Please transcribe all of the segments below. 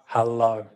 Hello.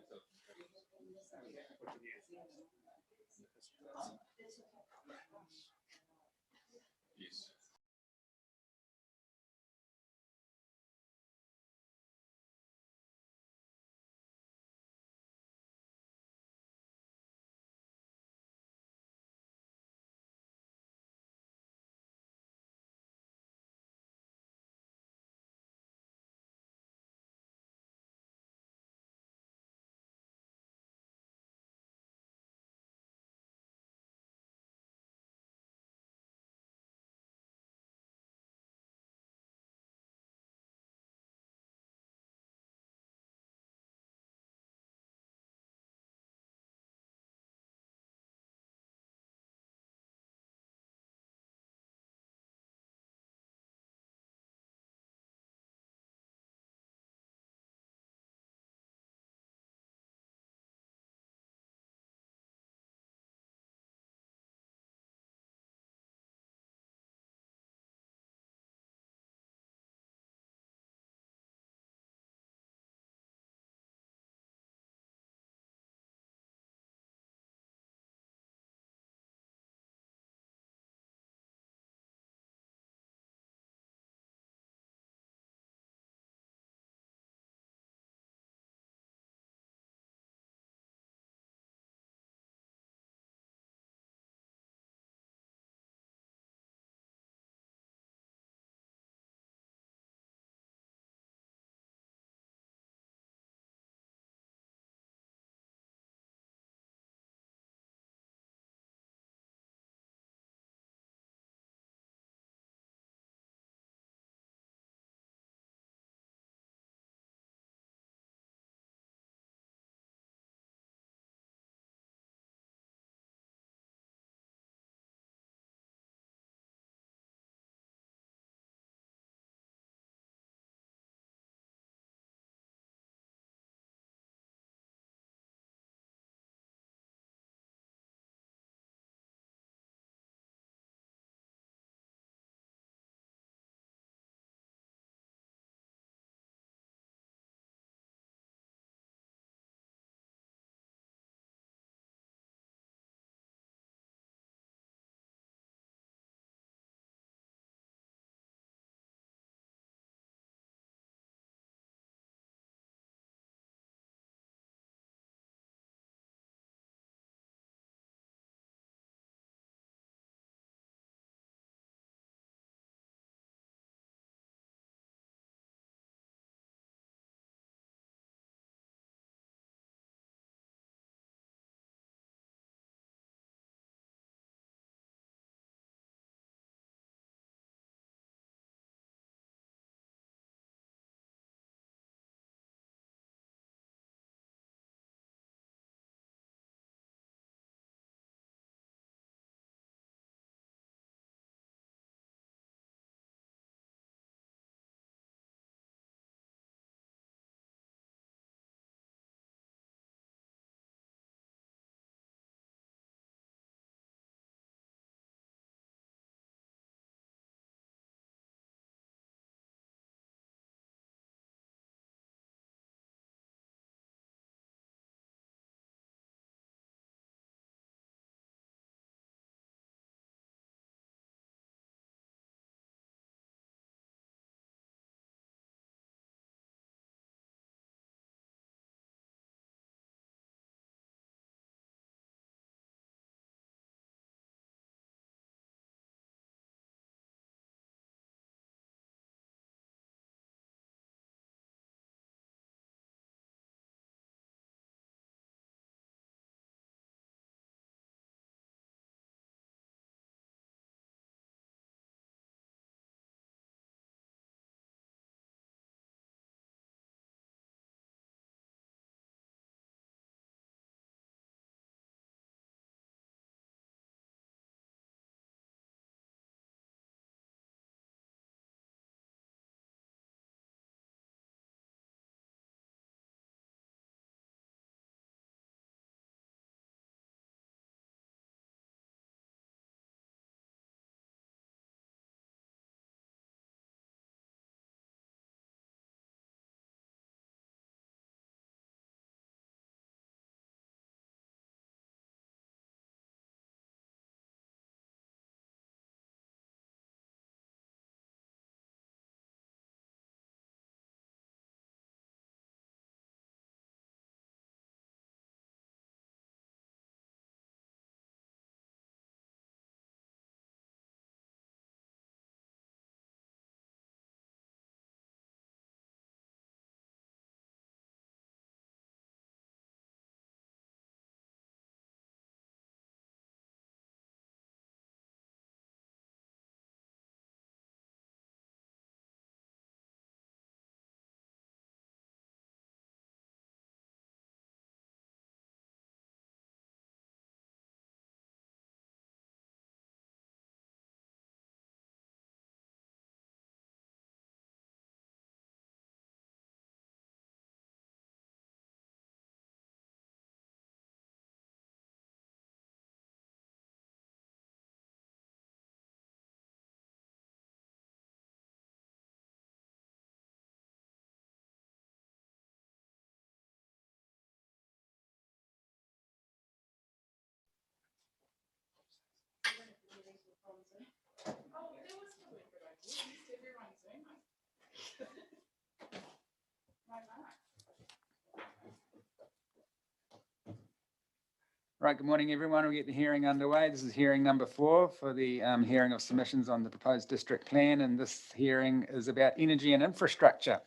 Right, good morning, everyone. We'll get the hearing underway. This is hearing number 4 for the hearing of submissions on the proposed district plan, and this hearing is about energy and infrastructure.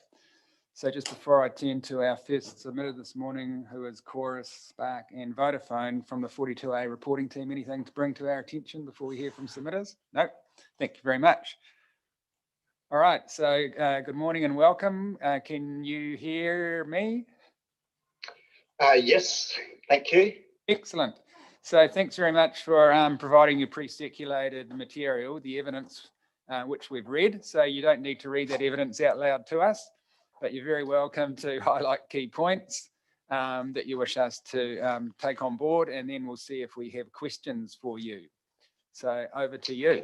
So just before I turn to our first submitter this morning, who is Chorus, Spark and Vodafone from the 42A reporting team, anything to bring to our attention before we hear from submitters? No, thank you very much. All right, so good morning and welcome. Can you hear me? Yes, thank you. Excellent. So thanks very much for providing your pre-circulated material, the evidence which we've read. So you don't need to read that evidence out loud to us, but you're very welcome to highlight key points that you wish us to take on board, and then we'll see if we have questions for you. So over to you.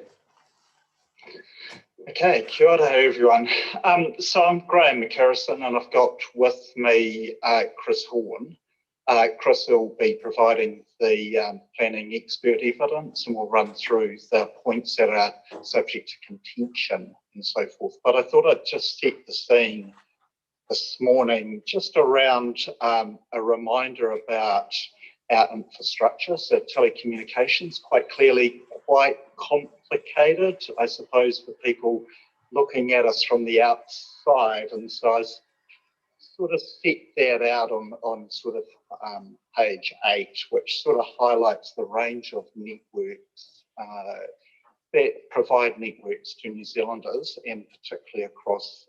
Okay, kia ora everyone. So I'm Graham McCarrison, and I've got with me Chris Horn. Chris will be providing the planning expert evidence, and we'll run through the points that are subject to contention and so forth. But I thought I'd just set the scene this morning just around a reminder about our infrastructure. So telecommunications, quite clearly quite complicated, I suppose, for people looking at us from the outside. And so I sort of set that out on sort of page 8, which sort of highlights the range of networks that provide networks to New Zealanders, and particularly across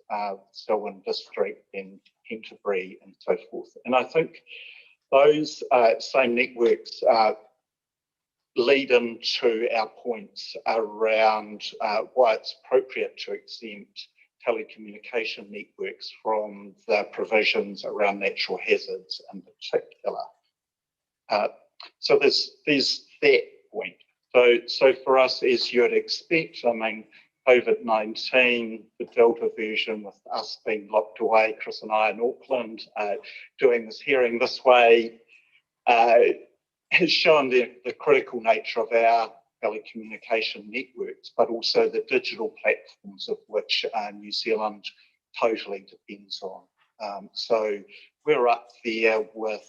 Selwyn district and Canterbury and so forth. And I think those same networks lead into our points around why it's appropriate to exempt telecommunication networks from the provisions around natural hazards in particular. So there's that point. So for us, as you'd expect, I mean, COVID-19, the Delta version, with us being locked away, Chris and I in Auckland, doing this hearing this way, has shown the critical nature of our telecommunication networks, but also the digital platforms of which New Zealand totally depends on. So we're up there with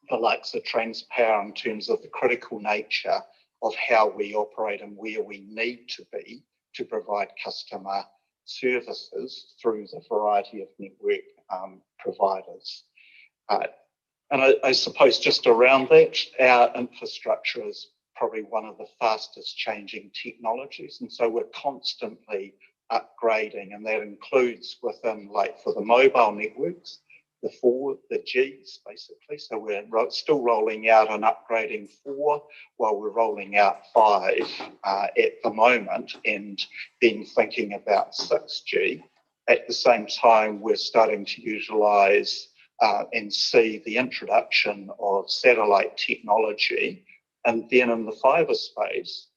the likes of Transpower in terms of the critical nature of how we operate and where we need to be to provide customer services through the variety of network providers. And I suppose just around that, our infrastructure is probably one of the fastest changing technologies. And so we're constantly upgrading, and that includes within, like, for the mobile networks, the 4, the Gs basically. So we're still rolling out and upgrading 4 while we're rolling out 5 at the moment, and then thinking about 6G. At the same time, we're starting to utilise and see the introduction of satellite technology. And then in the fibre space,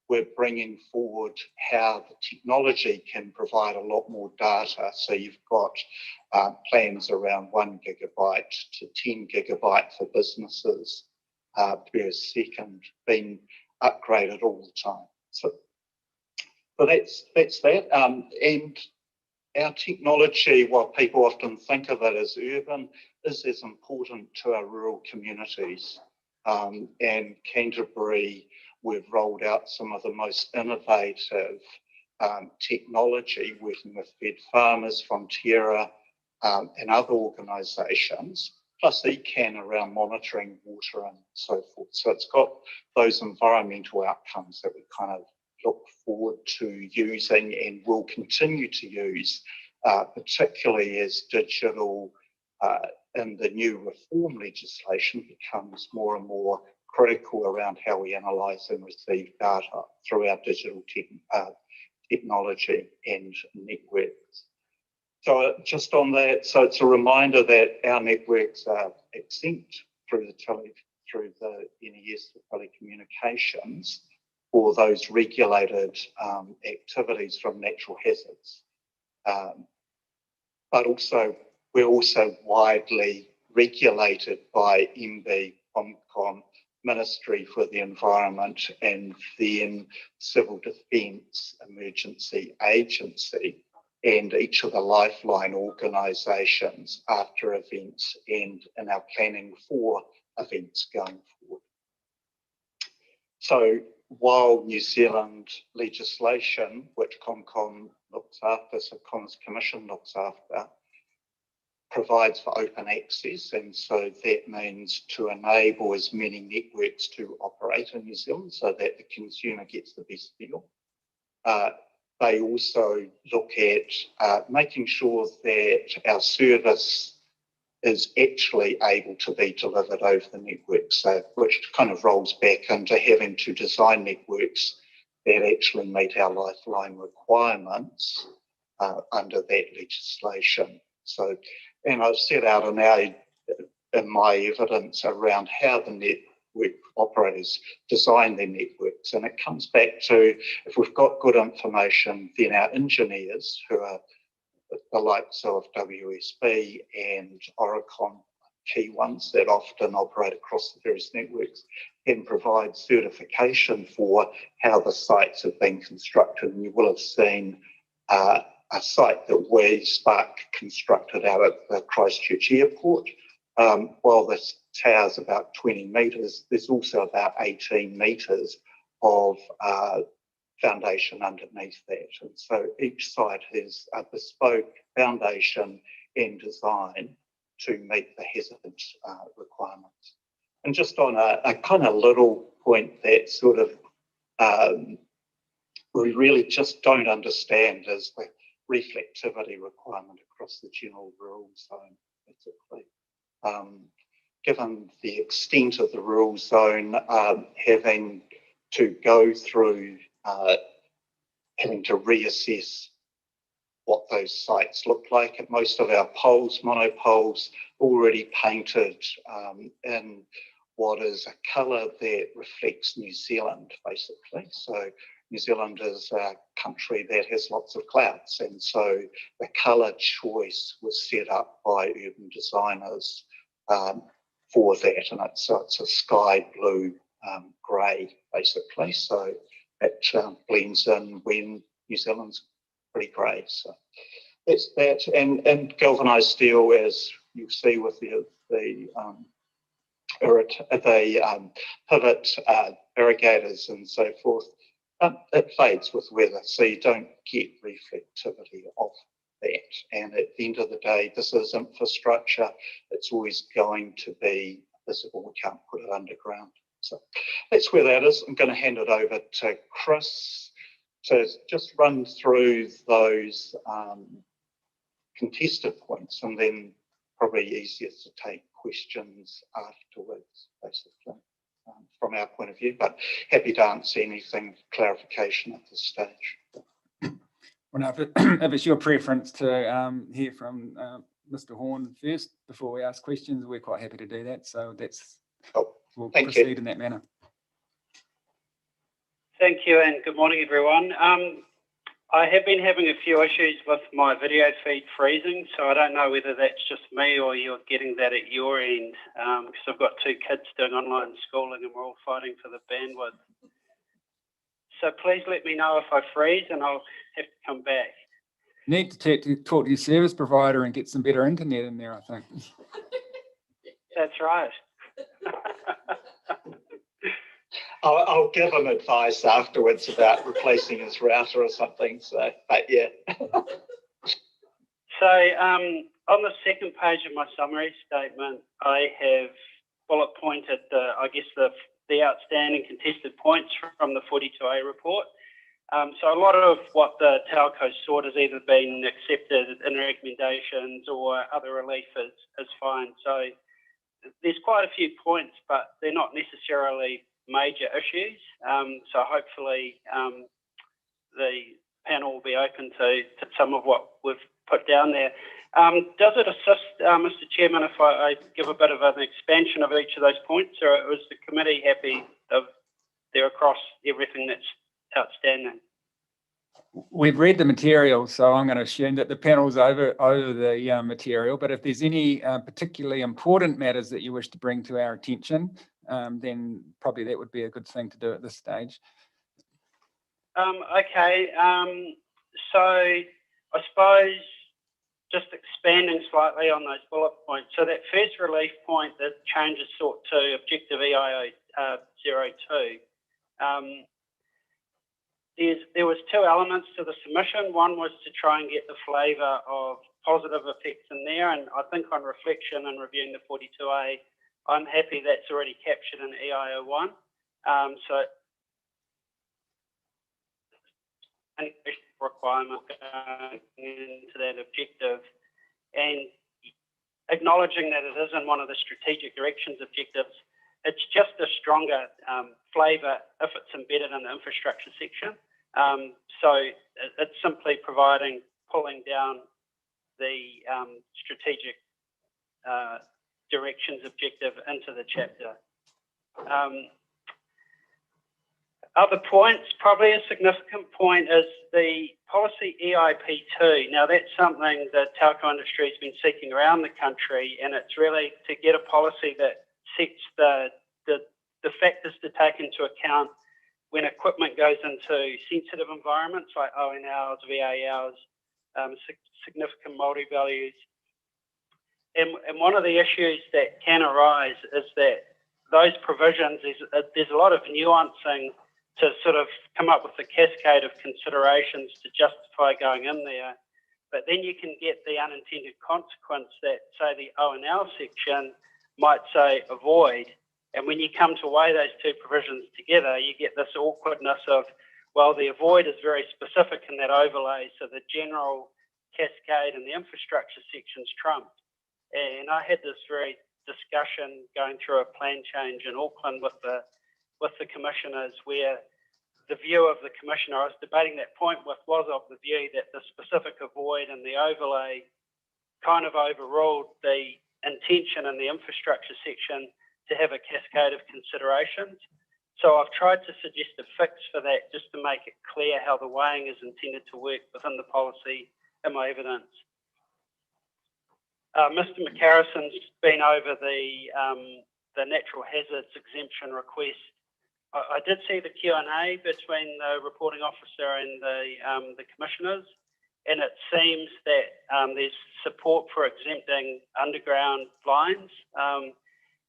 we're bringing forward how the technology can provide a lot more data. So you've got plans around 1 gigabyte to 10 gigabyte for businesses per second being upgraded all the time. So that's that. And our technology, while people often think of it as urban, is as important to our rural communities. And Canterbury, we've rolled out some of the most innovative technology, working with Fed Farmers, Fonterra, and other organisations, plus ECAN around monitoring water and so forth. So it's got those environmental outcomes that we kind of look forward to using and will continue to use, particularly as digital in the new reform legislation becomes more and more critical around how we analyse and receive data through our digital technology and networks. So just on that, so it's a reminder that our networks are exempt through the NES for telecommunications for those regulated activities from natural hazards. But also, we're also widely regulated by MB, ComCom, Ministry for the Environment, and then Civil Defence Emergency Agency. and each of the lifeline organisations after events and in our planning for events going forward. So while New Zealand legislation, which ComCom looks after, so Commerce Commission looks after, provides for open access, and so that means to enable as many networks to operate in New Zealand so that the consumer gets the best deal. They also look at making sure that our service is actually able to be delivered over the network, so which kind of rolls back into having to design networks that actually meet our lifeline requirements under that legislation. So, and I've set out in my evidence around how the network operators design their networks, and it comes back to, if we've got good information, then our engineers, who are the likes of WSB and Oricon, key ones that often operate across the various networks, can provide certification for how the sites have been constructed. And you will have seen a site that we Spark constructed out at the Christchurch Airport. While this tower's about 20 metres, there's also about 18 metres of foundation underneath that. And so each site has a bespoke foundation and design to meet the hazard requirements. And just on a kind of little point that sort of we really just don't understand is the reflectivity requirement across the general rural zone, basically. Given the extent of the rural zone, having to go through having to reassess what those sites look like. And most of our poles, monopoles, already painted in what is a colour that reflects New Zealand, basically. So New Zealand is a country that has lots of clouds, and so the colour choice was set up by urban designers for that, and it's a sky blue grey, basically. So it blends in when New Zealand's pretty grey. So that's that. And galvanised steel, as you see with the pivot irrigators and so forth, it fades with weather, so you don't get reflectivity of that. And at the end of the day, this is infrastructure. It's always going to be visible. We can't put it underground. So that's where that is. I'm going to hand it over to Chris to just run through those contested points, and then probably easiest to take questions afterwards, basically, from our point of view. But happy to answer anything, clarification at this stage. Well, now, if it's your preference to hear from Mr. Horn first before we ask questions, we're quite happy to do that. So we'll proceed in that manner. Thank you, and good morning, everyone. I have been having a few issues with my video feed freezing, so I don't know whether that's just me or you're getting that at your end, because I've got two kids doing online schooling and we're all fighting for the bandwidth. So please let me know if I freeze and I'll have to come back. Need to talk to your service provider and get some better internet in there, I think. That's right. I'll give him advice afterwards about replacing his router or something. So, but yeah. So on the second page of my summary statement, I have bullet pointed the outstanding contested points from the 42A report. So a lot of what the telco sought has either been accepted in recommendations or other relief is fine. So there's quite a few points, but they're not necessarily major issues. So hopefully the panel will be open to some of what we've put down there. Does it assist, Mr. Chairman, if I give a bit of an expansion of each of those points, or was the committee happy they're across everything that's outstanding? We've read the material, so I'm going to assume that the panel's over the material, but if there's any particularly important matters that you wish to bring to our attention, then probably that would be a good thing to do at this stage. Okay, so I suppose just expanding slightly on those bullet points. So that first relief point, the changes sought to objective EIO 02. There was two elements to the submission. One was to try and get the flavour of positive effects in there, and I think on reflection and reviewing the 42A, I'm happy that's already captured in EIO 1. So any requirement going into that objective, and acknowledging that it is in one of the strategic directions objectives, it's just a stronger flavour if it's embedded in the infrastructure section. So it's simply pulling down the strategic directions objective into the chapter. Other points, probably a significant point is the policy EIP2. Now that's something that telco industry has been seeking around the country, and it's really to get a policy that sets the factors to take into account when equipment goes into sensitive environments like ONLs, VALs, significant multi-values. And one of the issues that can arise is that those provisions, there's a lot of nuancing to sort of come up with a cascade of considerations to justify going in there. But then you can get the unintended consequence that, say, the ONL section might say avoid. And when you come to weigh those two provisions together, you get this awkwardness of, well, the avoid is very specific in that overlay, so the general cascade and the infrastructure section's trumped. And I had this very discussion going through a plan change in Auckland with the commissioners, where the view of the commissioner I was debating that point with was of the view that the specific avoid and the overlay kind of overruled the intention in the infrastructure section to have a cascade of considerations. So I've tried to suggest a fix for that just to make it clear how the weighing is intended to work within the policy in my evidence. Mr. McCarrison's been over the natural hazards exemption request. I did see the Q&A between the reporting officer and the commissioners, and it seems that there's support for exempting underground lines,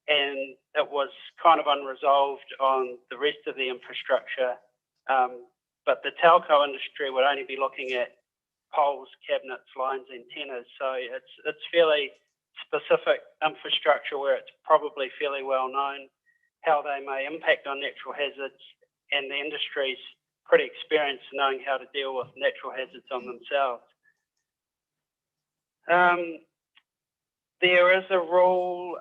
and it was kind of unresolved on the rest of the infrastructure. But the telco industry would only be looking at poles, cabinets, lines, antennas. So it's fairly specific infrastructure where it's probably fairly well known how they may impact on natural hazards, and the industry's pretty experienced knowing how to deal with natural hazards on themselves. There is a rule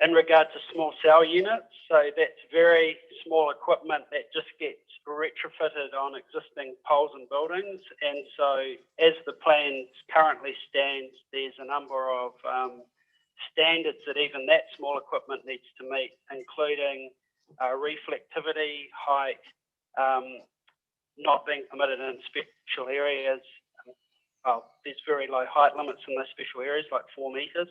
in regard to small cell units. So that's very small equipment that just gets retrofitted on existing poles and buildings. And so as the plan currently stands, there's a number of standards that even that small equipment needs to meet, including reflectivity, height, not being permitted in special areas. There's very low height limits in those special areas, like 4 metres.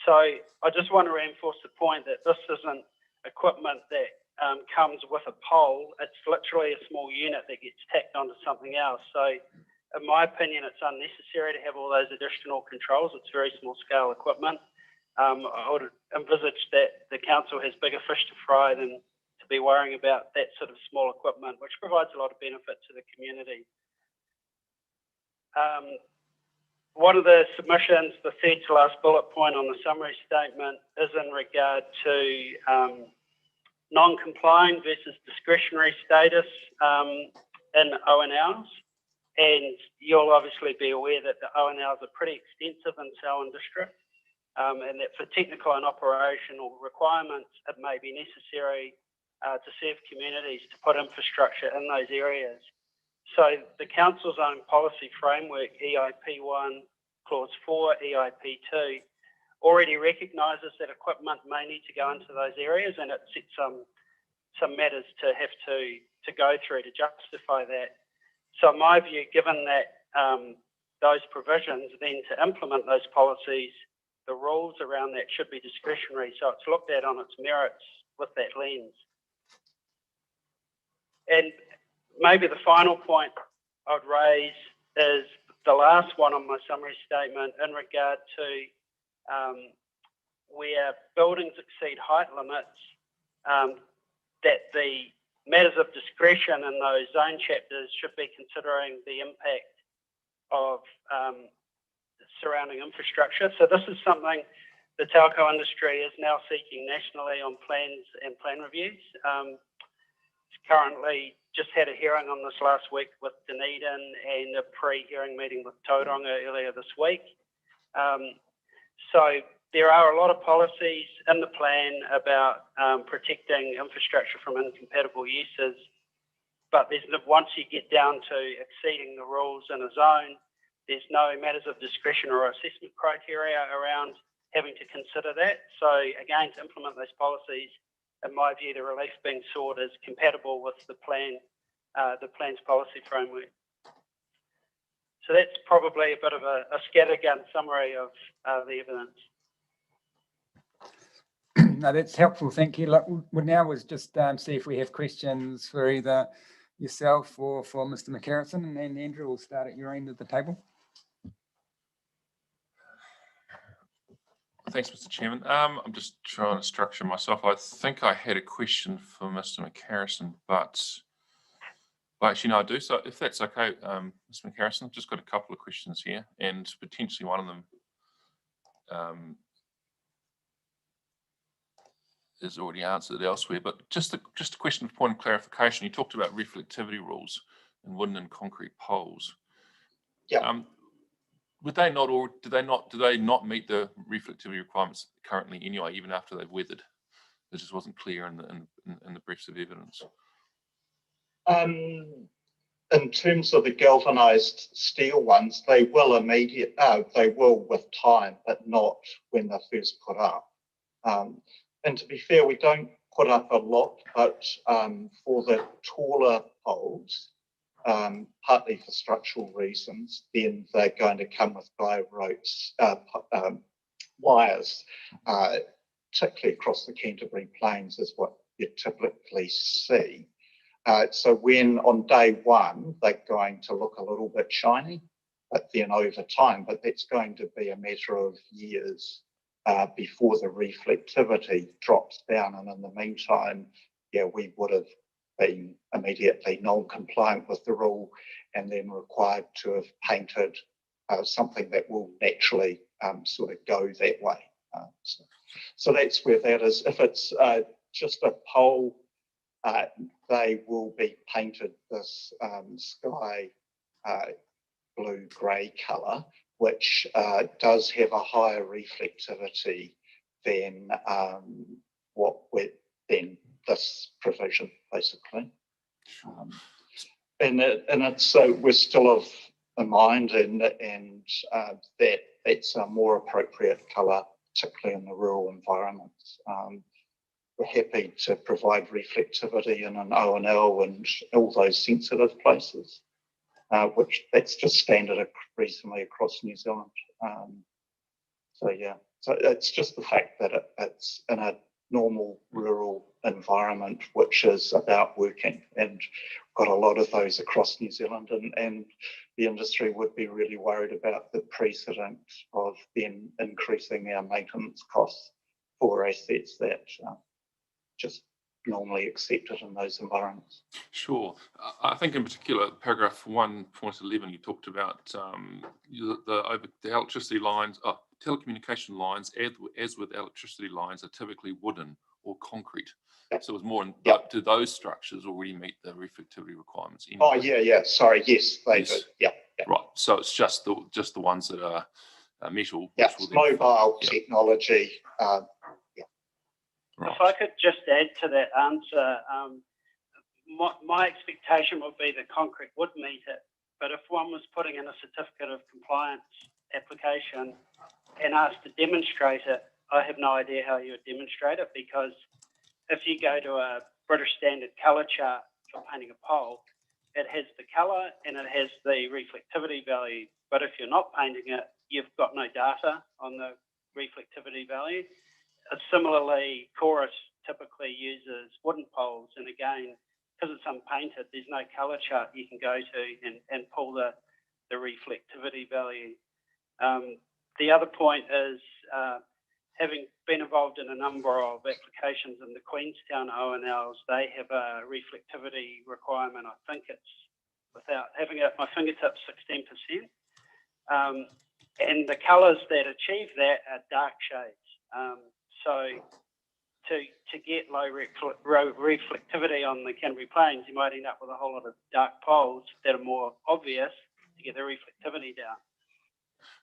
So I just want to reinforce the point that this isn't equipment that comes with a pole. It's literally a small unit that gets tacked onto something else. So in my opinion, it's unnecessary to have all those additional controls. It's very small scale equipment. I would envisage that the council has bigger fish to fry than to be worrying about that sort of small equipment, which provides a lot of benefit to the community. One of the submissions, the third to last bullet point on the summary statement, is in regard to non-compliant versus discretionary status in ONLs. And you'll obviously be aware that the ONLs are pretty extensive in Selwyn District, and that for technical and operational requirements, it may be necessary to serve communities to put infrastructure in those areas. So the council's own policy framework, EIP1, Clause 4, EIP2, already recognises that equipment may need to go into those areas, and it sets some matters to have to go through to justify that. So in my view, given that those provisions, then to implement those policies, the rules around that should be discretionary. So it's looked at on its merits with that lens. And maybe the final point I'd raise is the last one on my summary statement in regard to where buildings exceed height limits, that the matters of discretion in those zone chapters should be considering the impact of surrounding infrastructure. So this is something the telco industry is now seeking nationally on plans and plan reviews. It's currently just had a hearing on this last week with Dunedin and a pre-hearing meeting with Tauranga earlier this week. So there are a lot of policies in the plan about protecting infrastructure from incompatible uses, but once you get down to exceeding the rules in a zone, there's no matters of discretion or assessment criteria around having to consider that. So again, to implement those policies, in my view, the relief being sought is compatible with the plan's policy framework. So that's probably a bit of a scattergun summary of the evidence. No, that's helpful. Thank you. Look, now was just see if we have questions for either yourself or for Mr. McCarrison, and then Andrew will start at your end of the table. Thanks, Mr. Chairman. I'm just trying to structure myself. I think I had a question for Mr. McCarrison, but actually, no, I do. So if that's okay, Mr. McCarrison, I've just got a couple of questions here, and potentially one of them is already answered elsewhere. But just a question of point of clarification. You talked about reflectivity rules in wooden and concrete poles. Yeah. Would they not, or do they not meet the reflectivity requirements currently anyway, even after they've weathered? It just wasn't clear in the briefs of evidence. In terms of the galvanized steel ones, they will with time, but not when they're first put up. And to be fair, we don't put up a lot, but for the taller poles, partly for structural reasons, then they're going to come with guide ropes, wires, particularly across the Canterbury Plains is what you typically see. So when on day one, they're going to look a little bit shiny, but then over time, but that's going to be a matter of years before the reflectivity drops down. And in the meantime, yeah, we would have been immediately non-compliant with the rule and then required to have painted something that will naturally sort of go that way. So that's where that is. If it's just a pole, they will be painted this sky blue grey colour, which does have a higher reflectivity than than this provision, basically. And it's we're still of the mind and that it's a more appropriate colour, particularly in the rural environments. We're happy to provide reflectivity in an O&L and all those sensitive places, which that's just standard reasonably across New Zealand. So yeah, so it's just the fact that it's in a normal rural environment, which is about working, and got a lot of those across New Zealand, and the industry would be really worried about the precedent of then increasing our maintenance costs for assets that just normally accepted in those environments. Sure. I think in particular, paragraph 1.11, you talked about the electricity lines, telecommunication lines, as with electricity lines, are typically wooden or concrete. Yep. So it was more do those structures already meet the reflectivity requirements? Anyway? Oh yeah. Sorry, yes, they do. Yeah. Right. So it's just the ones that are metal. Yeah, it's mobile technology. Right. If I could just add to that answer, my expectation would be that concrete would meet it, but if one was putting in a certificate of compliance application and asked to demonstrate it, I have no idea how you would demonstrate it, because if you go to a British standard colour chart for painting a pole, it has the colour and it has the reflectivity value, but if you're not painting it, you've got no data on the reflectivity value. Similarly, Chorus typically uses wooden poles, and again, because it's unpainted, there's no colour chart you can go to and pull the the reflectivity value. The other point is, having been involved in a number of applications in the Queenstown ONLs, they have a reflectivity requirement. I think it's, without having it at my fingertips, 16%. And the colours that achieve that are dark shades. So to get low reflectivity on the Canterbury Plains, you might end up with a whole lot of dark poles that are more obvious to get the reflectivity down.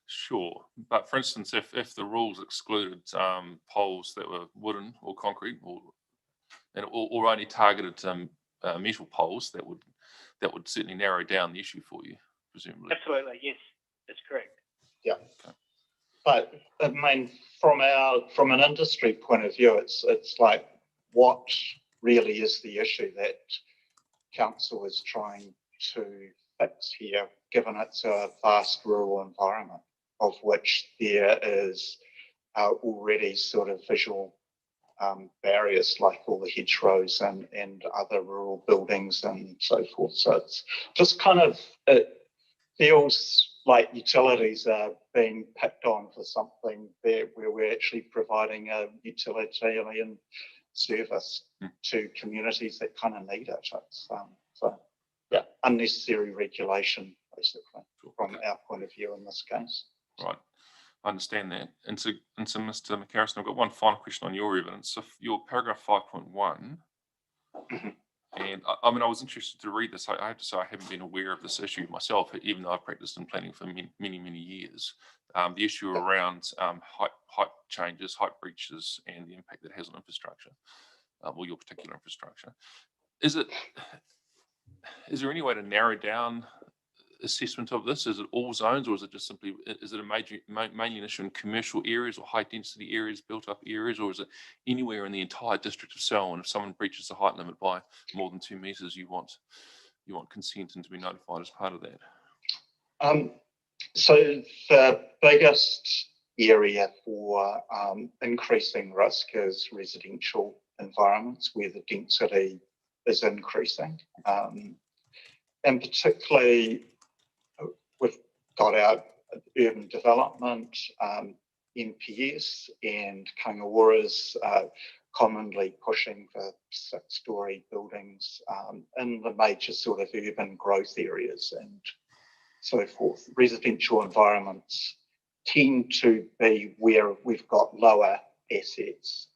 Sure, but for instance, if the rules excluded poles that were wooden or concrete, or only targeted metal poles, that would certainly narrow down the issue for you, presumably. Absolutely, yes, that's correct. Yeah. Okay. But I mean, from an industry point of view, it's like, what really is the issue that council is trying to fix here, given it's a vast rural environment, of which there is already sort of visual barriers, like all the hedgerows and other rural buildings and so forth. So it's just kind of, it feels like utilities are being picked on for something there where we're actually providing a utilitarian service to communities that kind of need it. It's, so yeah, unnecessary regulation, basically, from our point of view in this case. Right, I understand that. And so Mr. McCarrison, I've got one final question on your evidence. So your paragraph 5.1, and I mean, I was interested to read this. I have to say I haven't been aware of this issue myself, even though I've practiced in planning for many years. The issue around height changes, height breaches, and the impact that has on infrastructure, or your particular infrastructure. Is there any way to narrow down assessment of this? Is it all zones, or is it just simply, is it mainly an issue in commercial areas or high density areas, built up areas, or is it anywhere in the entire district of Selwyn? If someone breaches the height limit by more than 2 meters, you want consent and to be notified as part of that? So the biggest area for increasing risk is residential environments where the density is increasing, and particularly we've got our urban development, NPS, and Kangaroa's commonly pushing for 6-story buildings in the major sort of urban growth areas and so forth. Residential environments tend to be where we've got lower assets,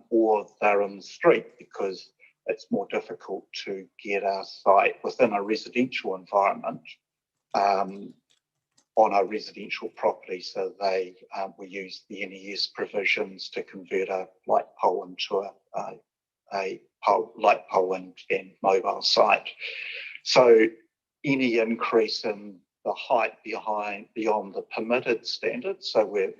or they're in the street because it's more difficult to get a site within a residential environment on a residential property. So we use the NES provisions to convert a light pole into a light pole and mobile site. So any increase in the height beyond the permitted standard, so we're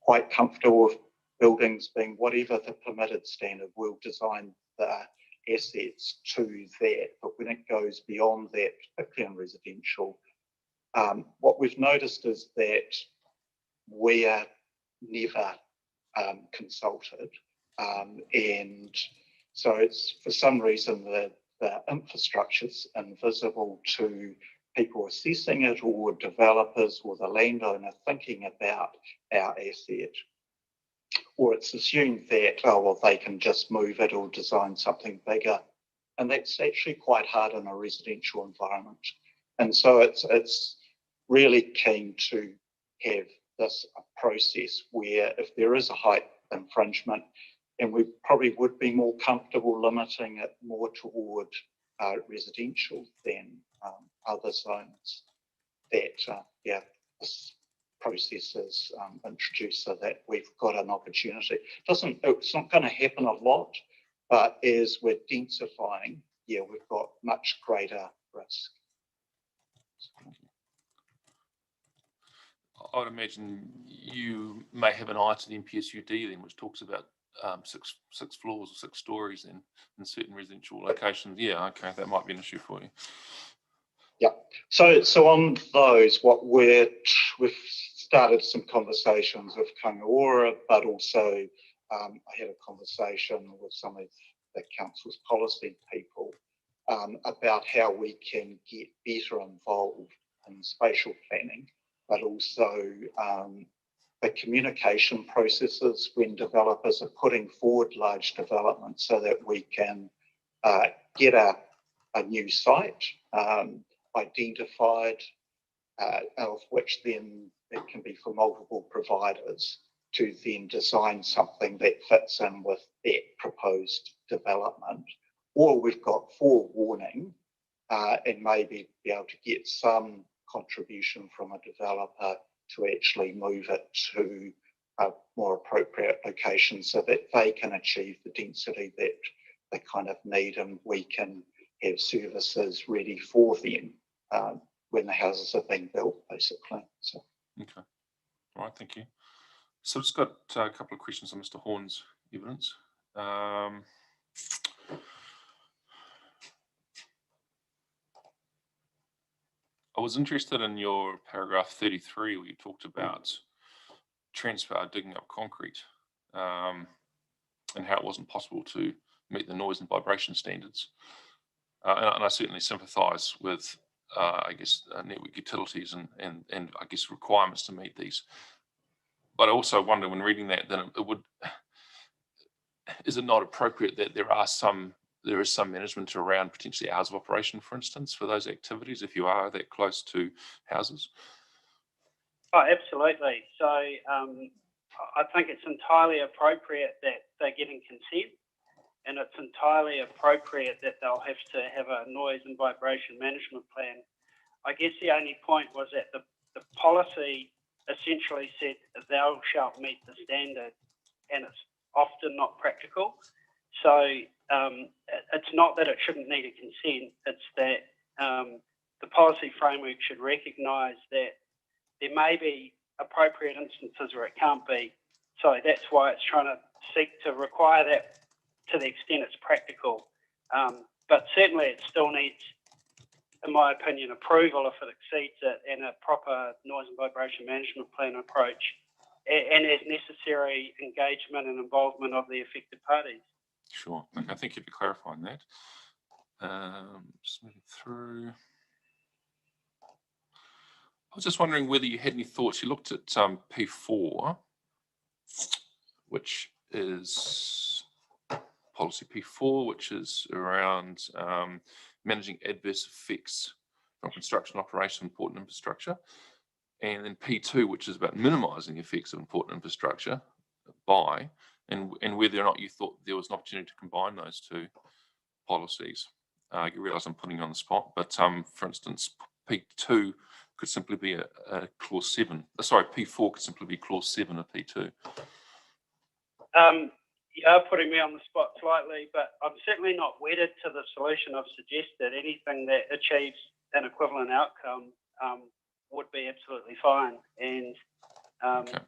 quite comfortable with buildings being whatever the permitted standard, we'll design the assets to that. But when it goes beyond that, particularly in residential, what we've noticed is that we're never consulted, and so it's, for some reason, the infrastructure's invisible to people assessing it, or developers or the landowner thinking about our asset. Or it's assumed that, oh, well, they can just move it or design something bigger. And that's actually quite hard in a residential environment. And so it's really keen to have this process where if there is a height infringement, and we probably would be more comfortable limiting it more toward residential than other zones, that this process is introduced so that we've got an opportunity. It's not going to happen a lot, but as we're densifying, we've got much greater risk. I would imagine you may have an eye to the MPSUD then, which talks about six floors or 6 stories in certain residential locations. Yeah, okay, that might be an issue for you. Yeah. So on those, we've started some conversations with Kangaroa, but also I had a conversation with some of the council's policy people about how we can get better involved in spatial planning, but also the communication processes when developers are putting forward large developments so that we can get a new site identified, of which then it can be for multiple providers to then design something that fits in with that proposed development. Or we've got forewarning and maybe be able to get some contribution from a developer to actually move it to a more appropriate location so that they can achieve the density that they kind of need, and we can have services ready for them when the houses are being built, basically. So. Okay. All right, thank you. So I've just got a couple of questions on Mr. Horn's evidence. I was interested in your paragraph 33 where you talked about Transpower digging up concrete and how it wasn't possible to meet the noise and vibration standards. And I certainly sympathise with, I guess, network utilities and I guess requirements to meet these. But I also wonder when reading that, then is it not appropriate that there is some management around potentially hours of operation, for instance, for those activities if you are that close to houses? Oh, absolutely. So I think it's entirely appropriate that they're getting consent, and it's entirely appropriate that they'll have to have a noise and vibration management plan. I guess the only point was that the policy essentially said thou shalt meet the standard, and it's often not practical. So it's not that it shouldn't need a consent, it's that the policy framework should recognise that there may be appropriate instances where it can't be. So that's why it's trying to seek to require that to the extent it's practical. But certainly it still needs, in my opinion, approval if it exceeds it, and a proper noise and vibration management plan approach, and as necessary engagement and involvement of the affected parties. Sure. Okay, thank you for clarifying that. Just moving through. I was just wondering whether you had any thoughts. You looked at P4, which is policy P4, which is around managing adverse effects from construction operation of important infrastructure. And then P2, which is about minimising the effects of important infrastructure and whether or not you thought there was an opportunity to combine those two policies. You realise I'm putting you on the spot, but for instance, P2 could simply be a clause 7. Sorry, P4 could simply be clause 7 of P2. You are putting me on the spot slightly, but I'm certainly not wedded to the solution I've suggested. Anything that achieves an equivalent outcome would be absolutely fine. And Okay.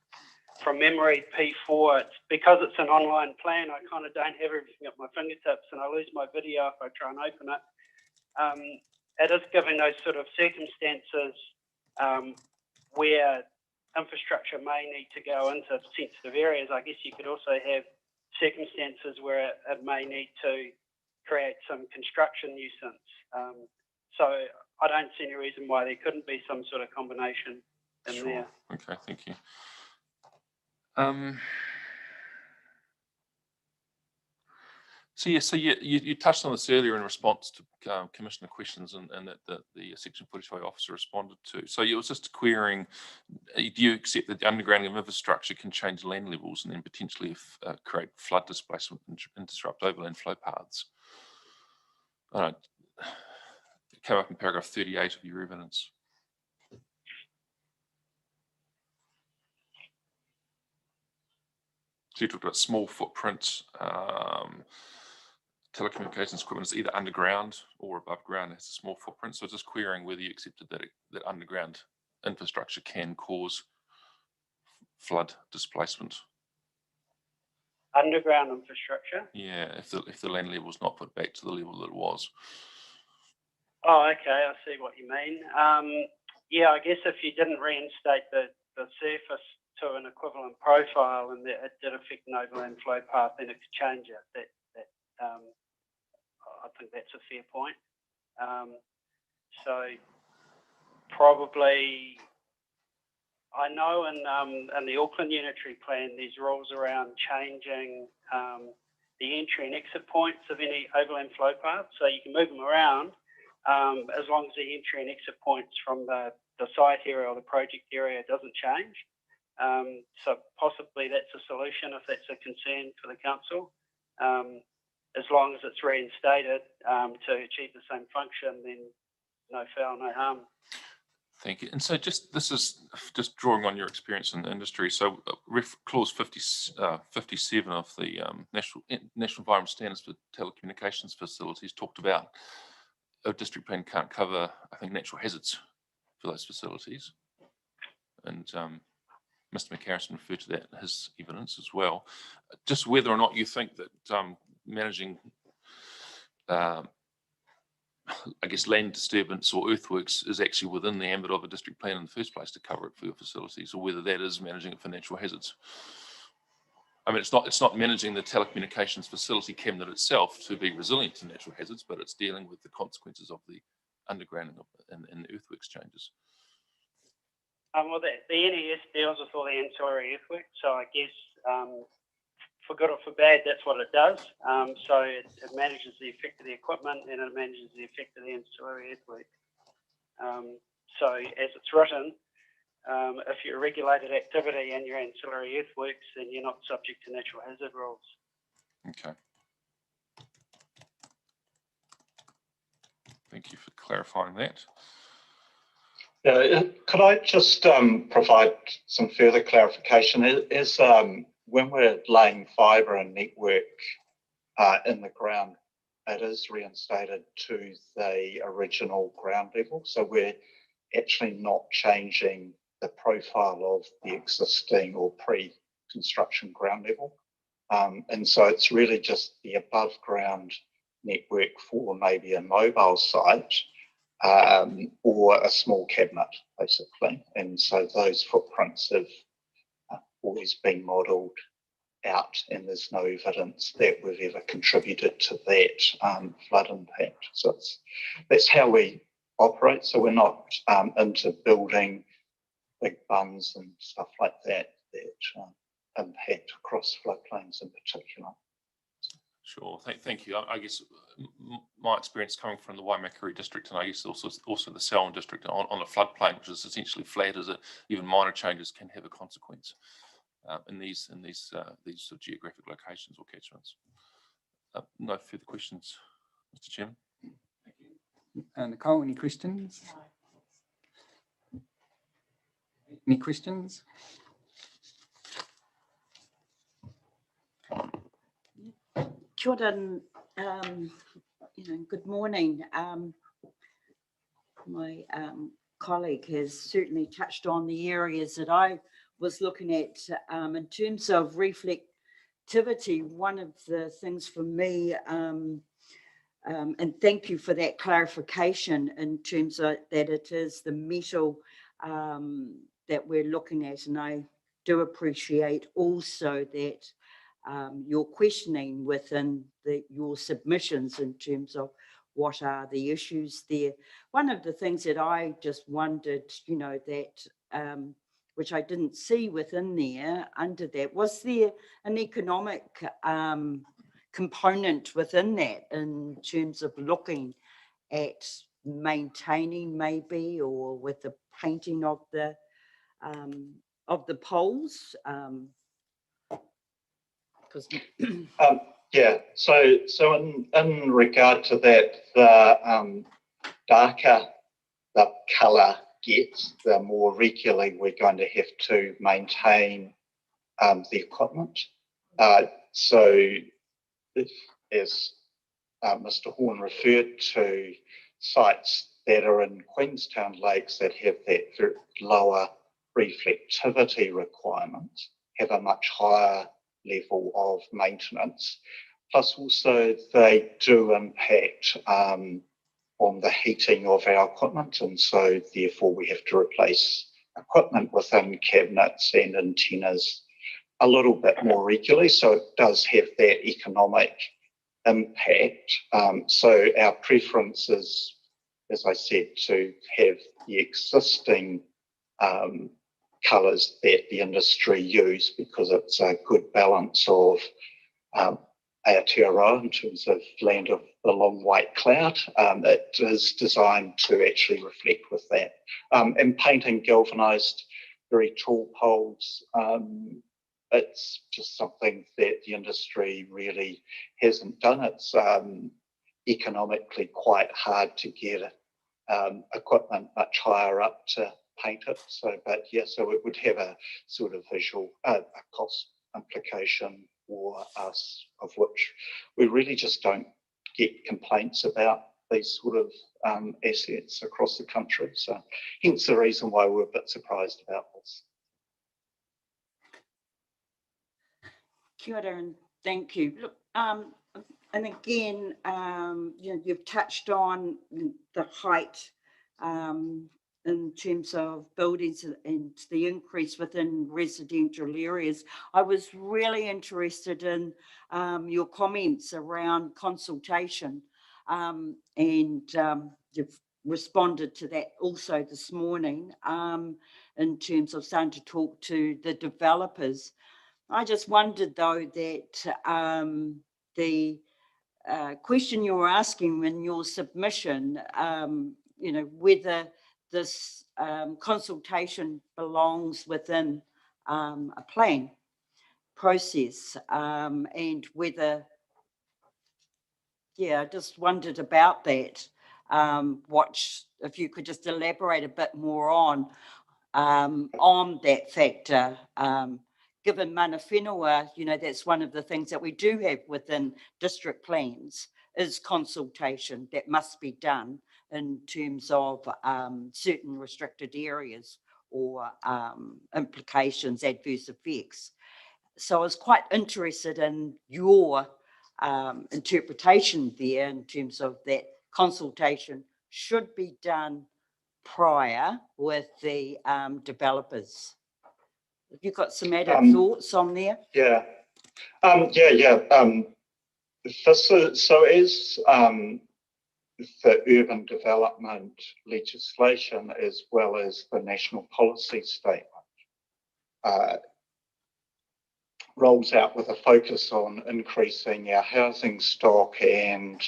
From memory, P4, because it's an online plan, I kind of don't have everything at my fingertips, and I lose my video if I try and open it. It is giving those sort of circumstances where infrastructure may need to go into sensitive areas. I guess you could also have circumstances where it may need to create some construction nuisance. So I don't see any reason why there couldn't be some sort of combination in Sure. there. Okay, thank you. So you touched on this earlier in response to Commissioner questions and that the Section 45 officer responded to. So it was just querying, do you accept that the undergrounding of infrastructure can change land levels and then potentially create flood displacement and disrupt overland flow paths? It came up in paragraph 38 of your evidence. So you talked about small footprints, telecommunications equipment is either underground or above ground. It has a small footprint. So just querying whether you accepted that underground infrastructure can cause flood displacement. Underground infrastructure? Yeah, if the land level is not put back to the level that it was. Oh, okay, I see what you mean. Yeah, I guess if you didn't reinstate the surface to an equivalent profile and that it did affect an overland flow path, then it could change it. I think that's a fair point. So probably, I know in the Auckland Unitary Plan, there's rules around changing the entry and exit points of any overland flow path. So you can move them around as long as the entry and exit points from the site area or the project area doesn't change. So possibly that's a solution if that's a concern for the council. As long as it's reinstated to achieve the same function, then no foul, no harm. Thank you. And so this is just drawing on your experience in the industry. So clause 57 of the National Environment Standards for Telecommunications Facilities talked about a district plan can't cover, I think, natural hazards for those facilities. And Mr. McCarrison referred to that in his evidence as well. Just whether or not you think that managing I guess land disturbance or earthworks is actually within the ambit of a district plan in the first place to cover it for your facilities, or whether that is managing it for natural hazards. I mean, it's not managing the telecommunications facility cabinet itself to be resilient to natural hazards, but it's dealing with the consequences of the undergrounding and the earthworks changes. Well, the NES deals with all the ancillary earthworks, so I guess for good or for bad, that's what it does. So it manages the effect of the equipment and it manages the effect of the ancillary earthwork. So as it's written, if you're a regulated activity and your ancillary earthworks, then you're not subject to natural hazard rules. Okay. Thank you for clarifying that. Could I just provide some further clarification? Is when we're laying fibre and network in the ground, it is reinstated to the original ground level. So we're actually not changing the profile of the existing or pre-construction ground level. And so it's really just the above ground network for maybe a mobile site or a small cabinet, basically. And so those footprints have always been modelled out, and there's no evidence that we've ever contributed to that flood impact. So that's how we operate. So we're not into building big bunds and stuff like that impact across floodplains in particular. Sure, thank you. I guess my experience coming from the Waimakere district, and I guess also the Selwyn district on a floodplain, which is essentially flat, is that even minor changes can have a consequence in these sort of geographic locations or catchments. No further questions, Mr. Chairman. Thank you. Nicole, any questions? Any questions? Kia ora, good morning. My colleague has certainly touched on the areas that I was looking at in terms of reflectivity. One of the things for me, and thank you for that clarification in terms of that it is the metal that we're looking at, and I do appreciate also that your questioning within your submissions in terms of what are the issues there. One of the things that I just wondered, that which I didn't see within there under that, was there an economic component within that in terms of looking at maintaining maybe, or with the painting of the poles? Yeah, so in regard to that, the darker the colour gets, the more regularly we're going to have to maintain the equipment. So if, as Mr. Horn referred to, sites that are in Queenstown Lakes that have that lower reflectivity requirement have a much higher level of maintenance. Plus also they do impact on the heating of our equipment, and so therefore we have to replace equipment within cabinets and antennas a little bit more regularly. So it does have that economic impact. So our preference is as I said, to have the existing colours that the industry use, because it's a good balance of Aotearoa in terms of land of the long white cloud. It is designed to actually reflect with that. And painting galvanised, very tall poles, it's just something that the industry really hasn't done. It's economically quite hard to get equipment much higher up to paint it. So, but yeah, so it would have a sort of visual, a cost implication for us, of which we really just don't get complaints about these sort of assets across the country. So hence the reason why we're a bit surprised about this. Kia ora and thank you. Look, and again, you know, you've touched on the height in terms of buildings and the increase within residential areas. I was really interested in your comments around consultation, and you've responded to that also this morning in terms of starting to talk to the developers. I just wondered though that the question you were asking in your submission, you know, whether this consultation belongs within a plan process, and whether, yeah, I just wondered about that. If you could just elaborate a bit more on that factor. Given mana whenua, you know, that's one of the things that we do have within district plans is consultation that must be done in terms of certain restricted areas or implications, adverse effects. So I was quite interested in your interpretation there in terms of that consultation should be done prior with the developers. Have you got some added thoughts on there? Yeah. This is, so as the urban development legislation, as well as the national policy statement, rolls out with a focus on increasing our housing stock and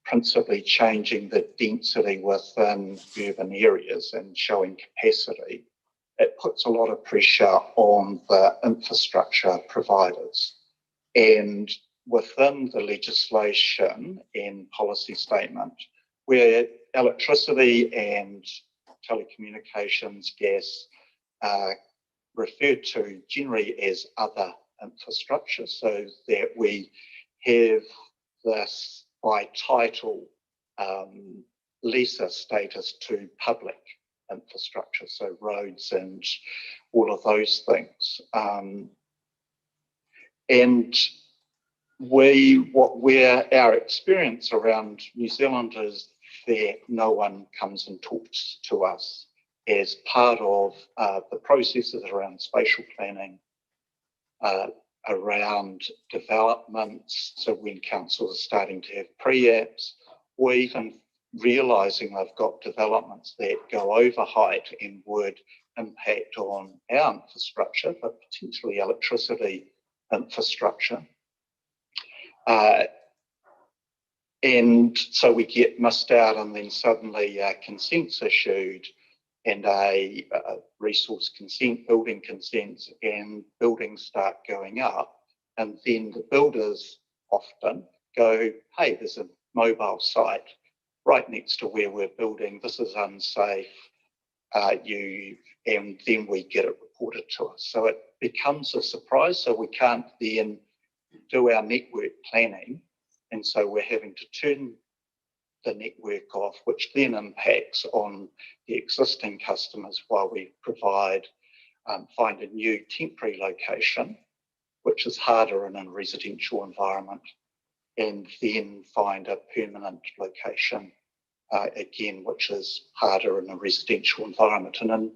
principally changing the density within urban areas and showing capacity, it puts a lot of pressure on the infrastructure providers. And within the legislation and policy statement, where electricity and telecommunications, gas are referred to generally as other infrastructure, so that we have this by title lesser status to public infrastructure, so roads and all of those things. And our experience around New Zealand is that no one comes and talks to us as part of the processes around spatial planning, around developments, so when councils are starting to have pre-apps, or even realising they've got developments that go over height and would impact on our infrastructure, but potentially electricity infrastructure. And so we get missed out, and then suddenly consents issued and a resource consent, building consents, and buildings start going up. And then the builders often go, hey, there's a mobile site right next to where we're building. This is unsafe. And then we get it reported to us. So it becomes a surprise. So we can't then do our network planning. And so we're having to turn the network off, which then impacts on the existing customers while we find a new temporary location, which is harder in a residential environment, and then find a permanent location again, which is harder in a residential environment. And in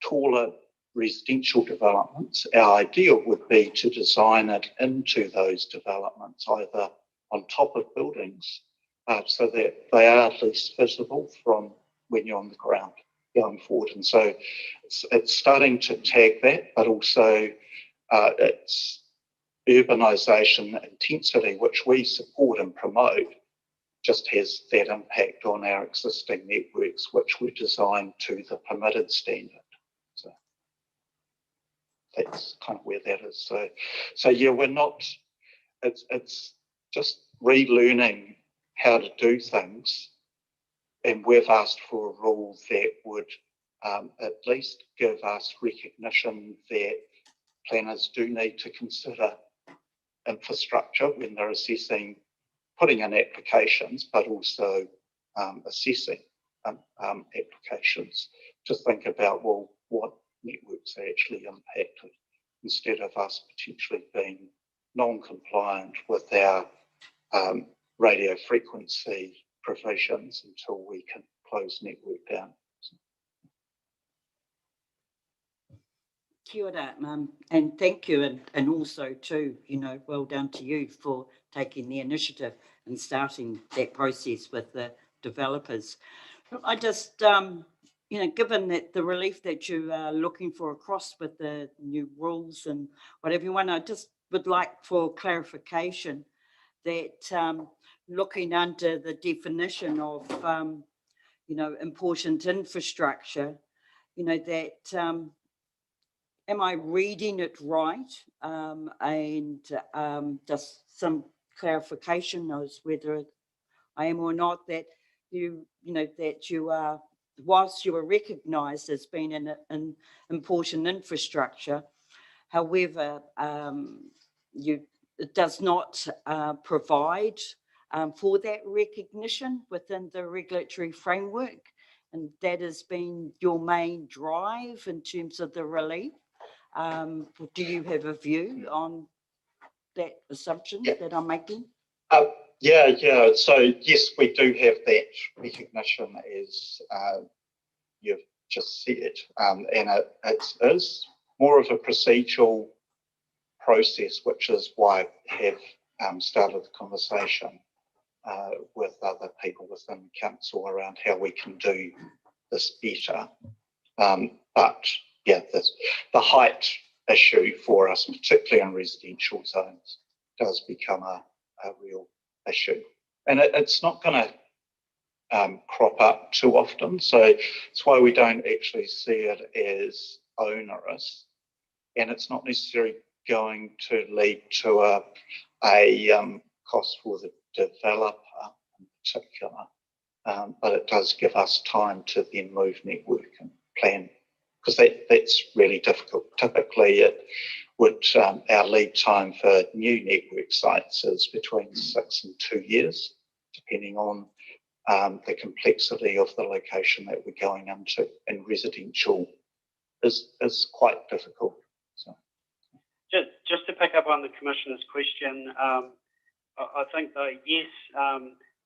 taller residential developments, our ideal would be to design it into those developments, either on top of buildings so that they are least visible from when you're on the ground going forward. And so it's starting to tag that, but also it's urbanisation intensity, which we support and promote, just has that impact on our existing networks, which were designed to the permitted standard. So that's kind of where that is. So yeah, we're not, it's just relearning how to do things. And we've asked for a rule that would at least give us recognition that planners do need to consider infrastructure when they're assessing, putting in applications, but also assessing applications to think about, well, what networks are actually impacted, instead of us potentially being non-compliant with our radio frequency provisions until we can close network down. Kia ora, and thank you, and also too, well done to you for taking the initiative and starting that process with the developers. I just, given that the relief that you are looking for across with the new rules and what everyone, I just would like for clarification that looking under the definition of, important infrastructure, that am I reading it right? And just some clarification as whether I am or not, that that you are, whilst you are recognised as being an important infrastructure, however, it does not provide for that recognition within the regulatory framework. And that has been your main drive in terms of the relief. Do you have a view on that assumption that I'm making? Yeah. So yes, we do have that recognition, as you've just said, and it is more of a procedural process, which is why I have started the conversation with other people within the council around how we can do this better. But yeah, the height issue for us, particularly in residential zones, does become a real issue. And it's not going to crop up too often. So it's why we don't actually see it as onerous. And it's not necessarily going to lead to a cost for the developer in particular. But it does give us time to then move network and plan, because that's really difficult. Typically, it would our lead time for new network sites is between 6 and 2 years, depending on the complexity of the location that we're going into. And residential is quite difficult. So. Just to pick up on the Commissioner's question, I think that yes,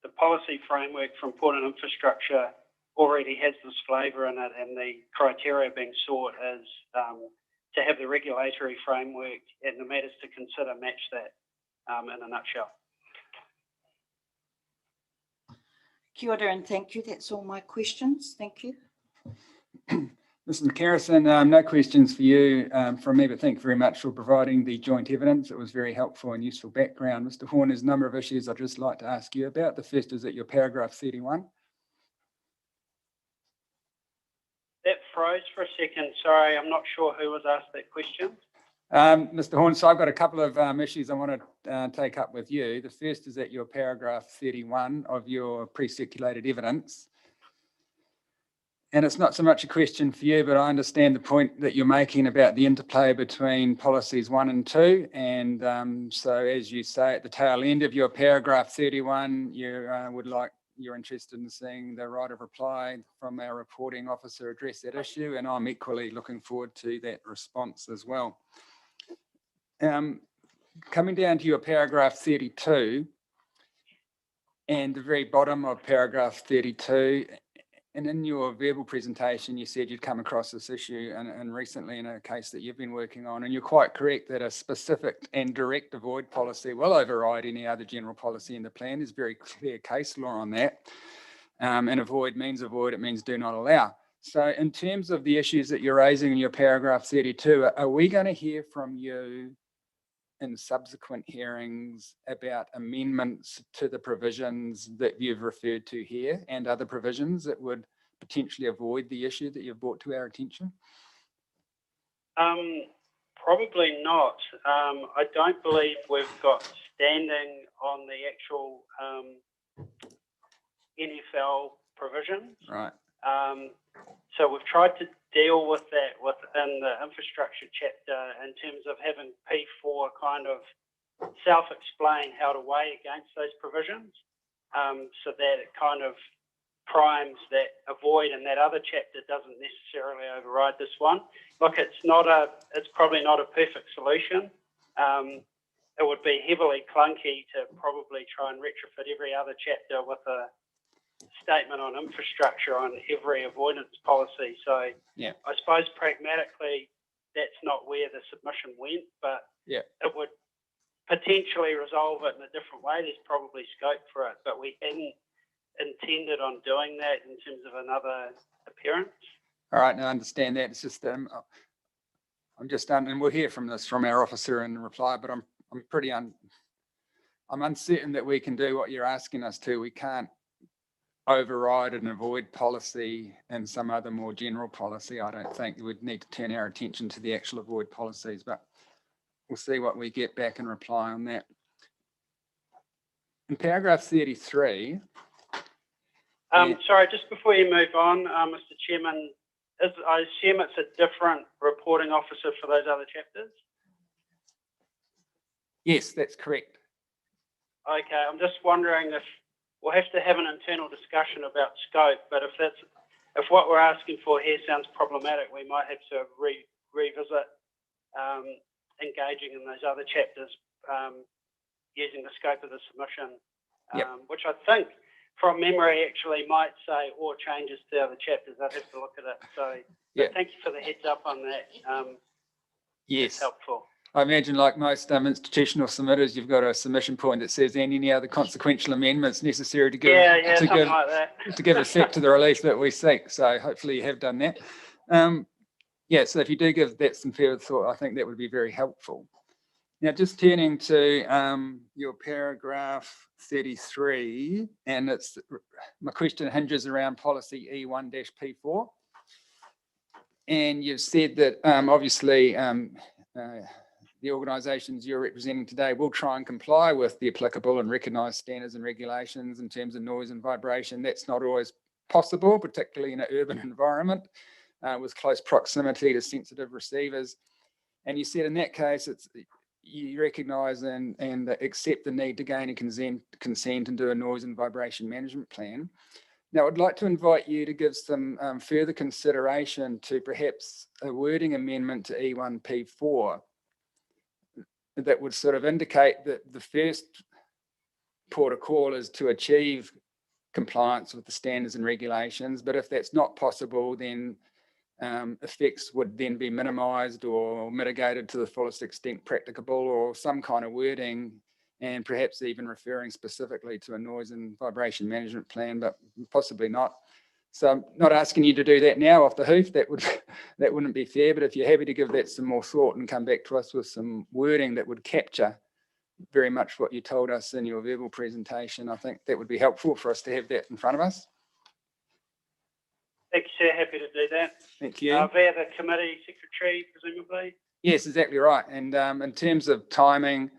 the policy framework for important infrastructure already has this flavour in it, and the criteria being sought is to have the regulatory framework and the matters to consider match that in a nutshell. Kia ora and thank you. That's all my questions. Thank you. Mr. McCarrison, no questions for you from me, but thank you very much for providing the joint evidence. It was very helpful and useful background. Mr. Horn, there's a number of issues I'd just like to ask you about. The first is at your paragraph 31. That froze for a second. Sorry, I'm not sure who was asked that question. Mr. Horn, so I've got a couple of issues I want to take up with you. The first is at your paragraph 31 of your pre-circulated evidence. And it's not so much a question for you, but I understand the point that you're making about the interplay between policies 1 and 2. And so as you say at the tail end of your paragraph 31, you're interested in seeing the right of reply from our reporting officer address that issue. And I'm equally looking forward to that response as well. Coming down to your paragraph 32 and the very bottom of paragraph 32, And in your verbal presentation, you said you'd come across this issue and recently in a case that you've been working on, and you're quite correct that a specific and direct avoid policy will override any other general policy in the plan. There's very clear case law on that. And avoid, it means do not allow. So in terms of the issues that you're raising in your paragraph 32, are we going to hear from you in subsequent hearings about amendments to the provisions that you've referred to here and other provisions that would potentially avoid the issue that you've brought to our attention? Probably not. I don't believe we've got standing on the actual NFL provisions. Right. So we've tried to deal with that within the infrastructure chapter in terms of having P4 kind of self-explain how to weigh against those provisions, so that it kind of primes that avoid, and that other chapter doesn't necessarily override this one. Look, it's probably not a perfect solution. It would be heavily clunky to probably try and retrofit every other chapter with a statement on infrastructure on every avoidance policy. So yeah, I suppose pragmatically that's not where the submission went, but yeah, it would potentially resolve it in a different way. There's probably scope for it, but we hadn't intended on doing that in terms of another appearance. All right, now I understand that. It's just and we'll hear from our officer in reply, but I'm uncertain that we can do what you're asking us to. We can't override an avoid policy and some other more general policy. I don't think we'd need to turn our attention to the actual avoid policies, but we'll see what we get back in reply on that. In paragraph 33. Sorry, just before you move on, Mr. Chairman, I assume it's a different reporting officer for those other chapters? Yes, that's correct. Okay, I'm just wondering if we'll have to have an internal discussion about scope, but if what we're asking for here sounds problematic, we might have to revisit engaging in those other chapters using the scope of the submission, which I think from memory actually might say or changes to other chapters. I'd have to look at it. So thank you for the heads up on that. Yes. It's helpful. I imagine, like most institutional submitters, you've got a submission point that says any other consequential amendments necessary to give to give effect to the relief that we seek. So hopefully you have done that. So if you do give that some further thought, I think that would be very helpful. Now, just turning to your paragraph 33, and my question hinges around policy E1-P4. And you've said that obviously the organisations you're representing today will try and comply with the applicable and recognised standards and regulations in terms of noise and vibration. That's not always possible, particularly in an urban environment with close proximity to sensitive receivers. And you said in that case, you recognise and accept the need to gain a consent and do a noise and vibration management plan. Now, I'd like to invite you to give some further consideration to perhaps a wording amendment to E1-P4 that would sort of indicate that the first port of call is to achieve compliance with the standards and regulations. But if that's not possible, then effects would then be minimised or mitigated to the fullest extent practicable, or some kind of wording, and perhaps even referring specifically to a noise and vibration management plan, but possibly not. So I'm not asking you to do that now off the hoof. That wouldn't be fair. But if you're happy to give that some more thought and come back to us with some wording that would capture very much what you told us in your verbal presentation, I think that would be helpful for us to have that in front of us. Thank you, sir. Happy to do that. Thank you. Via the committee secretary, presumably? Yes, exactly right. And in terms of timing,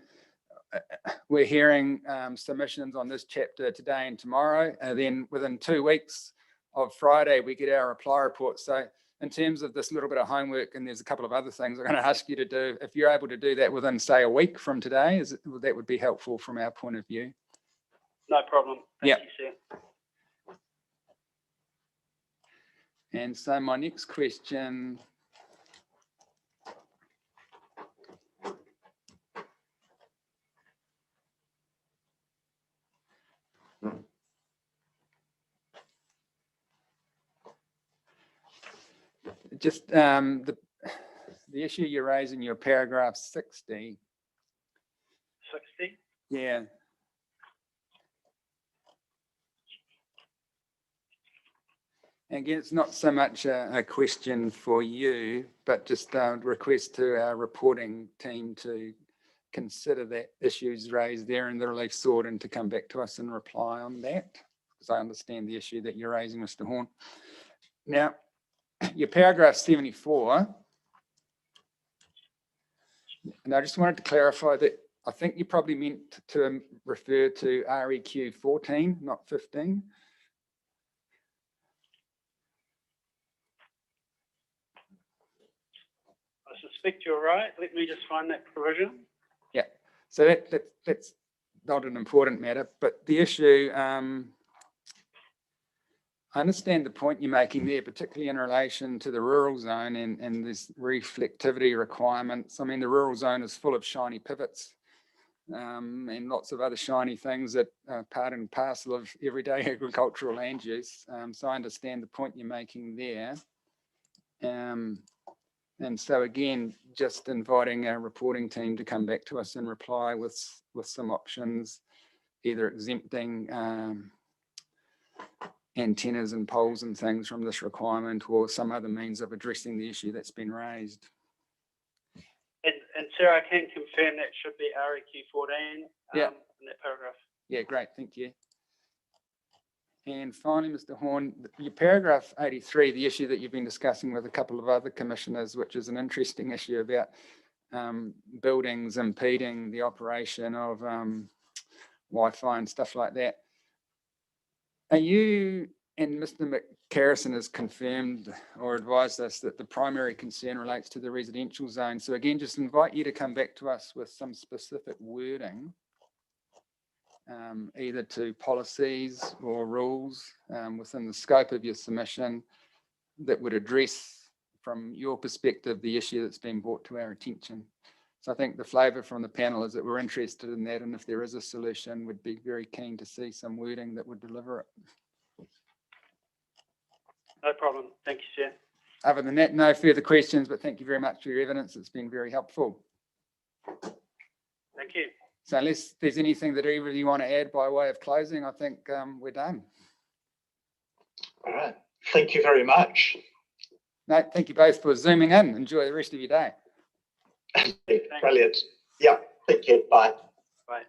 we're hearing submissions on this chapter today and tomorrow. Then within 2 weeks of Friday, we get our reply report. So in terms of this little bit of homework, and there's a couple of other things I'm going to ask you to do, if you're able to do that within, say, a week from today, that would be helpful from our point of view. No problem. Thank you, sir. And so my next question just the issue you raise in your paragraph 60. 60. Yeah. Again, it's not so much a question for you, but just a request to our reporting team to consider that issues raised there in the relief sort and to come back to us and reply on that, because I understand the issue that you're raising, Mr. Horn. Now, your paragraph 74, and I just wanted to clarify that I think you probably meant to refer to REQ 14, not 15. I suspect you're right. Let me just find that provision. Yeah, so that's not an important matter, but the issue, I understand the point you're making there, particularly in relation to the rural zone and this reflectivity requirements. I mean, the rural zone is full of shiny pivots and lots of other shiny things that are part and parcel of everyday agricultural land use. So I understand the point you're making there. And so again, just inviting our reporting team to come back to us and reply with some options, either exempting antennas and poles and things from this requirement or some other means of addressing the issue that's been raised. And sir, I can confirm that should be REQ 14 Yeah. in that paragraph. Yeah, great, thank you. And finally, Mr. Horn, your paragraph 83, the issue that you've been discussing with a couple of other commissioners, which is an interesting issue about buildings impeding the operation of Wi-Fi and stuff like that. Are you, and Mr. McCarrison has confirmed or advised us that the primary concern relates to the residential zone. So again, just invite you to come back to us with some specific wording, either to policies or rules within the scope of your submission that would address, from your perspective, the issue that's been brought to our attention. So I think the flavour from the panel is that we're interested in that, and if there is a solution, we'd be very keen to see some wording that would deliver it. No problem. Thank you, sir. Other than that, no further questions, but thank you very much for your evidence. It's been very helpful. Thank you. So unless there's anything that either of you want to add by way of closing, I think we're done. All right. Thank you very much. No, thank you both for zooming in. Enjoy the rest of your day. Brilliant. Yeah. Thank you. Bye. Bye.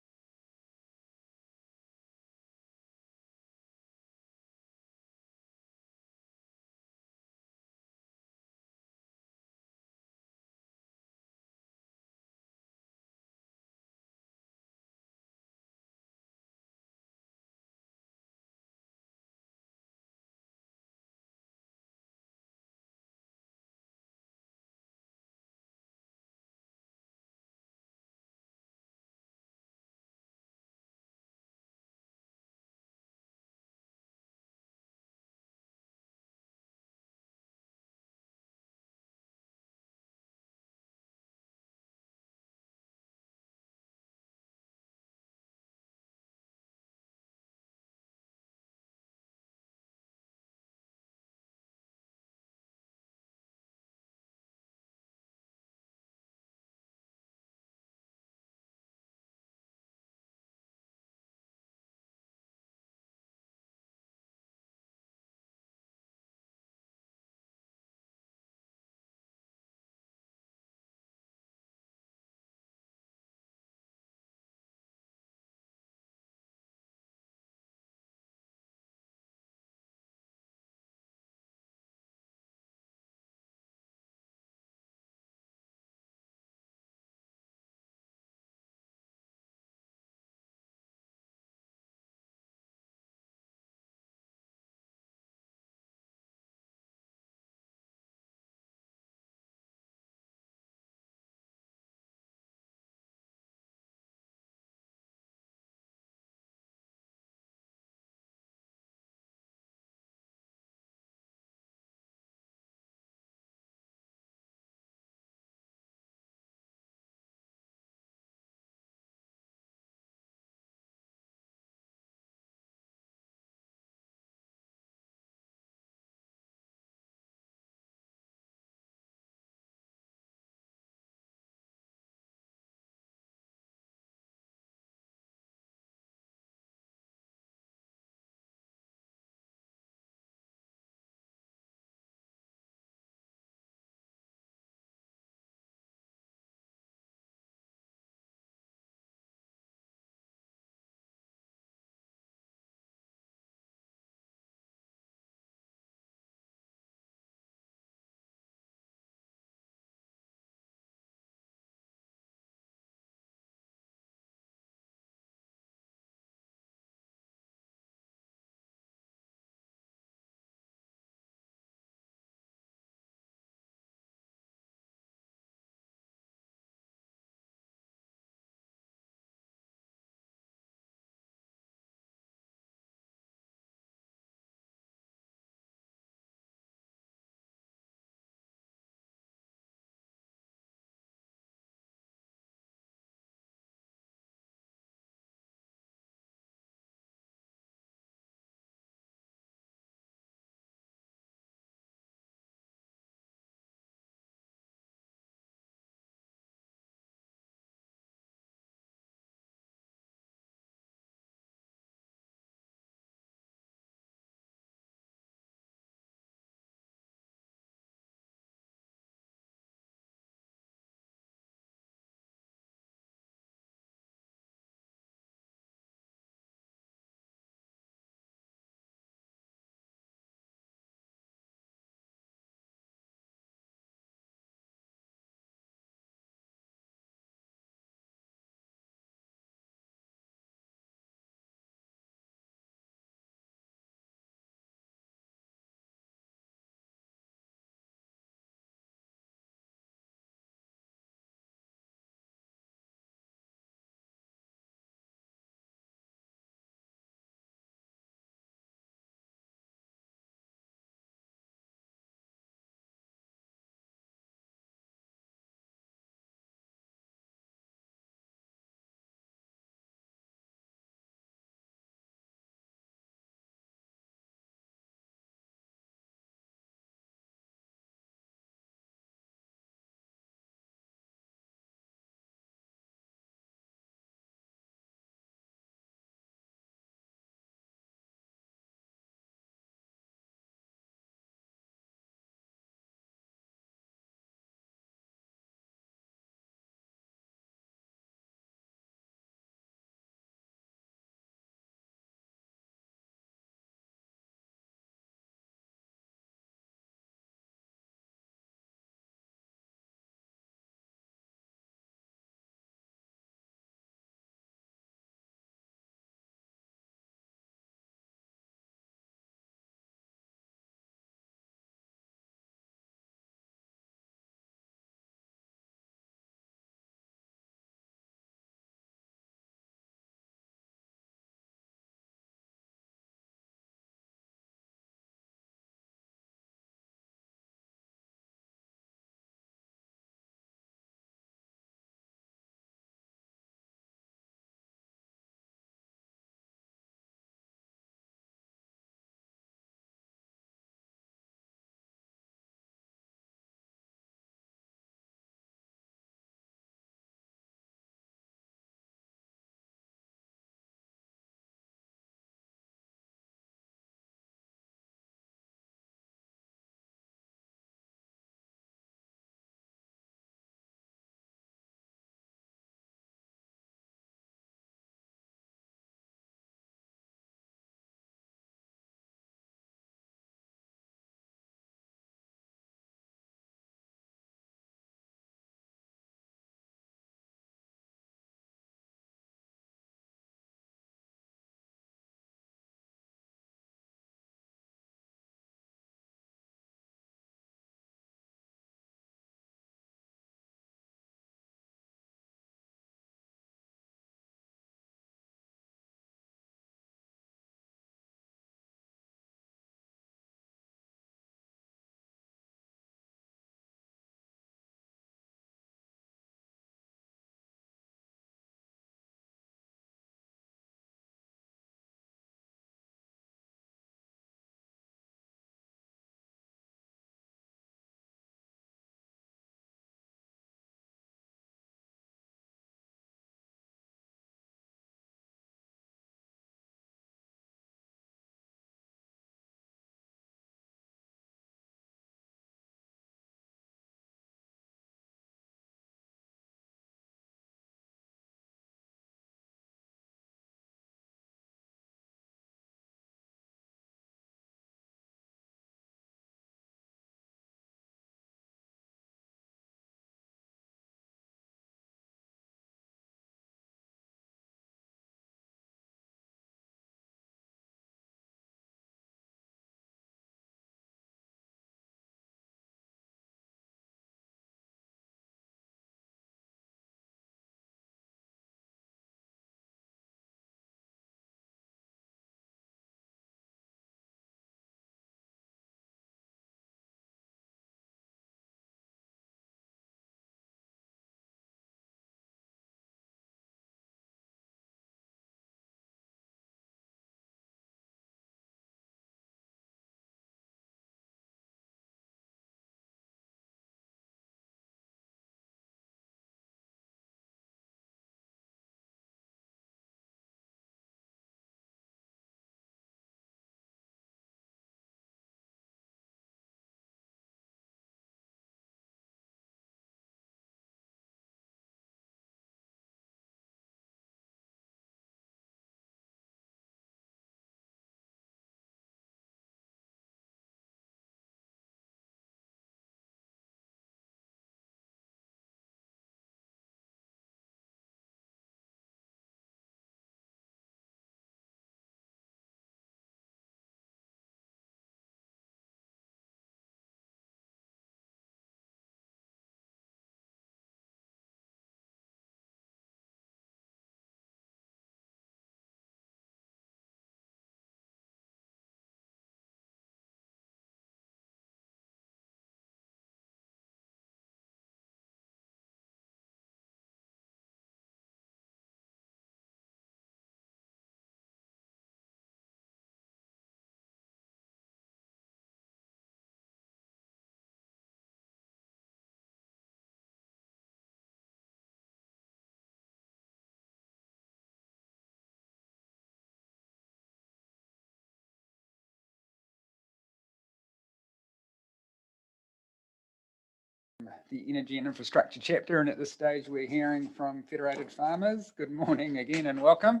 the Energy and Infrastructure chapter, and at this stage we're hearing from Federated Farmers. Good morning again and welcome.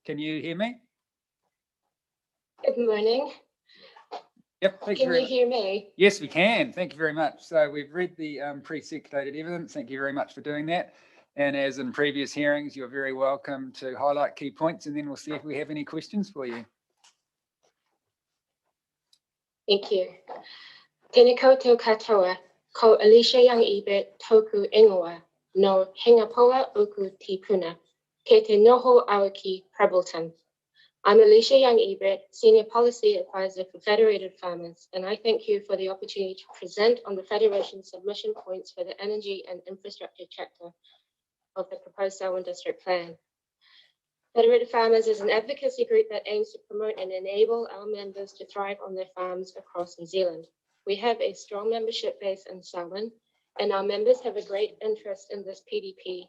Can you hear me? Good morning. Yep. Thank you Can very you much. hear me? Yes, we can. Thank you very much. So we've read the pre-circulated evidence. Thank you very much for doing that. And as in previous hearings, you're very welcome to highlight key points, and then we'll see if we have any questions for you. Thank you. Tēnā koutou katoa, ko Alicia Young Ebert toku ingoa, no hingapoa oku tipuna, ke te noho awaki Prebleton. I'm Alicia Young Ebert, Senior Policy Advisor for Federated Farmers, and I thank you for the opportunity to present on the Federation's submission points for the Energy and Infrastructure chapter of the proposed Selwyn District Plan. Federated Farmers is an advocacy group that aims to promote and enable our members to thrive on their farms across New Zealand. We have a strong membership base in Selwyn, and our members have a great interest in this PDP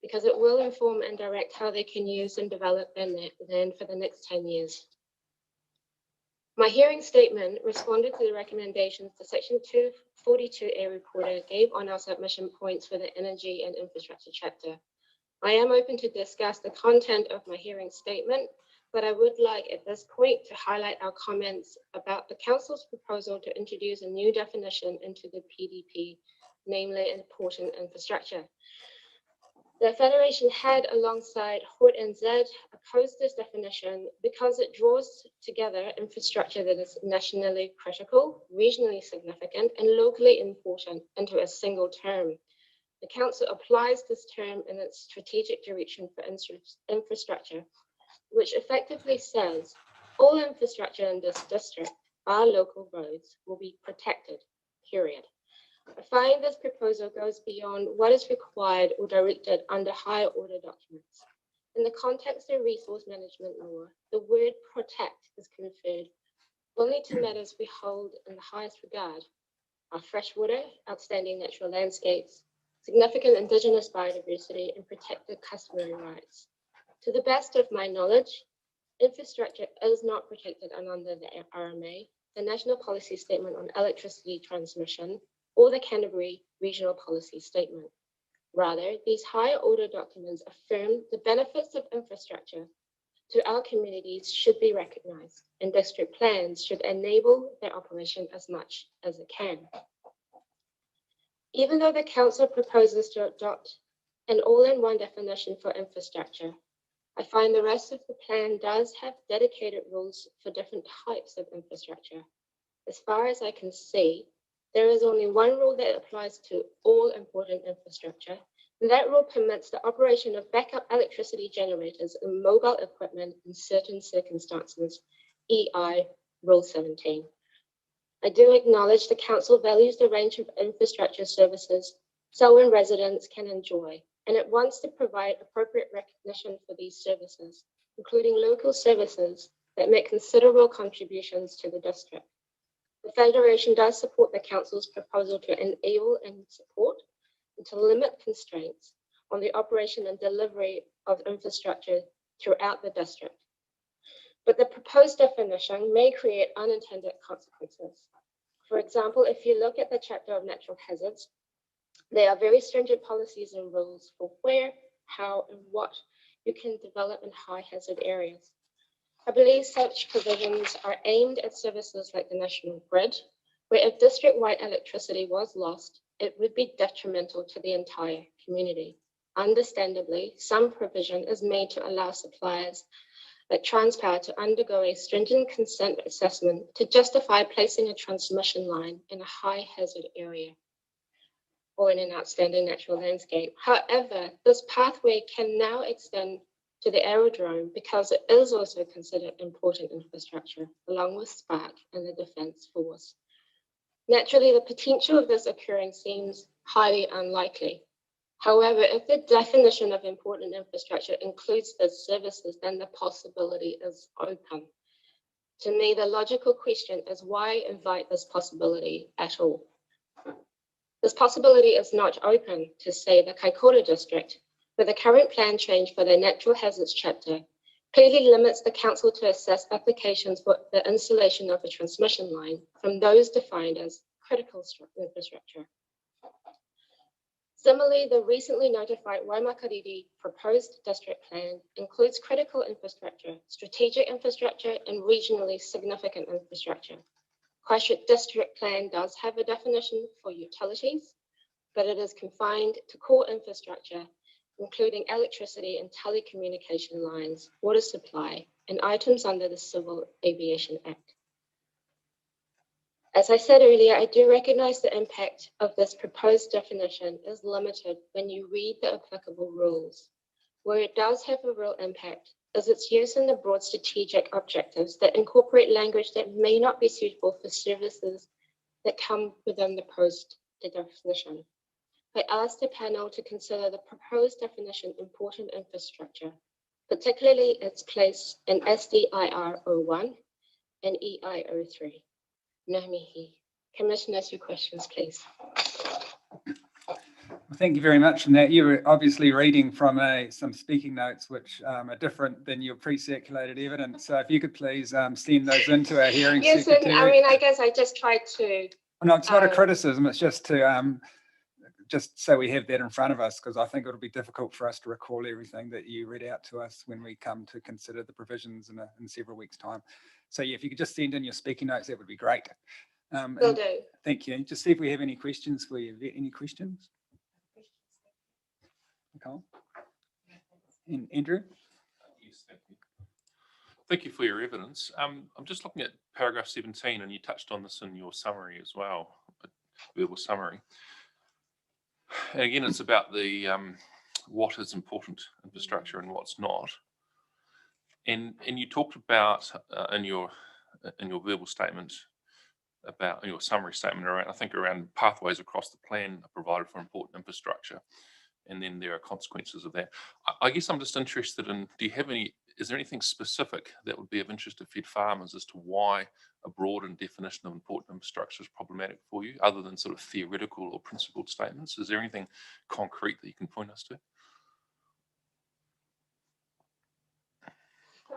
because it will inform and direct how they can use and develop their land for the next 10 years. My hearing statement responded to the recommendations the Section 242A reporter gave on our submission points for the Energy and Infrastructure chapter. I am open to discuss the content of my hearing statement, but I would like at this point to highlight our comments about the Council's proposal to introduce a new definition into the PDP, namely important infrastructure. The Federation had, alongside HORT and Z, opposed this definition because it draws together infrastructure that is nationally critical, regionally significant, and locally important into a single term. The Council applies this term in its strategic direction for infrastructure, which effectively says all infrastructure in this district, our local roads, will be protected, period. I find this proposal goes beyond what is required or directed under higher order documents. In the context of resource management law, the word protect is conferred only to matters we hold in the highest regard: our freshwater, outstanding natural landscapes, significant Indigenous biodiversity, and protected customary rights. To the best of my knowledge, infrastructure is not protected under the RMA, the National Policy Statement on Electricity Transmission, or the Canterbury Regional Policy Statement. Rather, these higher order documents affirm the benefits of infrastructure to our communities should be recognised, and district plans should enable their operation as much as it can. Even though the Council proposes to adopt an all-in-one definition for infrastructure, I find the rest of the plan does have dedicated rules for different types of infrastructure. As far as I can see, there is only one rule that applies to all important infrastructure, and that rule permits the operation of backup electricity generators and mobile equipment in certain circumstances, EI Rule 17. I do acknowledge the Council values the range of infrastructure services Selwyn residents can enjoy, and it wants to provide appropriate recognition for these services, including local services that make considerable contributions to the district. The Federation does support the Council's proposal to enable and support and to limit constraints on the operation and delivery of infrastructure throughout the district. But the proposed definition may create unintended consequences. For example, if you look at the chapter of natural hazards, there are very stringent policies and rules for where, how, and what you can develop in high hazard areas. I believe such provisions are aimed at services like the national grid, where if district-wide electricity was lost, it would be detrimental to the entire community. Understandably, some provision is made to allow suppliers like Transpower to undergo a stringent consent assessment to justify placing a transmission line in a high hazard area or in an outstanding natural landscape. However, this pathway can now extend to the aerodrome because it is also considered important infrastructure, along with Spark and the Defence Force. Naturally, the potential of this occurring seems highly unlikely. However, if the definition of important infrastructure includes these services, then the possibility is open. To me, the logical question is why invite this possibility at all? This possibility is not open to, say, the Kaikoura district, where the current plan change for the natural hazards chapter clearly limits the Council to assess applications for the installation of a transmission line from those defined as critical infrastructure. Similarly, the recently notified Waimakariri proposed district plan includes critical infrastructure, strategic infrastructure, and regionally significant infrastructure. Christchurch district plan does have a definition for utilities, but it is confined to core infrastructure, including electricity and telecommunication lines, water supply, and items under the Civil Aviation Act. As I said earlier, I do recognize the impact of this proposed definition is limited when you read the applicable rules. Where it does have a real impact is its use in the broad strategic objectives that incorporate language that may not be suitable for services that come within the proposed definition. I asked the panel to consider the proposed definition important infrastructure, particularly its place in SDIR 01 and EI 03. Namihi. Commissioners, your questions, please. Well, thank you very much. And that you were obviously reading from some speaking notes, which are different than your pre-circulated evidence. So if you could please send those into our hearing secretary. I mean, I guess I just tried to. No, it's not a criticism. It's just to just so we have that in front of us, because I think it'll be difficult for us to recall everything that you read out to us when we come to consider the provisions in several weeks' time. So yeah, if you could just send in your speaking notes, that would be great. Will do. Thank you. Just see if we have any questions for you. Any questions? Nicole? And Andrew? Yes, thank you. Thank you for your evidence. I'm just looking at paragraph 17, and you touched on this in your summary as well, a verbal summary. Again, it's about the what is important infrastructure and what's not. And you talked about in your verbal statement about in your summary statement around, I think, around pathways across the plan are provided for important infrastructure, and then there are consequences of that. I guess I'm just interested in, is there anything specific that would be of interest to Fed farmers as to why a broadened definition of important infrastructure is problematic for you, other than sort of theoretical or principled statements? Is there anything concrete that you can point us to?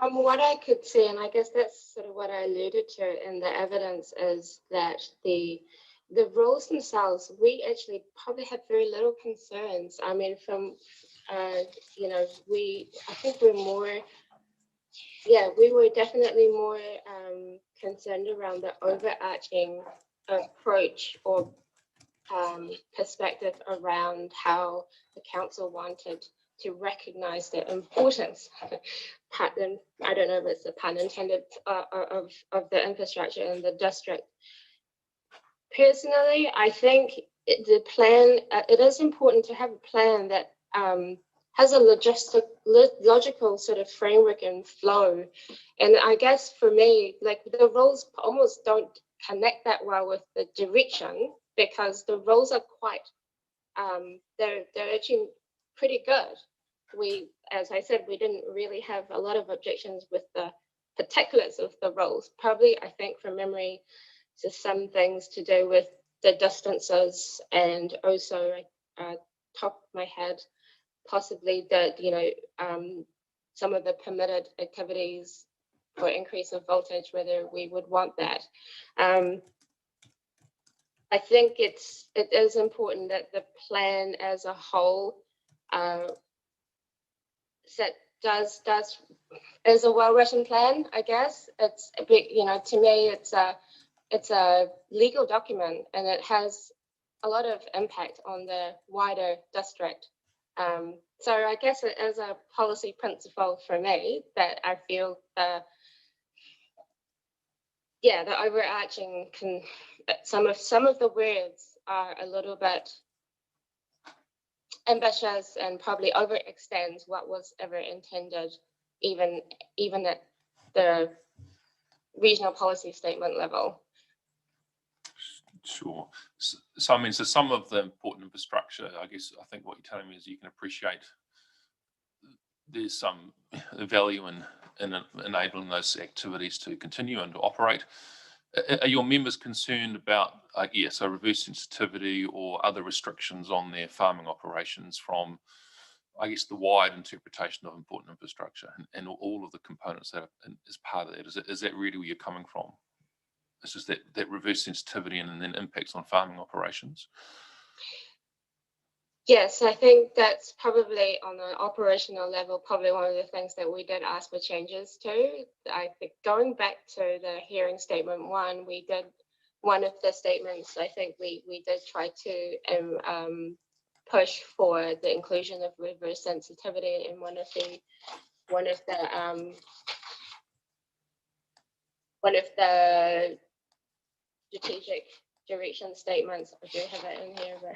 What I could see, and I guess that's sort of what I alluded to in the evidence, is that the rules themselves, we actually probably have very little concerns. I mean, from, I think we're more, we were definitely more concerned around the overarching approach or perspective around how the council wanted to recognize the importance, I don't know if it's a pun intended, of the infrastructure in the district. Personally, I think the plan, it is important to have a plan that has a logical sort of framework and flow. And I guess for me, like, the rules almost don't connect that well with the direction, because the rules are quite, they're actually pretty good. As I said, we didn't really have a lot of objections with the particulars of the rules. Probably, I think from memory, just some things to do with the distances, and also top of my head, possibly that, some of the permitted activities for increase of voltage, whether we would want that. I think it is important that the plan as a whole is a well-written plan. I guess it's a bit, to me, it's a legal document, and it has a lot of impact on the wider district. So I guess it is a policy principle for me that I feel the overarching some of the words are a little bit ambitious and probably overextends what was ever intended, even at the regional policy statement level. Sure. So I mean, so some of the important infrastructure, I think what you're telling me is you can appreciate there's some value in enabling those activities to continue and to operate. Are your members concerned about, so reverse sensitivity or other restrictions on their farming operations from, I guess, the wide interpretation of important infrastructure and all of the components that is part of that? Is that really where you're coming from? It's just that reverse sensitivity and then impacts on farming operations? Yes, I think that's probably on an operational level, probably one of the things that we did ask for changes to. I think going back to the hearing statement one, we did one of the statements, I think we did try to push for the inclusion of reverse sensitivity in one of the strategic direction statements. I do have it in here, but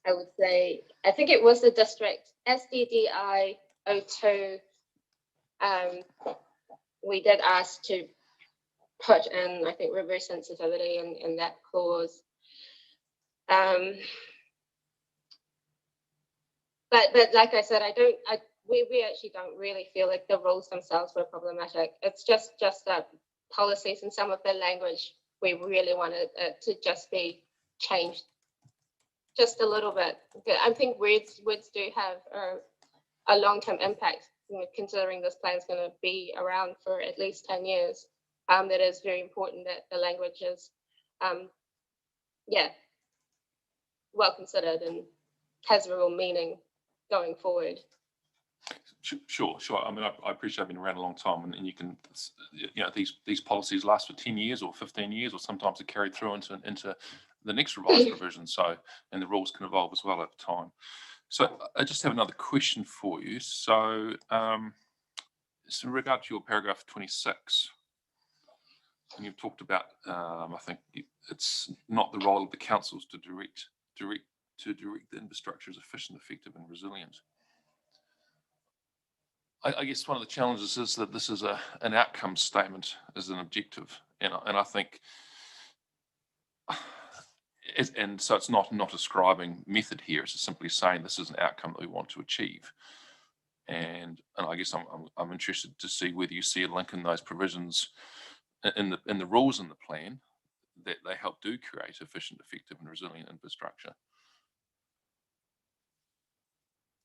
I would say, I think it was the district SDDI 02. We did ask to put in, I think, reverse sensitivity in that clause. But like I said, we actually don't really feel like the rules themselves were problematic. It's just that policies and some of the language, we really wanted it to just be changed just a little bit. I think words do have a long-term impact, considering this plan is going to be around for at least 10 years. That is very important that the language is, well considered and has real meaning going forward. Sure. I mean, I appreciate I've been around a long time, and you can, these policies last for 10 years or 15 years, or sometimes are carried through into the next revised provision. So, and the rules can evolve as well over time. So I just have another question for you. So, in regard to your paragraph 26, and you've talked about, I think it's not the role of the councils to direct the infrastructure as efficient, effective, and resilient. I guess one of the challenges is that this is an outcome statement as an objective, and I think, and so it's not ascribing method here. It's simply saying this is an outcome that we want to achieve, and I guess I'm interested to see whether you see a link in those provisions in the rules in the plan that they help do create efficient, effective, and resilient infrastructure.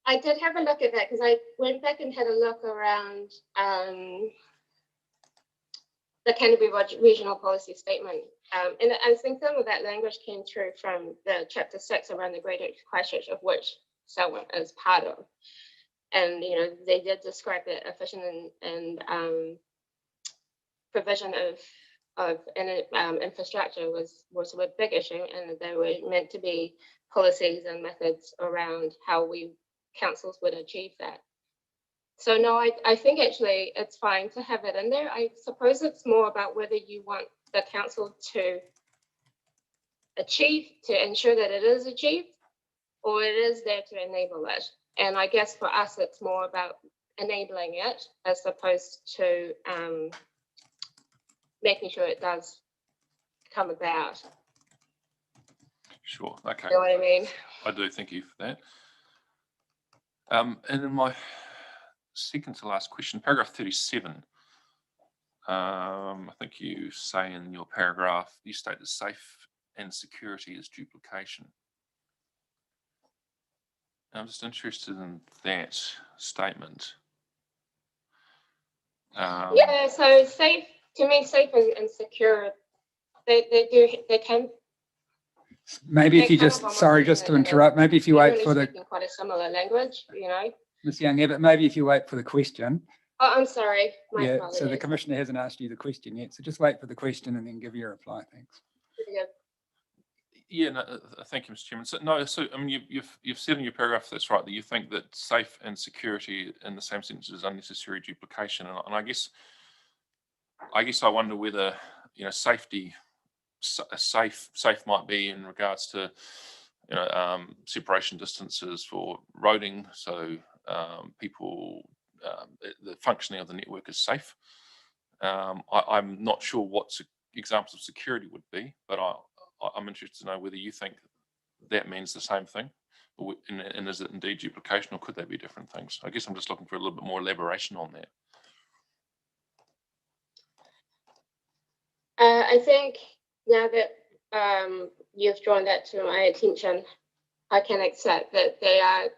I did have a look at that because I went back and had a look around the Canterbury Regional Policy Statement. And I think some of that language came through from the chapter 6 around the Greater Christchurch, of which Selwyn is part of. And, they did describe the efficient and provision of infrastructure was a big issue, and they were meant to be policies and methods around how councils would achieve that. So no, I think actually it's fine to have it in there. I suppose it's more about whether you want the council to ensure that it is achieved, or it is there to enable it. And I guess for us, it's more about enabling it as opposed to making sure it does come about. Sure. Okay. You know what I mean? I do. Thank you for that. And in my second to last question, paragraph 37, I think you say in your paragraph, you state that safe and security is duplication. I'm just interested in that statement. Yeah, so safe, to me, safe and secure, they can. Maybe if you just, sorry, just to interrupt, maybe if you wait for the. Quite a similar language, Ms. Young, yeah, but maybe if you wait for the question. Oh, I'm sorry. My Yeah, apologies. so the Commissioner hasn't asked you the question yet, so just wait for the question and then give your reply, thanks. Pretty good. Yeah, no, thank you, Mr. Chairman. So I mean, you've said in your paragraph, that's right, that you think that safe and security in the same sentence is unnecessary duplication, and I guess I wonder whether safety, safe might be in regards to separation distances for roading, so people, the functioning of the network is safe. I'm not sure what examples of security would be, but I'm interested to know whether you think that means the same thing, and is it indeed duplication, or could they be different things? I guess I'm just looking for a little bit more elaboration on that. I think now that you've drawn that to my attention, I can accept that they are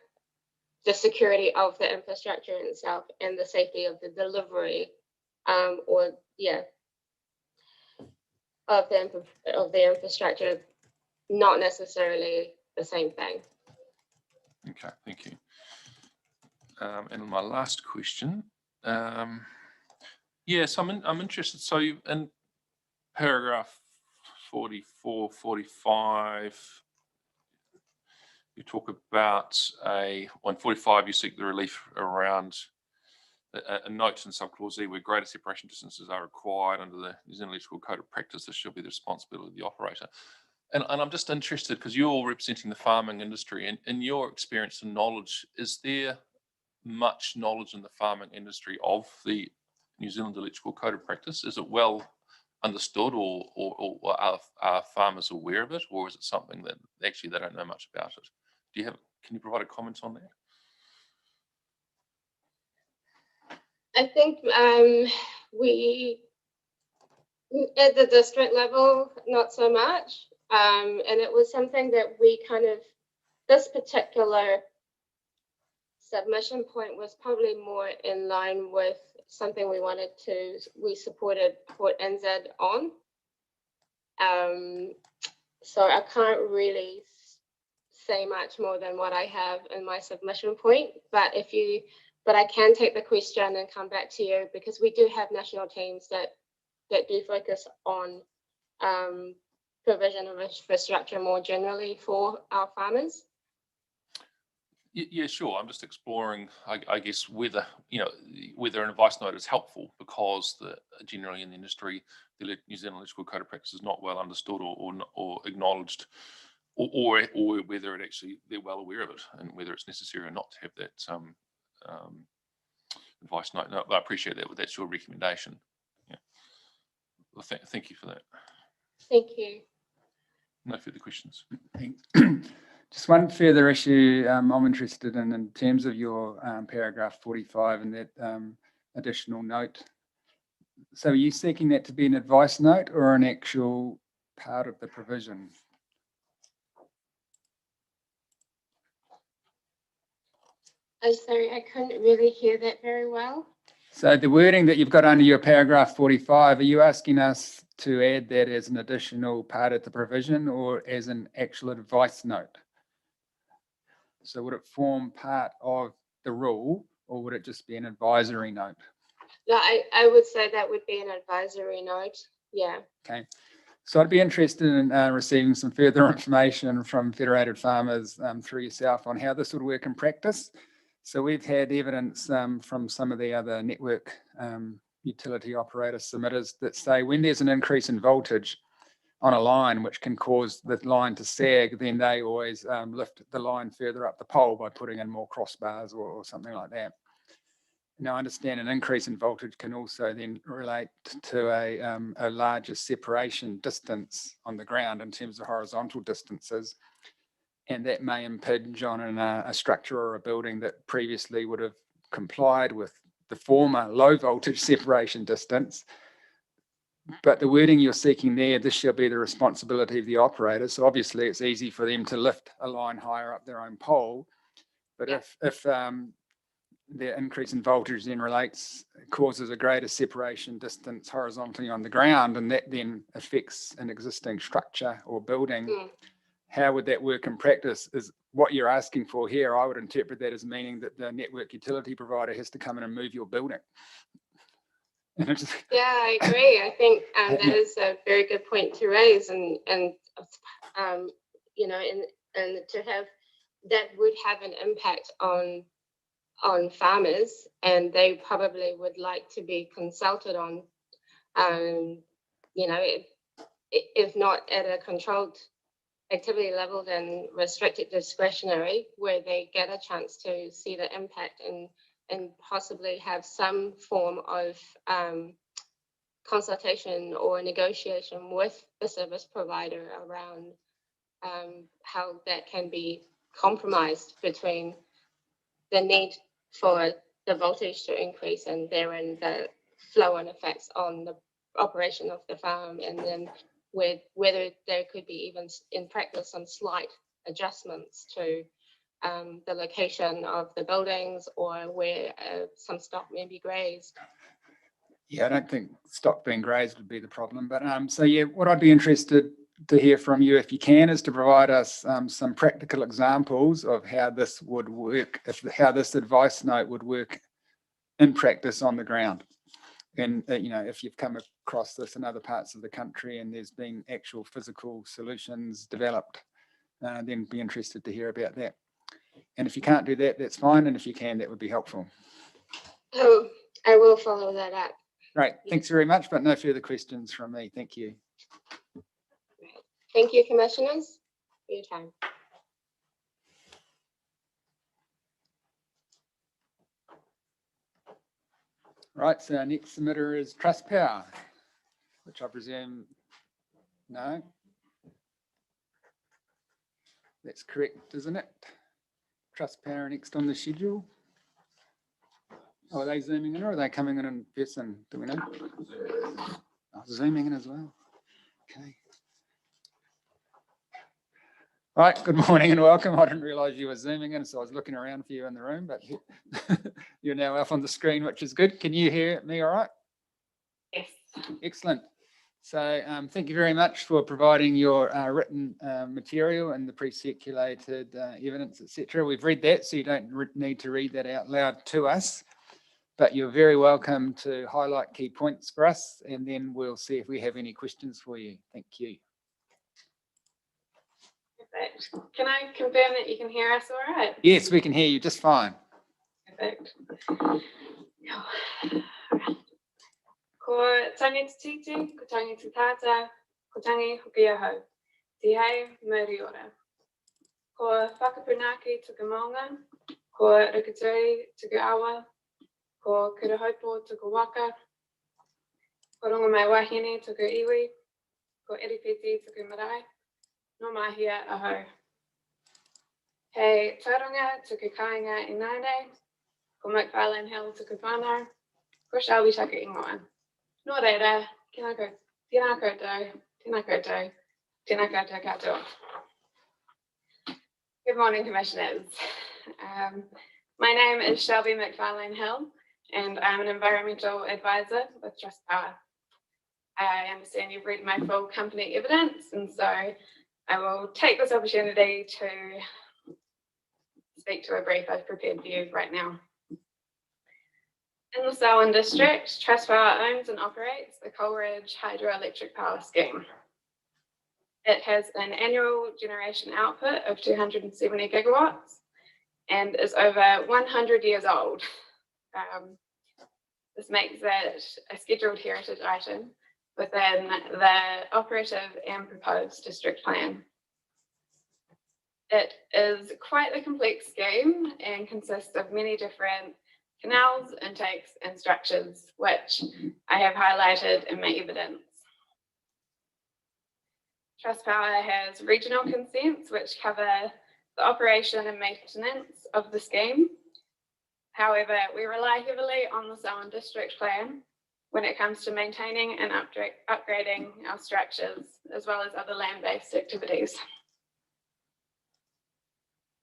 the security of the infrastructure itself and the safety of the delivery, of the infrastructure, not necessarily the same thing. Okay, thank you. And my last question, yes, I'm interested. So in paragraph 44, 45, you talk about on 45, you seek the relief around a note in subclause E where greater separation distances are required under the New Zealand Electrical Code of Practice. This shall be the responsibility of the operator. And I'm just interested because you're all representing the farming industry, and in your experience and knowledge, is there much knowledge in the farming industry of the New Zealand Electrical Code of Practice? Is it well understood, or are farmers aware of it, or is it something that actually they don't know much about it? Can you provide a comment on that? I think we, at the district level, not so much. And it was something that we this particular submission point was probably more in line with something we supported Port NZ on. So I can't really say much more than what I have in my submission point, but I can take the question and come back to you, because we do have national teams that do focus on provision of infrastructure more generally for our farmers. Yeah, sure. I'm just exploring, I guess, whether an advice note is helpful, because generally in the industry, the New Zealand Electrical Code of Practice is not well understood or acknowledged, or whether they're well aware of it, and whether it's necessary or not to have that advice note. No, but I appreciate that. That's your recommendation. Yeah. Well, thank you for that. Thank you. No further questions. Just one further issue I'm interested in terms of your paragraph 45 and that additional note. So are you seeking that to be an advice note or an actual part of the provision? I'm sorry, I couldn't really hear that very well. So the wording that you've got under your paragraph 45, are you asking us to add that as an additional part of the provision or as an actual advice note? So would it form part of the rule, or would it just be an advisory note? No, I would say that would be an advisory note. Yeah. Okay. So I'd be interested in receiving some further information from Federated Farmers through yourself on how this would work in practice. So we've had evidence from some of the other network utility operator submitters that say when there's an increase in voltage on a line which can cause the line to sag, then they always lift the line further up the pole by putting in more crossbars or something like that. Now, I understand an increase in voltage can also then relate to a larger separation distance on the ground in terms of horizontal distances, and that may impinge on a structure or a building that previously would have complied with the former low voltage separation distance. But the wording you're seeking there, this shall be the responsibility of the operator. So obviously it's easy for them to lift a line higher up their own pole. But if the increase in voltage then causes a greater separation distance horizontally on the ground, and that then affects an existing structure or building, how would that work in practice? Is what you're asking for here, I would interpret that as meaning that the network utility provider has to come in and move your building. Yeah, I agree. I think that is a very good point to raise, and to have that would have an impact on farmers, and they probably would like to be consulted on, if not at a controlled activity level, then restricted discretionary, where they get a chance to see the impact and possibly have some form of consultation or negotiation with the service provider around how that can be compromised between the need for the voltage to increase and therein the flow and effects on the operation of the farm, and then whether there could be even in practice some slight adjustments to the location of the buildings or where some stock may be grazed. Yeah, I don't think stock being grazed would be the problem. But so yeah, what I'd be interested to hear from you, if you can, is to provide us some practical examples of how this would work, how this advice note would work in practice on the ground. And, you know, if you've come across this in other parts of the country and there's been actual physical solutions developed, then be interested to hear about that. And if you can't do that, that's fine. And if you can, that would be helpful. Oh, I will follow that up. Right. Thanks very much, but no further questions from me. Thank you. Thank you, commissioners, for your time. Right, so our next submitter is Trust Power, which I presume, no? That's correct, isn't it? Trust Power next on the schedule. Oh, are they zooming in or are they coming in person? Do we know? Oh, zooming in as well. Okay. Right, good morning and welcome. I didn't realise you were zooming in, so I was looking around for you in the room, but you're now up on the screen, which is good. Can you hear me all right? Yes. Excellent. So thank you very much for providing your written material and the pre-circulated evidence, etc. We've read that, so you don't need to read that out loud to us, but you're very welcome to highlight key points for us, and then we'll see if we have any questions for you. Thank you. Perfect. Can I confirm that you can hear us all right? Yes, we can hear you just fine. Perfect. Ko tangi te titi, ko tangi te tata, ko tangi hoki aho. Te hei muri ora. Ko whakapunaki tuku maunga, ko rikaturi tuku awa, ko kurahopo tuku waka, ko rongo mai wahine tuku iwi, ko iripiti tuku marae, no mahia aho. Hei tauranga tuku kāinga I Naine, ko McFarlane Hill tuku whānau, ko Shelby tuku ingoa. Nō reira, tēnā koutou, tēnā koutou, tēnā koutou katoa. Good morning, commissioners. My name is Shelby McFarlane Hill, and I'm an environmental advisor with Trust Power. I understand you've read my full company evidence, and so I will take this opportunity to speak to a brief I've prepared for you right now. In the Selwyn district, Trust Power owns and operates the Coleridge Hydroelectric Power Scheme. It has an annual generation output of 270 gigawatts and is over 100 years old. This makes it a scheduled heritage item within the operative and proposed district plan. It is quite a complex scheme and consists of many different canals, intakes, and structures, which I have highlighted in my evidence. Trust Power has regional consents which cover the operation and maintenance of the scheme. However, we rely heavily on the Selwyn District Plan when it comes to maintaining and upgrading our structures, as well as other land-based activities.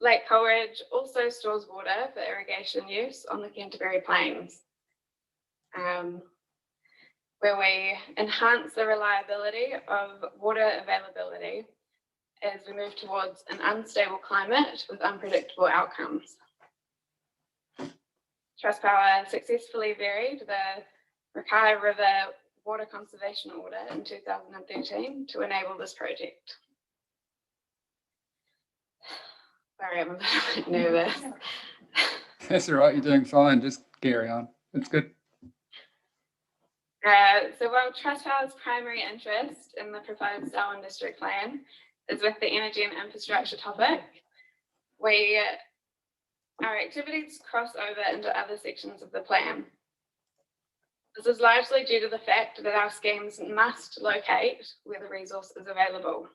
Lake Coleridge also stores water for irrigation use on the Canterbury Plains, where we enhance the reliability of water availability as we move towards an unstable climate with unpredictable outcomes. Trust Power successfully varied the Rakai River Water Conservation Order in 2013 to enable this project. Sorry, I'm a little bit nervous. That's all right, you're doing fine, just carry on. It's good. So while Trust Power's primary interest in the proposed Selwyn District Plan is with the energy and infrastructure topic, our activities cross over into other sections of the plan. This is largely due to the fact that our schemes must locate where the resource is available.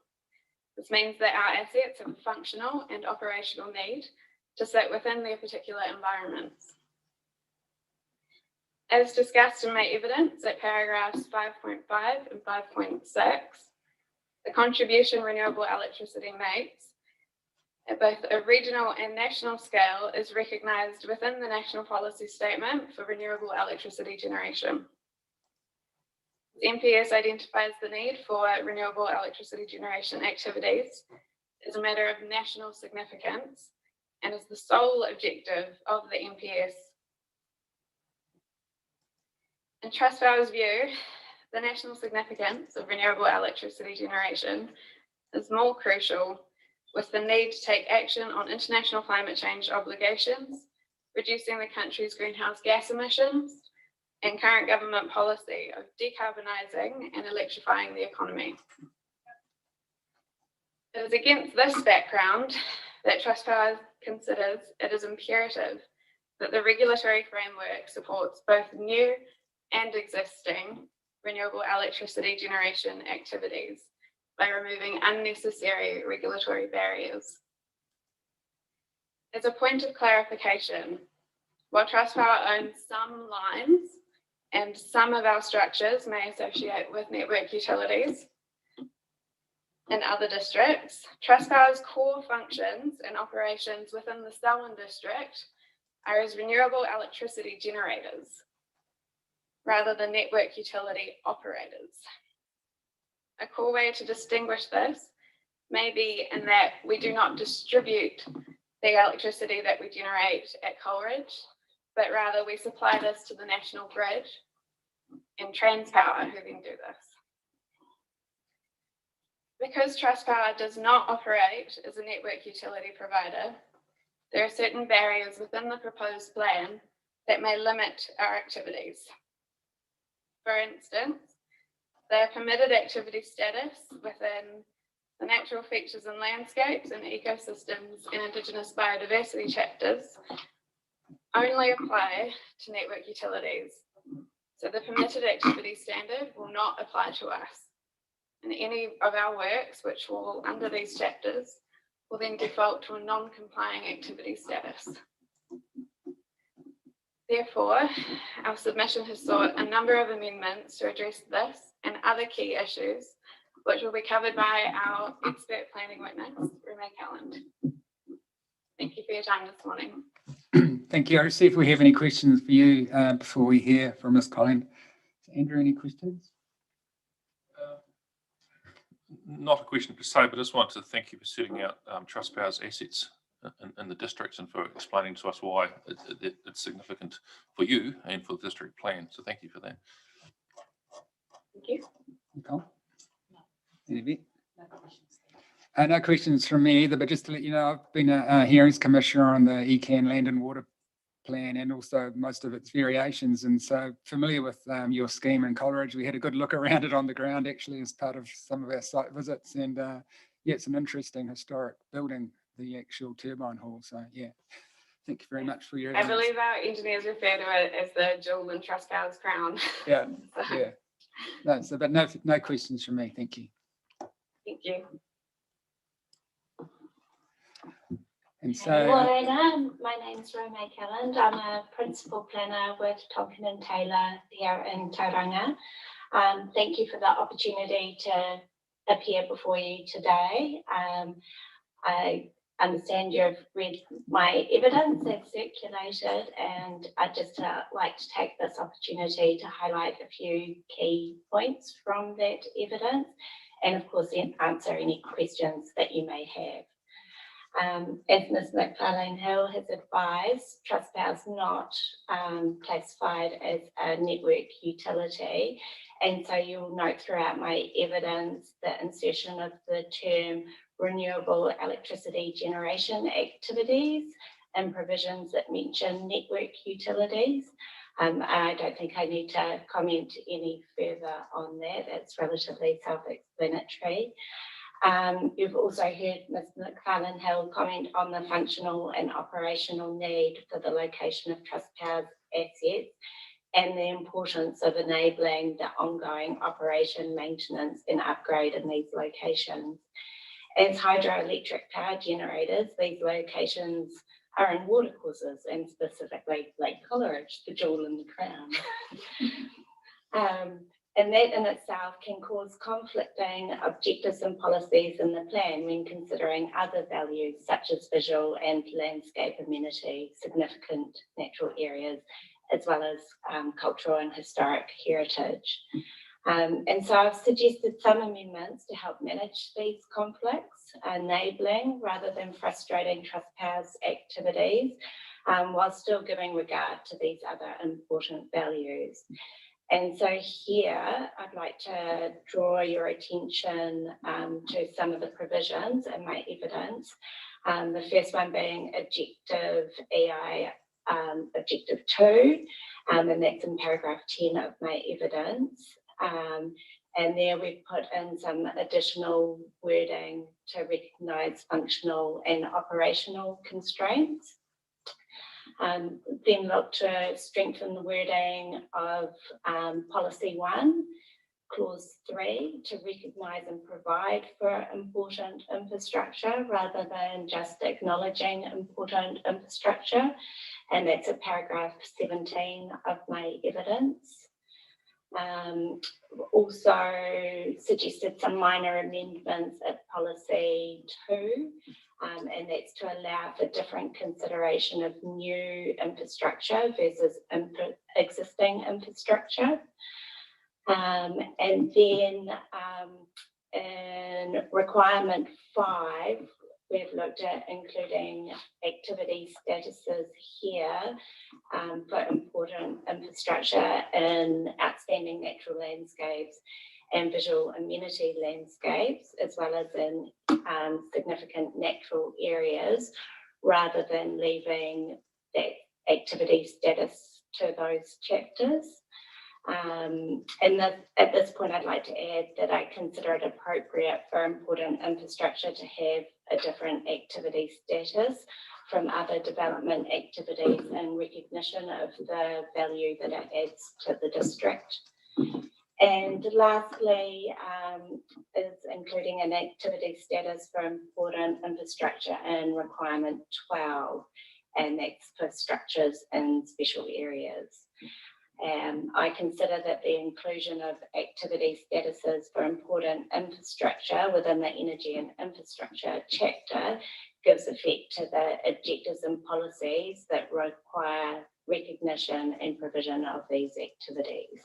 This means that our assets have a functional and operational need to sit within their particular environments. As discussed in my evidence at paragraphs 5.5 and 5.6, the contribution renewable electricity makes at both a regional and national scale is recognised within the National Policy Statement for Renewable Electricity Generation. The MPS identifies the need for renewable electricity generation activities as a matter of national significance and is the sole objective of the MPS. In Trustpower's view, the national significance of renewable electricity generation is more crucial with the need to take action on international climate change obligations, reducing the country's greenhouse gas emissions, and current government policy of decarbonising and electrifying the economy. It is against this background that Trustpower considers it is imperative that the regulatory framework supports both new and existing renewable electricity generation activities by removing unnecessary regulatory barriers. As a point of clarification, while Trustpower owns some lines and some of our structures may associate with network utilities in other districts, Trustpower's core functions and operations within the Selwyn district are as renewable electricity generators rather than network utility operators. A core way to distinguish this may be in that we do not distribute the electricity that we generate at Coleridge, but rather we supply this to the national grid and Transpower who then do this. Because Trustpower does not operate as a network utility provider, there are certain barriers within the proposed plan that may limit our activities. For instance, the permitted activity status within the natural features and landscapes and ecosystems and Indigenous biodiversity chapters only apply to network utilities. So the permitted activity standard will not apply to us. And any of our works which fall under these chapters will then default to a non-complying activity status. Therefore, our submission has sought a number of amendments to address this and other key issues, which will be covered by our expert planning witness, Renee Calland. Thank you for your time this morning. Thank you. I'll see if we have any questions for you before we hear from Ms. Collin. Andrew, any questions? Not a question per se, but I just want to thank you for setting out Trustpower's assets in the district and for explaining to us why it's significant for you and for the district plan. So thank you for that. Thank you. Nicole? No. No questions from me either, but just to let you know, I've been a hearings commissioner on the ECAN land and water plan and also most of its variations, and so familiar with your scheme in Coleridge. We had a good look around it on the ground actually as part of some of our site visits, and yeah, it's an interesting historic building, the actual turbine hall. So yeah, thank you very much for your I believe our engineers refer to it as the jewel in Trustpower's crown. Yeah. So, Yeah. No, so but no questions from me. Thank you. thank you. And so Morena, my name's Renee Calland. I'm a principal planner with Tonkin and Taylor here in Tauranga. Thank you for the opportunity to appear before you today. I understand you've read my evidence that's circulated, and I'd just like to take this opportunity to highlight a few key points from that evidence, and of course then answer any questions that you may have. As Ms. McFarlane-Hill has advised, Trustpower is not classified as a network utility, and so you'll note throughout my evidence the insertion of the term renewable electricity generation activities and provisions that mention network utilities. I don't think I need to comment any further on that. It's relatively self-explanatory. You've also heard Ms. McFarlane-Hill comment on the functional and operational need for the location of Trustpower's assets and the importance of enabling the ongoing operation, maintenance and upgrade in these locations. As hydroelectric power generators, these locations are in watercourses and specifically Lake Coleridge, the jewel in the crown. And that in itself can cause conflicting objectives and policies in the plan when considering other values such as visual and landscape amenity, significant natural areas, as well as cultural and historic heritage. And so I've suggested some amendments to help manage these conflicts, enabling rather than frustrating trust powers activities, while still giving regard to these other important values. And so here, I'd like to draw your attention to some of the provisions in my evidence. The first one being Objective EI, Objective 2, and that's in paragraph 10 of my evidence. And there we've put in some additional wording to recognise functional and operational constraints. Then look to strengthen the wording of Policy 1, Clause 3, to recognise and provide for important infrastructure rather than just acknowledging important infrastructure. And that's at paragraph 17 of my evidence. Also suggested some minor amendments at Policy 2, and that's to allow for different consideration of new infrastructure versus existing infrastructure. And then in requirement 5, we've looked at including activity statuses here for important infrastructure in outstanding natural landscapes and visual amenity landscapes, as well as in significant natural areas, rather than leaving that activity status to those chapters. And at this point, I'd like to add that I consider it appropriate for important infrastructure to have a different activity status from other development activities in recognition of the value that it adds to the district. And lastly, is including an activity status for important infrastructure in requirement 12, and that's for structures in special areas. I consider that the inclusion of activity statuses for important infrastructure within the energy and infrastructure chapter gives effect to the objectives and policies that require recognition and provision of these activities.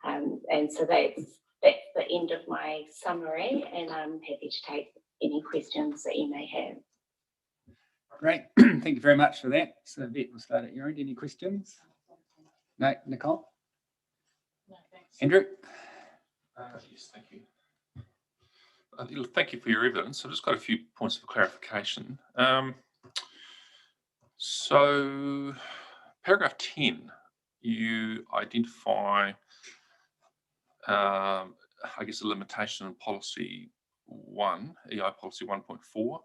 And so that's the end of my summary, and I'm happy to take any questions that you may have. Great, thank you very much for that. So Vet, we'll start at your end. Any questions? No, Nicole? No, thanks. Andrew? Yes, thank you. Thank you for your evidence. I've just got a few points of clarification. So paragraph 10, you identify, I guess, a limitation in policy 1, EI policy 1.4,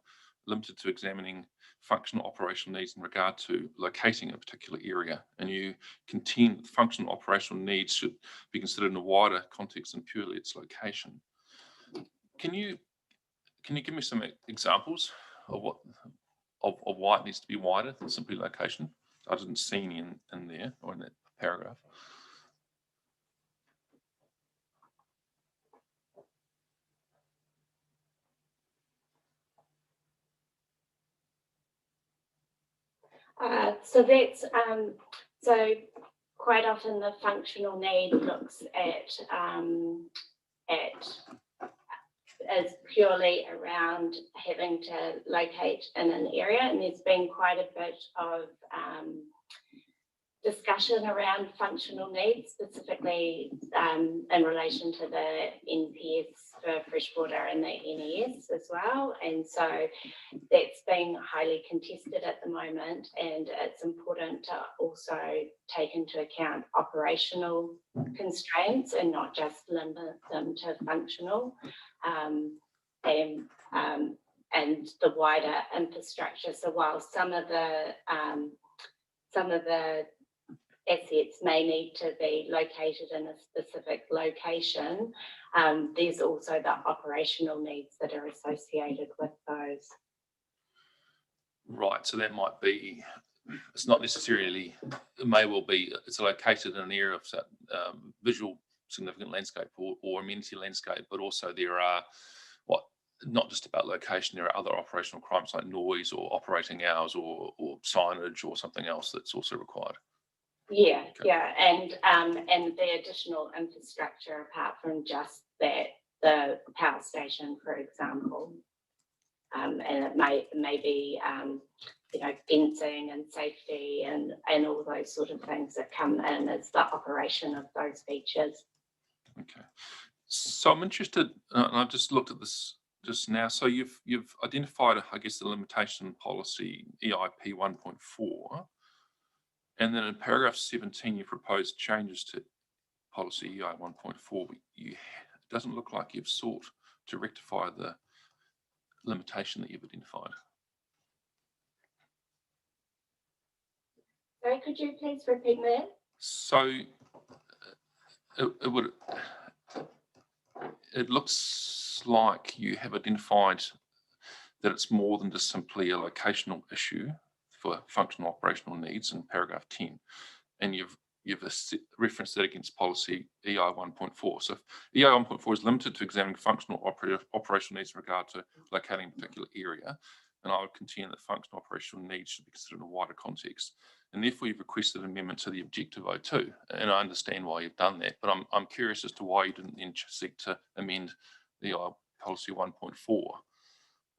limited to examining functional operational needs in regard to locating a particular area, and you contend that functional operational needs should be considered in a wider context than purely its location. Can you give me some examples of what of why it needs to be wider than simply location? I didn't see any in there or in that paragraph. So that's so quite often the functional need looks at as purely around having to locate in an area, and there's been quite a bit of discussion around functional needs, specifically in relation to the NPS for freshwater and the NES as well. And so that's being highly contested at the moment, and it's important to also take into account operational constraints and not just limit them to functional and the wider infrastructure. So while some of the assets may need to be located in a specific location, there's also the operational needs that are associated with those. Right, so that might be, it's not necessarily, it may well be, it's located in an area of visual significant landscape or amenity landscape, but also there are, not just about location, there are other operational crimes like noise or operating hours or signage or something else that's also required. Yeah, Okay. yeah, and the additional infrastructure apart from just that, the power station, for example. And it may be, you know, fencing and safety and all those sort of things that come in as the operation of those features. Okay. So I'm interested, and I've just looked at this just now. So you've identified, I guess, the limitation policy EIP 1.4, and then in paragraph 17, you proposed changes to policy EI 1.4, but it doesn't look like you've sought to rectify the limitation that you've identified. Sorry, could you please repeat that? So it looks like you have identified that it's more than just simply a locational issue for functional operational needs in paragraph 10, and you've referenced that against policy EI 1.4. So if EI 1.4 is limited to examining functional operational needs in regard to locating a particular area, and I would contend that functional operational needs should be considered in a wider context. And therefore, you've requested an amendment to the objective O2, and I understand why you've done that. But I'm curious as to why you didn't then seek to amend the policy 1.4.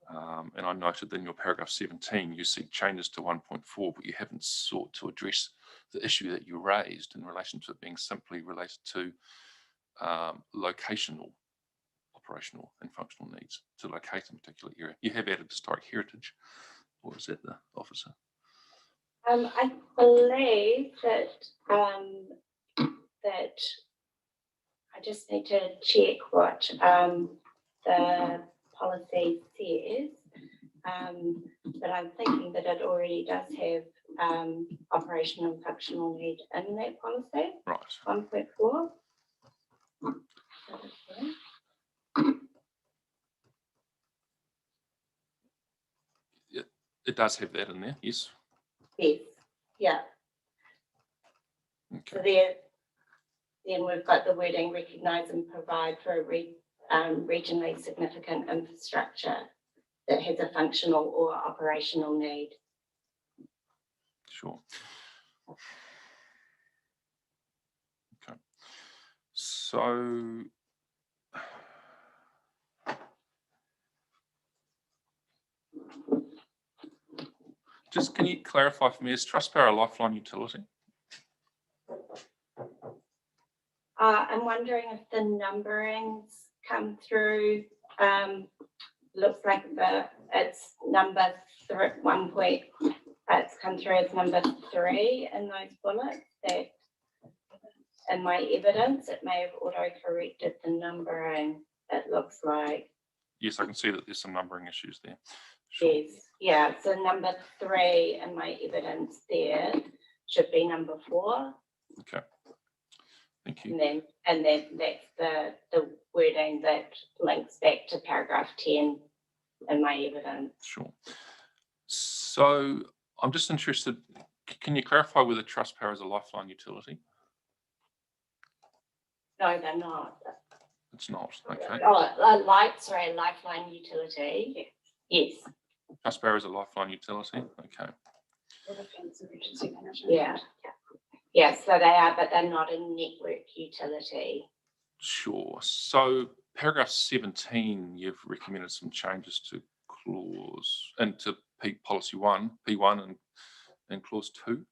And I noted that in your paragraph 17, you seek changes to 1.4, but you haven't sought to address the issue that you raised in relation to it being simply related to locational, operational and functional needs to locate a particular area. You have added historic heritage, or is that the officer? I believe that that I just need to check what the policy says, but I'm thinking that it already does have operational and functional need in that policy. Right. 1.4. It does have that in there, yes. Yes, yeah. So Okay. then we've got the wording recognise and provide for a regionally significant infrastructure that has a functional or operational need. Sure. Okay. So just can you clarify for me, is Trustpower a lifeline utility? I'm wondering if the numberings come through. Looks like it's number 1 point. It's come through as number 3 in those bullets. That in my evidence, it may have auto-corrected the numbering. It looks like. Yes, I can see that there's some numbering issues there. Sure. Yes, yeah. So number 3 in my evidence there should be number 4. Okay. Thank you. And then that's the wording that links back to paragraph 10 in my evidence. Sure. So I'm just interested, can you clarify whether Trustpower is a lifeline utility? No, they're not. It's not. Okay. Oh, sorry, lifeline utility. Yes. Trustpower is a lifeline utility. Okay. Yeah. Yes, so they are, but they're not a network utility. Sure. So paragraph 17, you've recommended some changes to clause and to policy P1 and clause 2,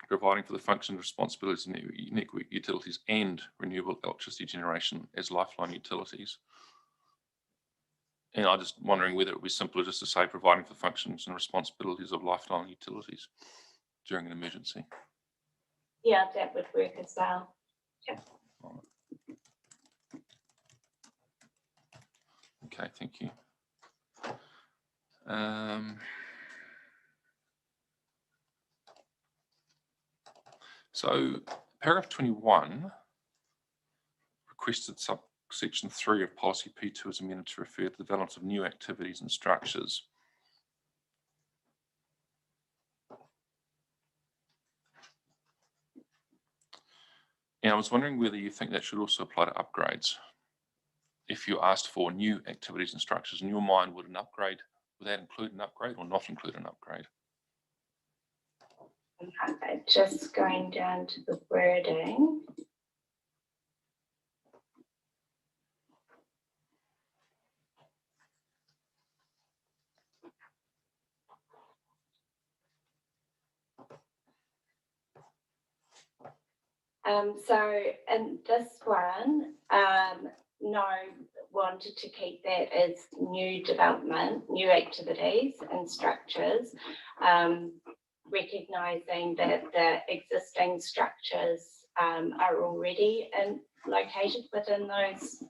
providing for the function and responsibilities of network utilities and renewable electricity generation as lifeline utilities. And I'm just wondering whether it would be simpler just to say providing for functions and responsibilities of lifeline utilities during an emergency. Yeah, that would work as well. Yeah. Okay, thank you. So paragraph 21 requested subsection 3 of policy P2 is amended to refer to the development of new activities and structures. And I was wondering whether you think that should also apply to upgrades. If you asked for new activities and structures, in your mind, would that include an upgrade or not include an upgrade? Okay, just going down to the wording. So in this one, no, wanted to keep that as new development, new activities and structures, recognising that the existing structures are already located within those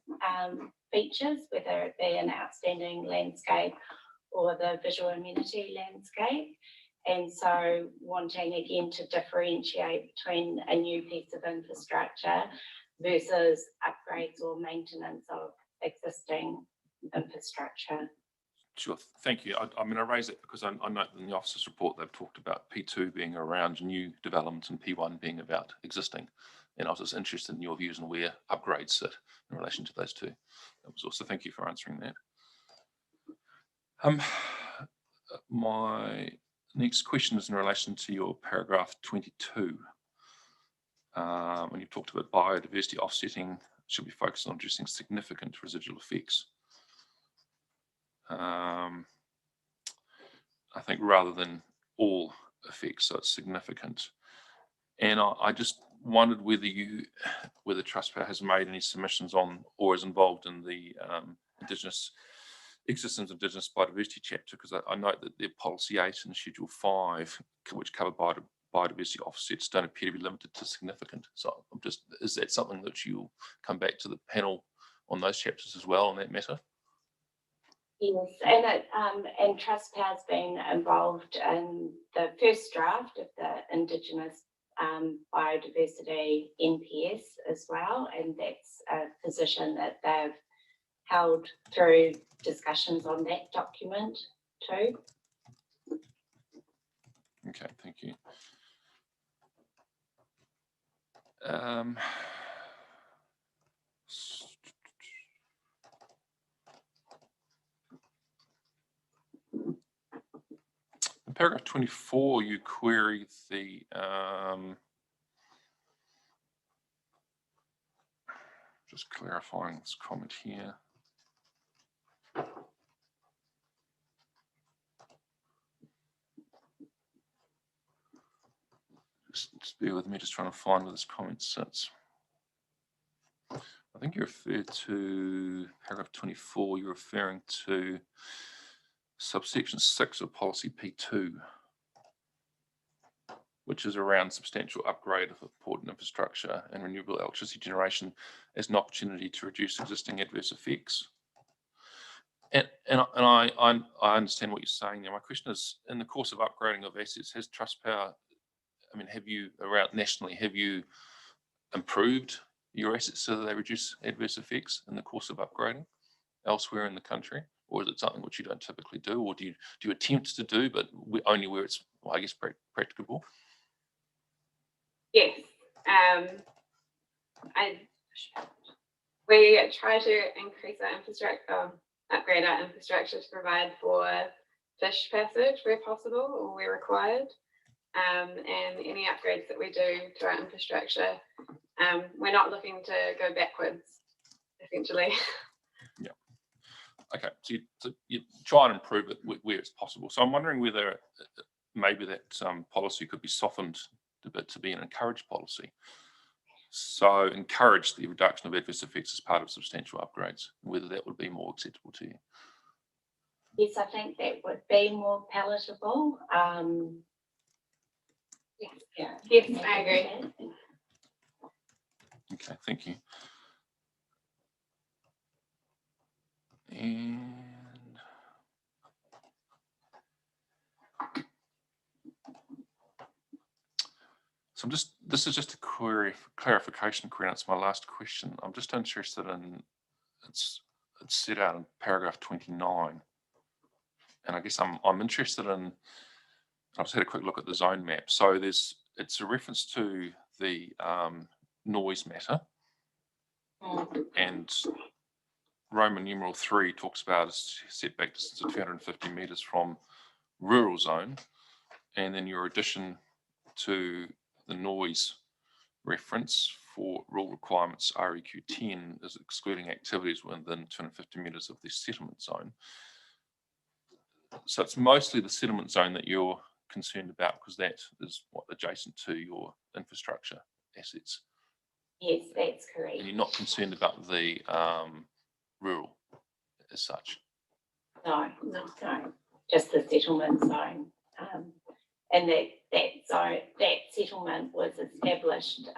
features, whether it be an outstanding landscape or the visual amenity landscape. And so wanting again to differentiate between a new piece of infrastructure versus upgrades or maintenance of existing infrastructure. Sure, thank you. I mean, I raise it because I note in the officer's report they've talked about P2 being around new developments and P1 being about existing. And I was just interested in your views on where upgrades sit in relation to those two. That was also, thank you for answering that. My next question is in relation to your paragraph 22. When you talked about biodiversity offsetting, should be focused on addressing significant residual effects. I think rather than all effects, so it's significant. And I just wondered whether Trustpower has made any submissions on or is involved in the existence of Indigenous biodiversity chapter, because I note that their policy 8 and schedule 5, which cover biodiversity offsets, don't appear to be limited to significant. So I'm just, is that something that you'll come back to the panel on those chapters as well on that matter? Yes, and Trustpower's been involved in the first draft of the Indigenous biodiversity NPS as well, and that's a position that they've held through discussions on that document too. Okay, thank you. In paragraph 24, you query the just clarifying this comment here. Just bear with me, just trying to find where this comment sits. I think you referred to paragraph 24, you're referring to subsection 6 of policy P2, which is around substantial upgrade of important infrastructure and renewable electricity generation as an opportunity to reduce existing adverse effects. And I understand what you're saying there. My question is, in the course of upgrading of assets, has Trustpower, I mean, have you around nationally, have you improved your assets so that they reduce adverse effects in the course of upgrading elsewhere in the country? Or is it something which you don't typically do? Or do you attempt to do, but only where it's, well, I guess, practicable? Yes. We try to increase our infrastructure, upgrade our infrastructure to provide for fish passage where possible or where required. And any upgrades that we do to our infrastructure, we're not looking to go backwards, essentially. Yeah. Okay, so you try and improve it where it's possible. So I'm wondering whether maybe that policy could be softened a bit to be an encouraged policy. So encourage the reduction of adverse effects as part of substantial upgrades, whether that would be more acceptable to you. Yes, I think that would be more palatable. Yes, I agree. Okay, thank you. And so this is just a clarification query. It's my last question. I'm just interested in, it's set out in paragraph 29. And I guess I'm interested in, I've just had a quick look at the zone map. So it's a reference to the noise matter. And Roman numeral 3 talks about a setback distance of 250 meters from rural zone. And then your addition to the noise reference for rule requirements REQ 10 is excluding activities within 250 metres of the settlement zone. So it's mostly the settlement zone that you're concerned about because that is what adjacent to your infrastructure assets. Yes, that's correct. And you're not concerned about the rural as such. No, just the settlement zone. And that settlement was established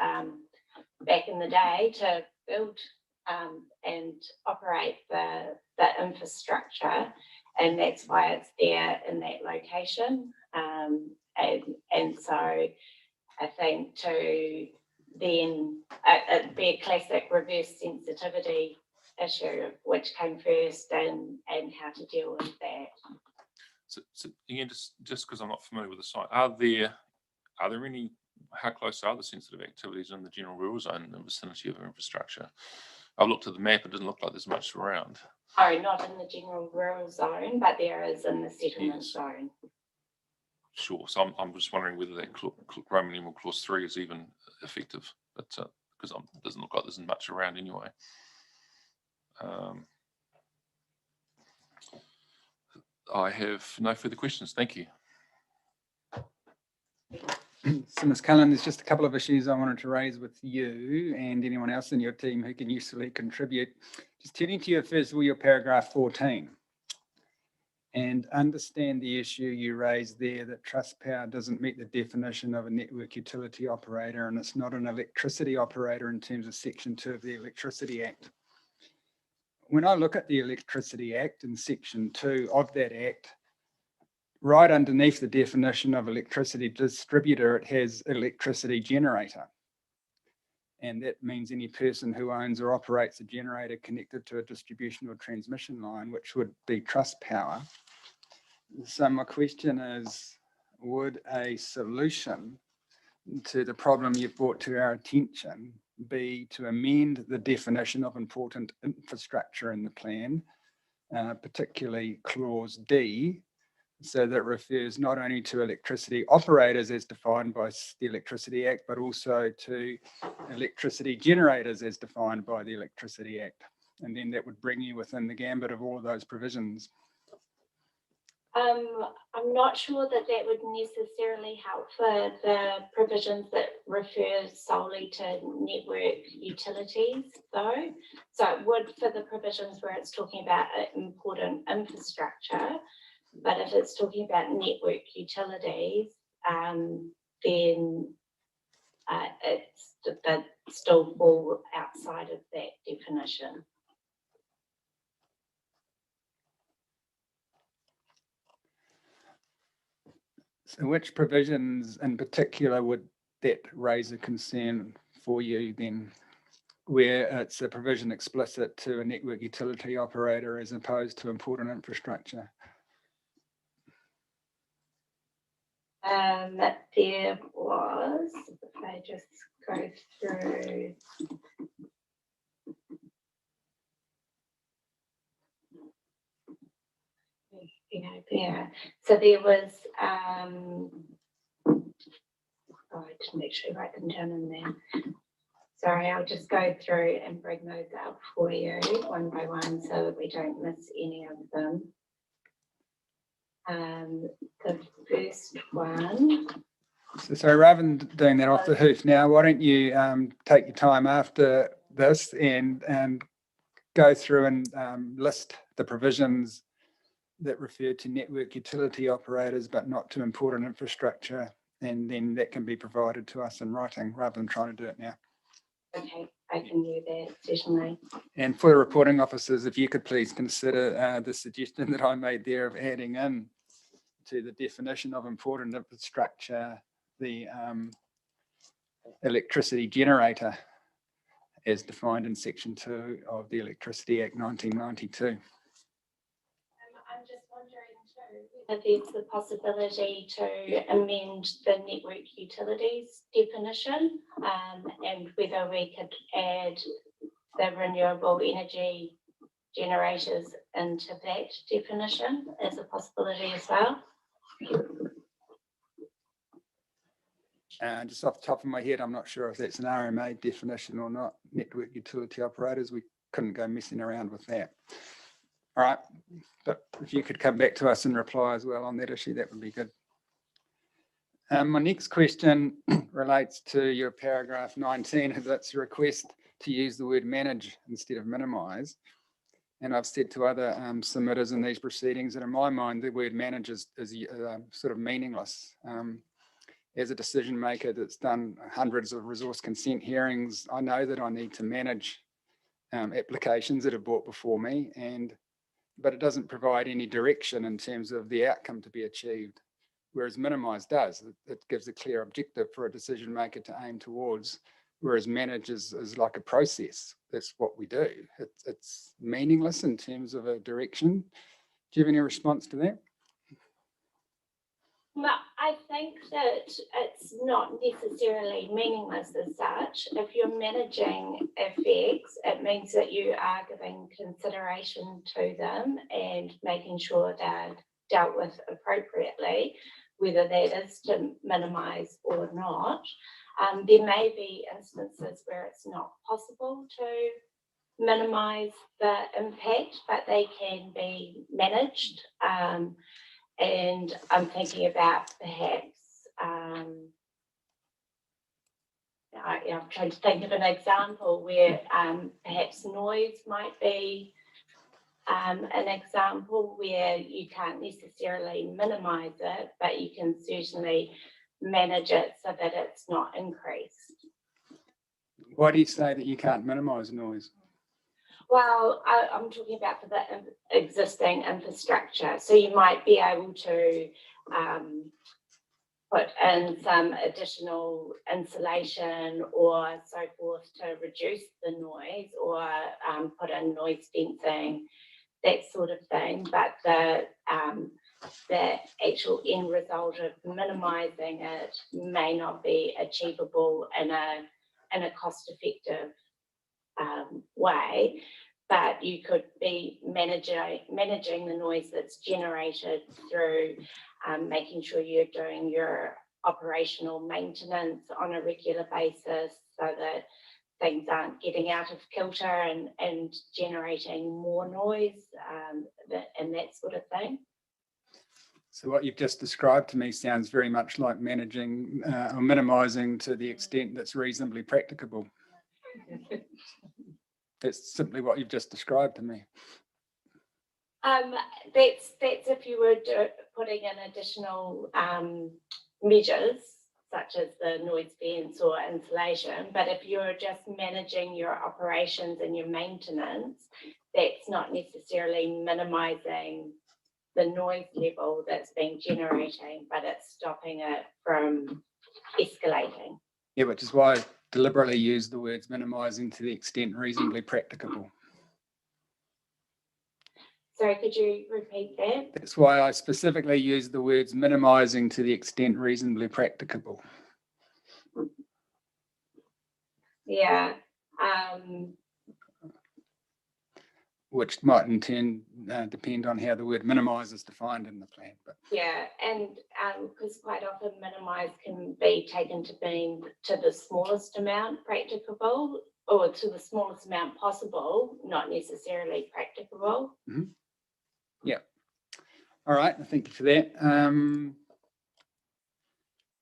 back in the day to build and operate the infrastructure, and that's why it's there in that location. And so I think to then it'd be a classic reverse sensitivity issue of which came first and how to deal with that. So again, just because I'm not familiar with the site, are there any, how close are the sensitive activities in the general rural zone in the vicinity of infrastructure? I've looked at the map, it doesn't look like there's much around. Oh, not in the general rural zone, but there is in the settlement zone. Sure, so I'm just wondering whether that Roman numeral clause 3 is even effective, but because it doesn't look like there's much around anyway. I have no further questions. Thank you. So Ms. Cullen, there's just a couple of issues I wanted to raise with you and anyone else in your team who can usefully contribute. Just turning to first of all, your paragraph 14. And understand the issue you raised there that Trustpower doesn't meet the definition of a network utility operator, and it's not an electricity operator in terms of Section 2 of the Electricity Act. When I look at the Electricity Act and Section 2 of that Act, right underneath the definition of electricity distributor, it has electricity generator. And that means any person who owns or operates a generator connected to a distribution or transmission line, which would be Trustpower. So my question is, would a solution to the problem you've brought to our attention be to amend the definition of important infrastructure in the plan, particularly clause D, so that refers not only to electricity operators as defined by the Electricity Act, but also to electricity generators as defined by the Electricity Act. And then that would bring you within the gambit of all of those provisions. I'm not sure that would necessarily help for the provisions that refer solely to network utilities, though. So it would for the provisions where it's talking about important infrastructure, but if it's talking about network utilities, then it's that still fall outside of that definition. So which provisions in particular would that raise a concern for you then, where it's a provision explicit to a network utility operator as opposed to important infrastructure? There was, if I just go through. There. So there was, oh, I didn't actually write them down in there. Sorry, I'll just go through and bring those up for you one by one so that we don't miss any of them. The first one. So rather than doing that off the hoof now, why don't you take your time after this and go through and list the provisions that refer to network utility operators, but not to important infrastructure, and then that can be provided to us in writing rather than trying to do it now. Okay, I can do that, certainly. And for the reporting officers, if you could please consider the suggestion that I made there of adding in to the definition of important infrastructure, the electricity generator as defined in Section 2 of the Electricity Act 1992. I'm just wondering too, if there's the possibility to amend the network utilities definition, and whether we could add the renewable energy generators into that definition as a possibility as well. Just off the top of my head, I'm not sure if that's an RMA definition or not, network utility operators. We couldn't go messing around with that. All right, but if you could come back to us and reply as well on that issue, that would be good. My next question relates to your paragraph 19, that's a request to use the word manage instead of minimise. And I've said to other submitters in these proceedings that in my mind, the word manage is sort of meaningless. As a decision maker that's done hundreds of resource consent hearings, I know that I need to manage applications that are brought before me, but it doesn't provide any direction in terms of the outcome to be achieved. Whereas minimise does. It gives a clear objective for a decision maker to aim towards, whereas manage is like a process. That's what we do. It's meaningless in terms of a direction. Do you have any response to that? No, I think that it's not necessarily meaningless as such. If you're managing effects, it means that you are giving consideration to them and making sure they're dealt with appropriately, whether that is to minimise or not. There may be instances where it's not possible to minimise the impact, but they can be managed. And I'm thinking about perhaps, I'm trying to think of an example where perhaps noise might be an example where you can't necessarily minimise it, but you can certainly manage it so that it's not increased. Why do you say that you can't minimise noise? Well, I'm talking about for the existing infrastructure. So you might be able to put in some additional insulation or so forth to reduce the noise, or put in noise fencing, that sort of thing. But the actual end result of minimising it may not be achievable in a cost-effective way, but you could be managing the noise that's generated through making sure you're doing your operational maintenance on a regular basis so that things aren't getting out of kilter and generating more noise and that sort of thing. So what you've just described to me sounds very much like managing or minimising to the extent that's reasonably practicable. That's simply what you've just described to me. That's if you were putting in additional measures, such as the noise fence or insulation. But if you're just managing your operations and your maintenance, that's not necessarily minimising the noise level that's being generating, but it's stopping it from escalating. Yeah, which is why I deliberately use the words minimising to the extent reasonably practicable. Sorry, could you repeat that? That's why I specifically use the words minimising to the extent reasonably practicable. Yeah. Which might in turn depend on how the word minimise is defined in the plan. But yeah, and because quite often minimise can be taken to being to the smallest amount practicable, or to the smallest amount possible, not necessarily practicable. Mm-hmm. Yeah. All right, thank you for that.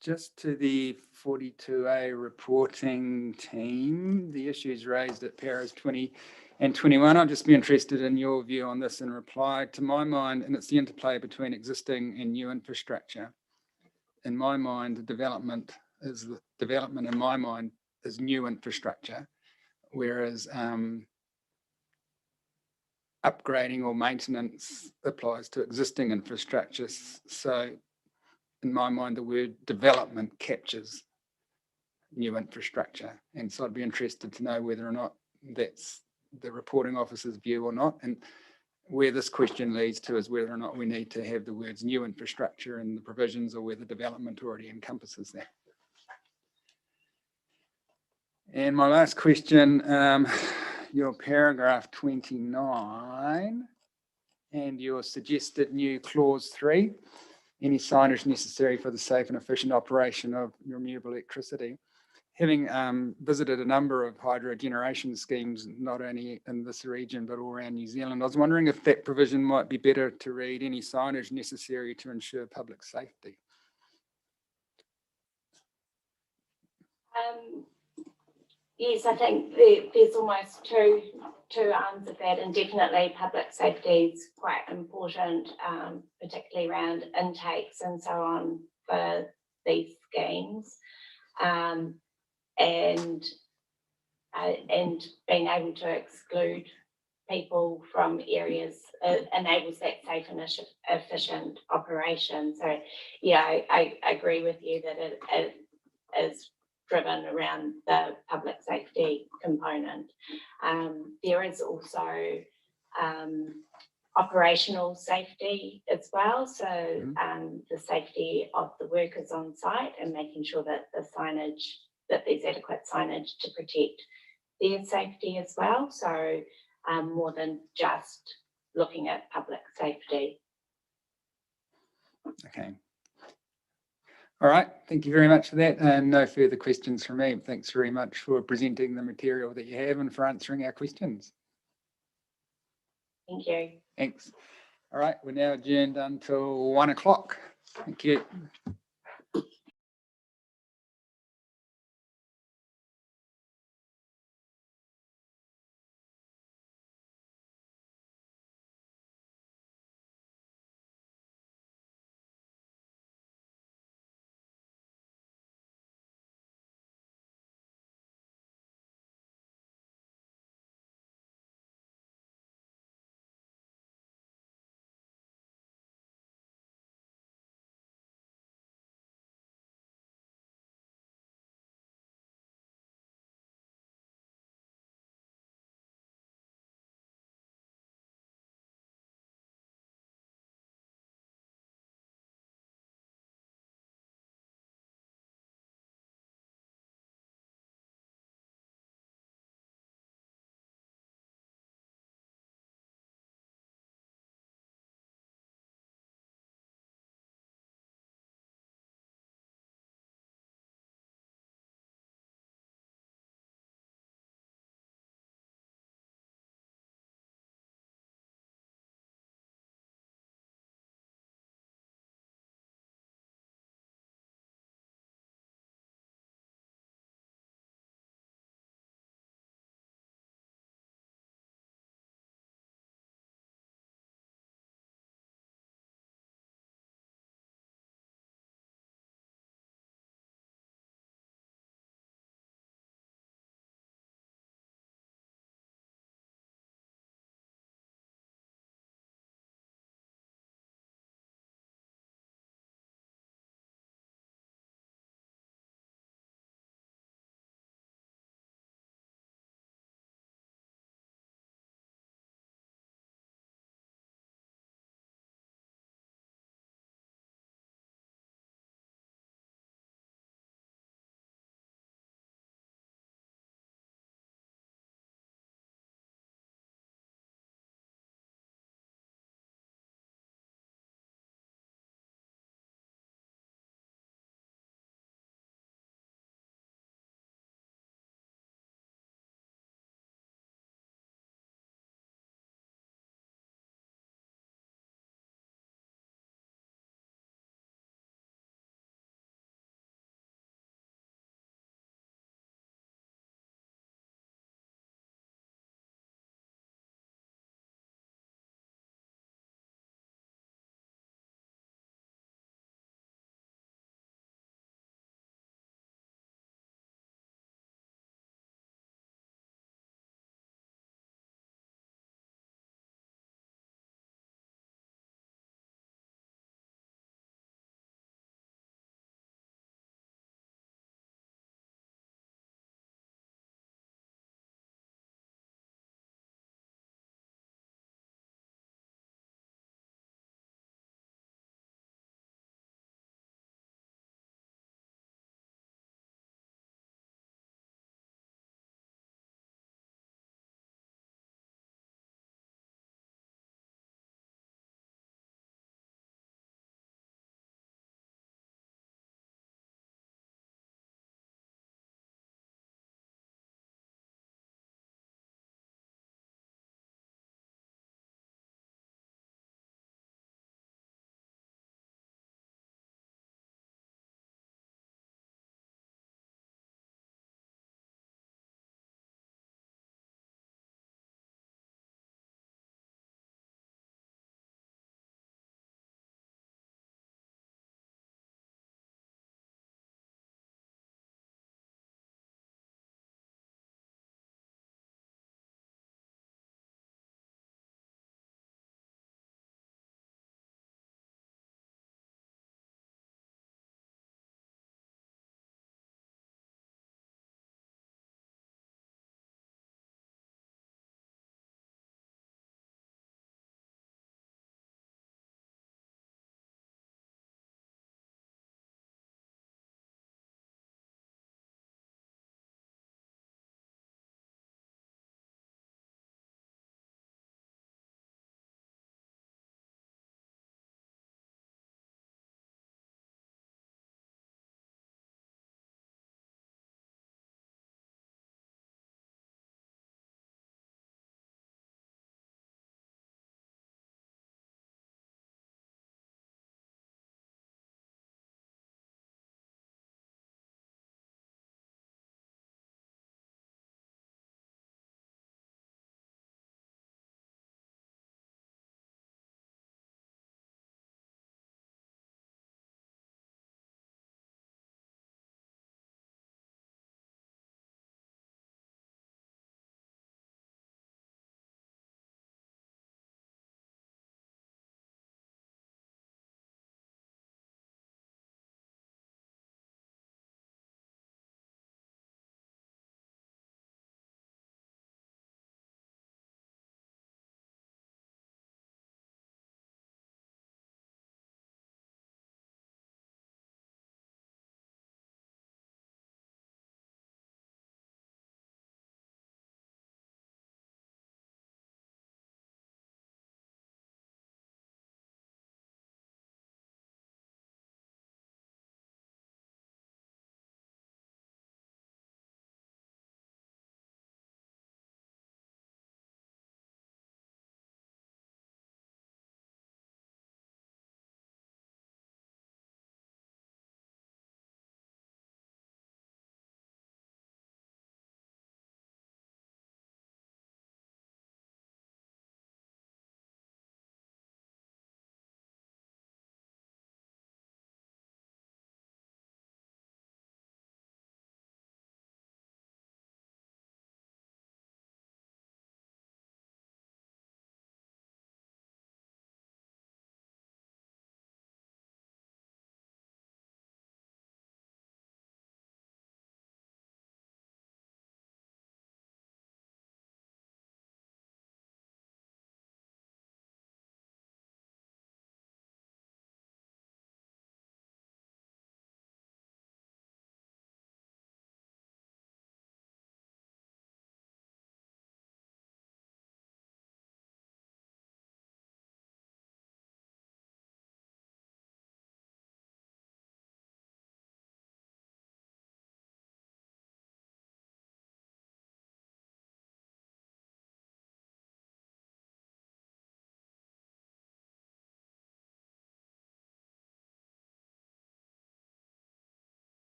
Just to the 42A reporting team, the issues raised at paras 20 and 21, I'll just be interested in your view on this in reply. To my mind, and it's the interplay between existing and new infrastructure. In my mind, the development in my mind is new infrastructure, whereas upgrading or maintenance applies to existing infrastructure. So in my mind, the word development captures new infrastructure. And so I'd be interested to know whether or not that's the reporting officer's view or not. And where this question leads to is whether or not we need to have the words new infrastructure in the provisions, or whether development already encompasses that. And my last question, your paragraph 29 and your suggested new clause 3. any signage necessary for the safe and efficient operation of renewable electricity. Having visited a number of hydro generation schemes, not only in this region, but all around New Zealand, I was wondering if that provision might be better to read any signage necessary to ensure public safety. Yes, I think there's almost two arms of that, and definitely public safety is quite important, particularly around intakes and so on for these schemes. And being able to exclude people from areas enables that safe and efficient operation. So yeah, I agree with you that it is driven around the public safety component. There is also operational safety as well. So the safety of the workers on site and making sure that that there's adequate signage to protect their safety as well. So more than just looking at public safety. Okay. All right, thank you very much for that. And no further questions from me. Thanks very much for presenting the material that you have and for answering our questions. Thank you. Thanks. All right, we're now adjourned until 1 o'clock. Thank you.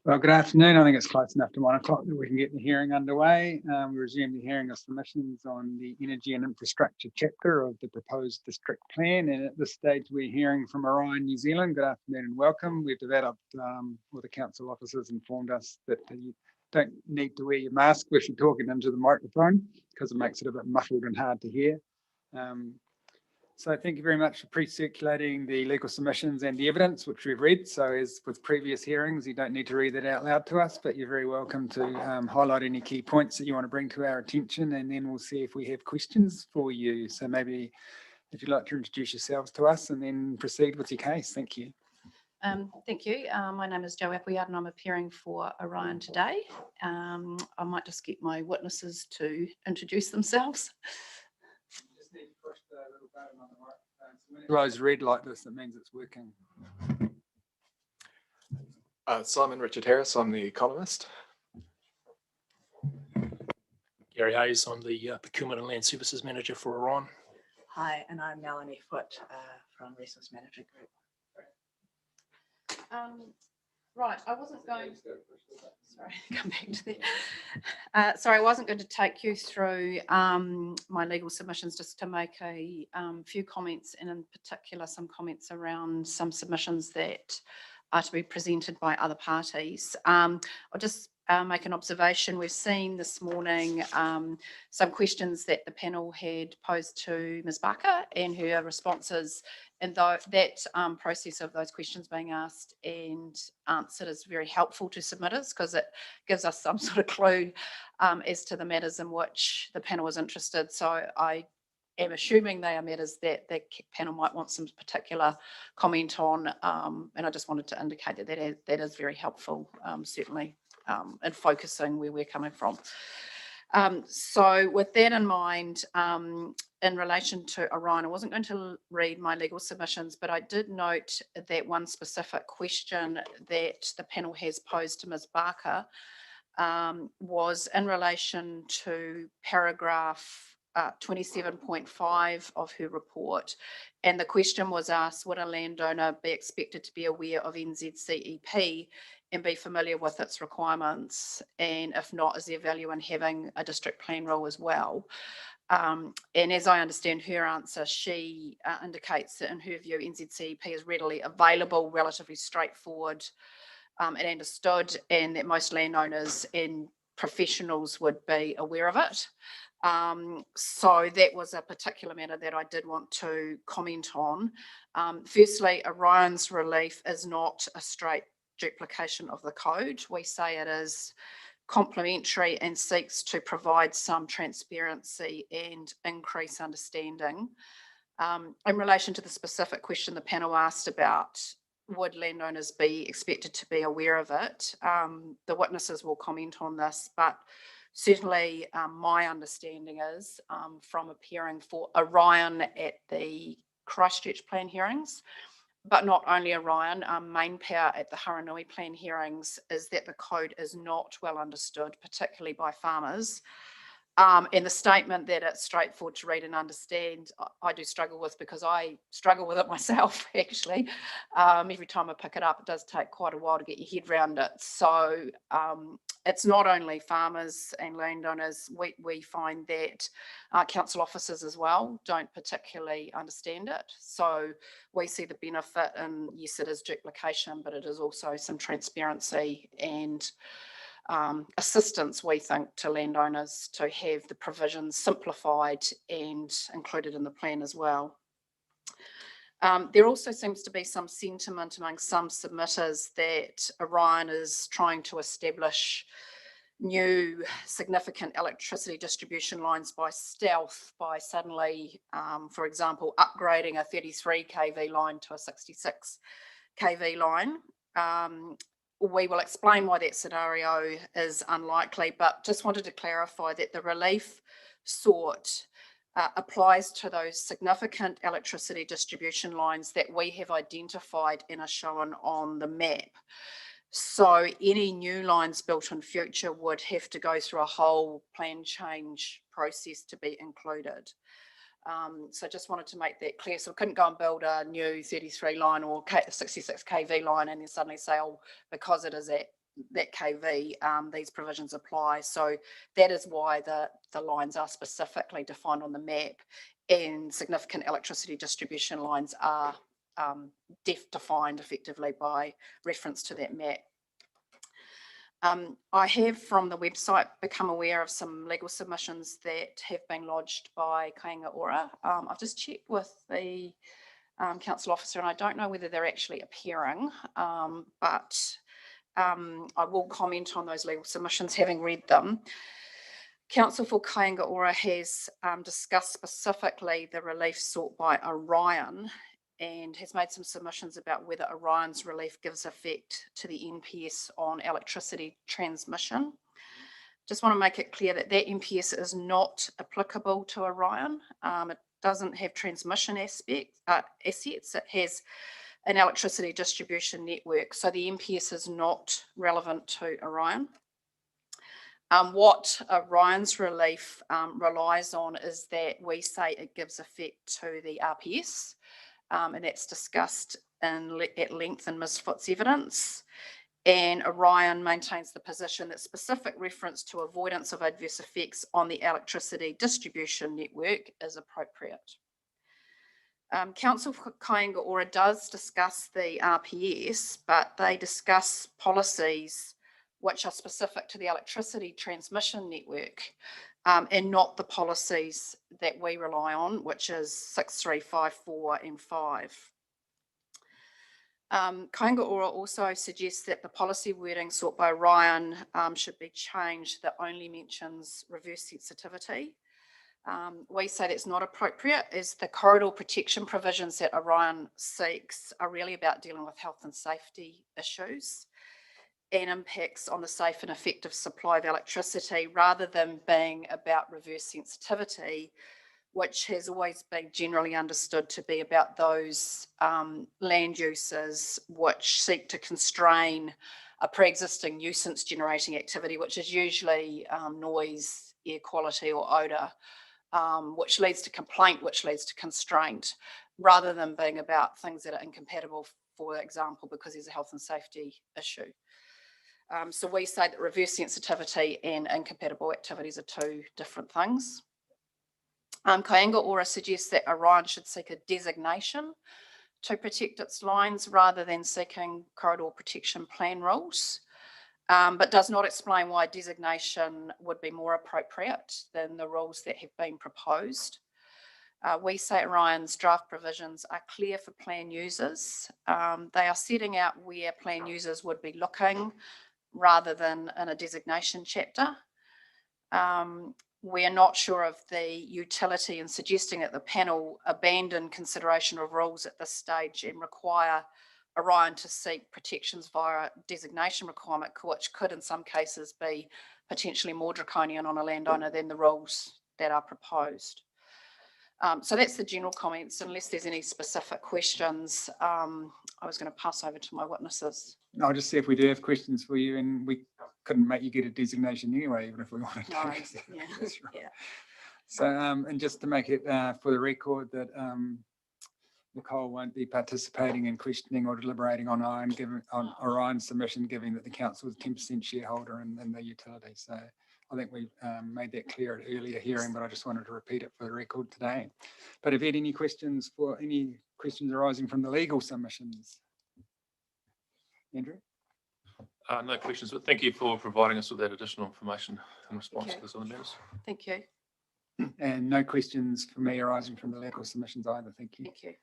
Well, good afternoon. I think it's close enough to 1 o'clock that we can get the hearing underway. We resume the hearing of submissions on the energy and infrastructure chapter of the proposed district plan. And at this stage, we're hearing from Orion, New Zealand. Good afternoon and welcome. We've developed, or the council officers informed us that you don't need to wear your mask if you're talking into the microphone because it makes it a bit muffled and hard to hear. So thank you very much for pre-circulating the legal submissions and the evidence, which we've read. So as with previous hearings, you don't need to read that out loud to us, but you're very welcome to highlight any key points that you want to bring to our attention, and then we'll see if we have questions for you. So maybe if you'd like to introduce yourselves to us and then proceed with your case. Thank you. Thank you. My name is Jo Appleyard and I'm appearing for Orion today. I might just get my witnesses to introduce themselves. Just need to push the little button on the microphone. So when it glows red like this, it means it's working. Simon Richard Harris, I'm the economist. Gary Hayes, I'm the Procurement and Land Services Manager for Orion. Hi, and I'm Melanie Foote from Resource Management Group. Right, I wasn't going. Sorry, come back to that. Sorry, I wasn't going to take you through my legal submissions, just to make a few comments, and in particular some comments around some submissions that are to be presented by other parties. I'll just make an observation. We've seen this morning some questions that the panel had posed to Ms. Barker and her responses, and that process of those questions being asked and answered is very helpful to submitters because it gives us some sort of clue as to the matters in which the panel is interested. So I am assuming they are matters that the panel might want some particular comment on, and I just wanted to indicate that is very helpful, certainly in focusing where we're coming from. So with that in mind, in relation to Orion, I wasn't going to read my legal submissions, but I did note that one specific question that the panel has posed to Ms. Barker was in relation to paragraph 27.5 of her report. And the question was asked, would a landowner be expected to be aware of NZCEP and be familiar with its requirements? And if not, is there value in having a district plan rule as well? And as I understand her answer, she indicates that in her view, NZCEP is readily available, relatively straightforward and understood, and that most landowners and professionals would be aware of it. So that was a particular matter that I did want to comment on. Firstly, Orion's relief is not a straight duplication of the code. We say it is complementary and seeks to provide some transparency and increase understanding. In relation to the specific question the panel asked about, would landowners be expected to be aware of it? The witnesses will comment on this, but certainly my understanding is from appearing for Orion at the Christchurch plan hearings, but not only Orion, Main Power at the Haranui plan hearings, is that the code is not well understood, particularly by farmers. And the statement that it's straightforward to read and understand, I do struggle with because I struggle with it myself, actually. Every time I pick it up, it does take quite a while to get your head around it. So it's not only farmers and landowners. We find that council officers as well don't particularly understand it. So we see the benefit, and yes, it is duplication, but it is also some transparency and assistance, we think, to landowners to have the provisions simplified and included in the plan as well. There also seems to be some sentiment among some submitters that Orion is trying to establish new significant electricity distribution lines by stealth, by suddenly, for example, upgrading a 33 kV line to a 66 kV line. We will explain why that scenario is unlikely, but just wanted to clarify that the relief sought applies to those significant electricity distribution lines that we have identified and are shown on the map. So any new lines built in future would have to go through a whole plan change process to be included. So just wanted to make that clear. So we couldn't go and build a new 33 line or 66 kV line and then suddenly say, oh, because it is at that KV, these provisions apply. So that is why the lines are specifically defined on the map, and significant electricity distribution lines are defined effectively by reference to that map. I have from the website become aware of some legal submissions that have been lodged by Kāinga Ora. I've just checked with the council officer, and I don't know whether they're actually appearing, but I will comment on those legal submissions having read them. Council for Kāinga Ora has discussed specifically the relief sought by Orion, and has made some submissions about whether Orion's relief gives effect to the NPS on electricity transmission. Just want to make it clear that that NPS is not applicable to Orion. It doesn't have transmission assets. It has an electricity distribution network. So the NPS is not relevant to Orion. What Orion's relief relies on is that we say it gives effect to the RPS, and that's discussed at length in Ms. Foot's evidence. And Orion maintains the position that specific reference to avoidance of adverse effects on the electricity distribution network is appropriate. Council for Kāinga Ora does discuss the RPS, but they discuss policies which are specific to the electricity transmission network, and not the policies that we rely on, which is 6354 and 5. Kāinga Ora also suggests that the policy wording sought by Orion should be changed that only mentions reverse sensitivity. We say that's not appropriate, as the corridor protection provisions that Orion seeks are really about dealing with health and safety issues and impacts on the safe and effective supply of electricity, rather than being about reverse sensitivity, which has always been generally understood to be about those land uses which seek to constrain a pre-existing nuisance generating activity, which is usually noise, air quality or odour, which leads to complaint, which leads to constraint, rather than being about things that are incompatible, for example, because there's a health and safety issue. So we say that reverse sensitivity and incompatible activities are two different things. Kāinga Ora suggests that Orion should seek a designation to protect its lines rather than seeking corridor protection plan rules, but does not explain why designation would be more appropriate than the rules that have been proposed. We say Orion's draft provisions are clear for plan users. They are setting out where plan users would be looking rather than in a designation chapter. We're not sure of the utility in suggesting that the panel abandon consideration of rules at this stage and require Orion to seek protections via designation requirement, which could in some cases be potentially more draconian on a landowner than the rules that are proposed. So that's the general comments. Unless there's any specific questions, I was going to pass over to my witnesses. I'll just see if we do have questions for you, and we couldn't make you get a designation anyway, even if we wanted to. No, yeah. That's right. Yeah. So, and just to make it for the record that Nicole won't be participating in questioning or deliberating on Orion's submission, given that the council is a 10% shareholder in the utility. So I think we made that clear at earlier hearing, but I just wanted to repeat it for the record today. But have you had any questions arising from the legal submissions? Andrew? No questions, but thank you for providing us with that additional information in response to this other matters. Thank you. And no questions for me arising from the legal submissions either. Thank you. Thank you.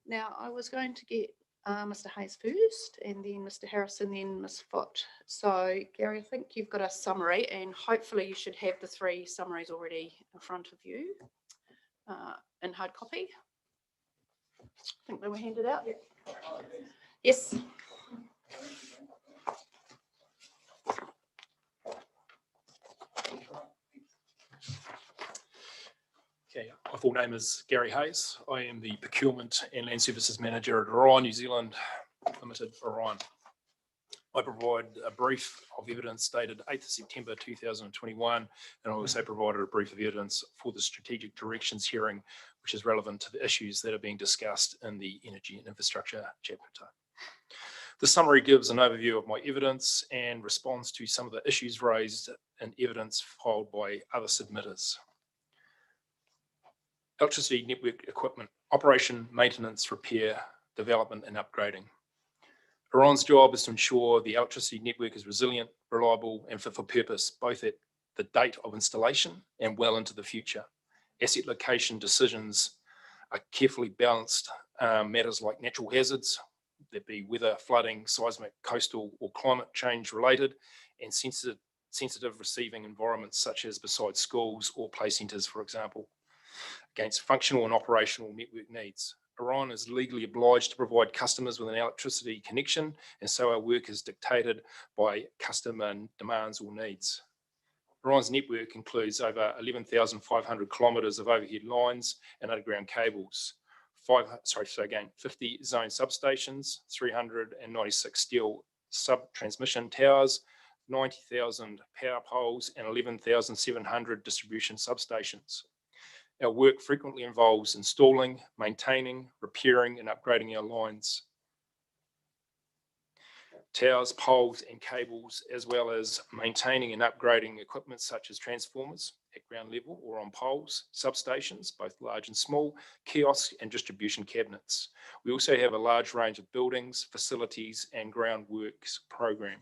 Now, I was going to get Mr. Hayes first, and then Mr. Harrison, then Ms. Foot. So, Gary, I think you've got a summary, and hopefully you should have the 3 summaries already in front of you in hard copy. I think they were handed out. Yes. Okay, my full name is Gary Hayes. I am the Procurement and Land Services Manager at Orion New Zealand Limited for Orion. I provide a brief of evidence dated 8th September 2021, and I also provided a brief of evidence for the strategic directions hearing, which is relevant to the issues that are being discussed in the Energy and Infrastructure chapter. The summary gives an overview of my evidence and responds to some of the issues raised in evidence filed by other submitters. Electricity network equipment, operation, maintenance, repair, development and upgrading. Orion job is to ensure the electricity network is resilient, reliable and fit for purpose, both at the date of installation and well into the future. Asset location decisions are carefully balanced matters like natural hazards, that be weather, flooding, seismic, coastal or climate change related, and sensitive receiving environments such as beside schools or play centres, for example, against functional and operational network needs. Orion is legally obliged to provide customers with an electricity connection, and so our work is dictated by customer demands or needs. Orion's network includes over 11,500 kilometres of overhead lines and underground cables, 50 zone substations, 396 steel sub-transmission towers, 90,000 power poles and 11,700 distribution substations. Our work frequently involves installing, maintaining, repairing and upgrading our lines, towers, poles and cables, as well as maintaining and upgrading equipment such as transformers at ground level or on poles, substations, both large and small, kiosks and distribution cabinets. We also have a large range of buildings, facilities and groundworks program.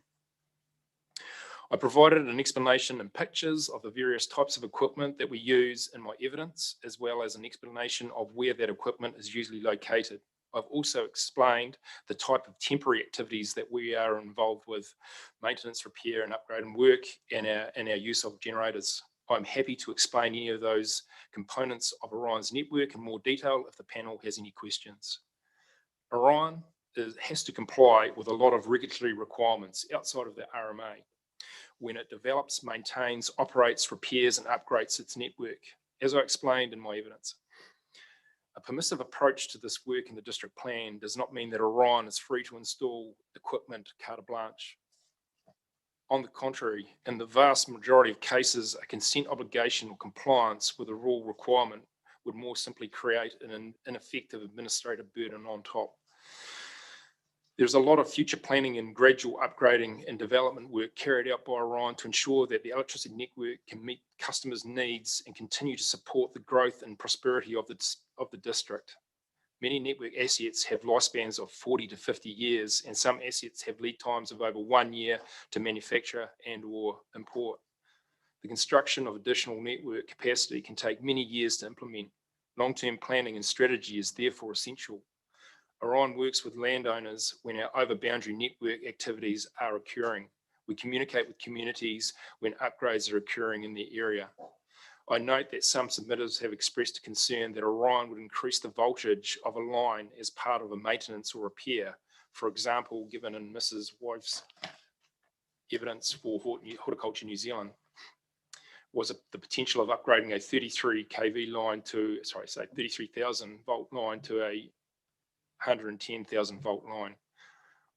I provided an explanation and pictures of the various types of equipment that we use in my evidence, as well as an explanation of where that equipment is usually located. I've also explained the type of temporary activities that we are involved with, maintenance, repair and upgrading work and our use of generators. I'm happy to explain any of those components of Orion's network in more detail if the panel has any questions. Orion has to comply with a lot of regulatory requirements outside of the RMA when it develops, maintains, operates, repairs and upgrades its network, as I explained in my evidence. A permissive approach to this work in the district plan does not mean that Orion is free to install equipment carte blanche. On the contrary, in the vast majority of cases, a consent obligation or compliance with a rule requirement would more simply create an ineffective administrative burden on top. There's a lot of future planning and gradual upgrading and development work carried out by Orion to ensure that the electricity network can meet customers' needs and continue to support the growth and prosperity of the district. Many network assets have lifespans of 40 to 50 years, and some assets have lead times of over 1 year to manufacture and or import. The construction of additional network capacity can take many years to implement. Long-term planning and strategy is therefore essential. Orion works with landowners when our over-boundary network activities are occurring. We communicate with communities when upgrades are occurring in their area. I note that some submitters have expressed a concern that Orion would increase the voltage of a line as part of a maintenance or repair. For example, given in Mrs. Wife's evidence for Horticulture New Zealand, was the potential of upgrading a 33 kV line to, 33,000 volt line to a 110,000 volt line.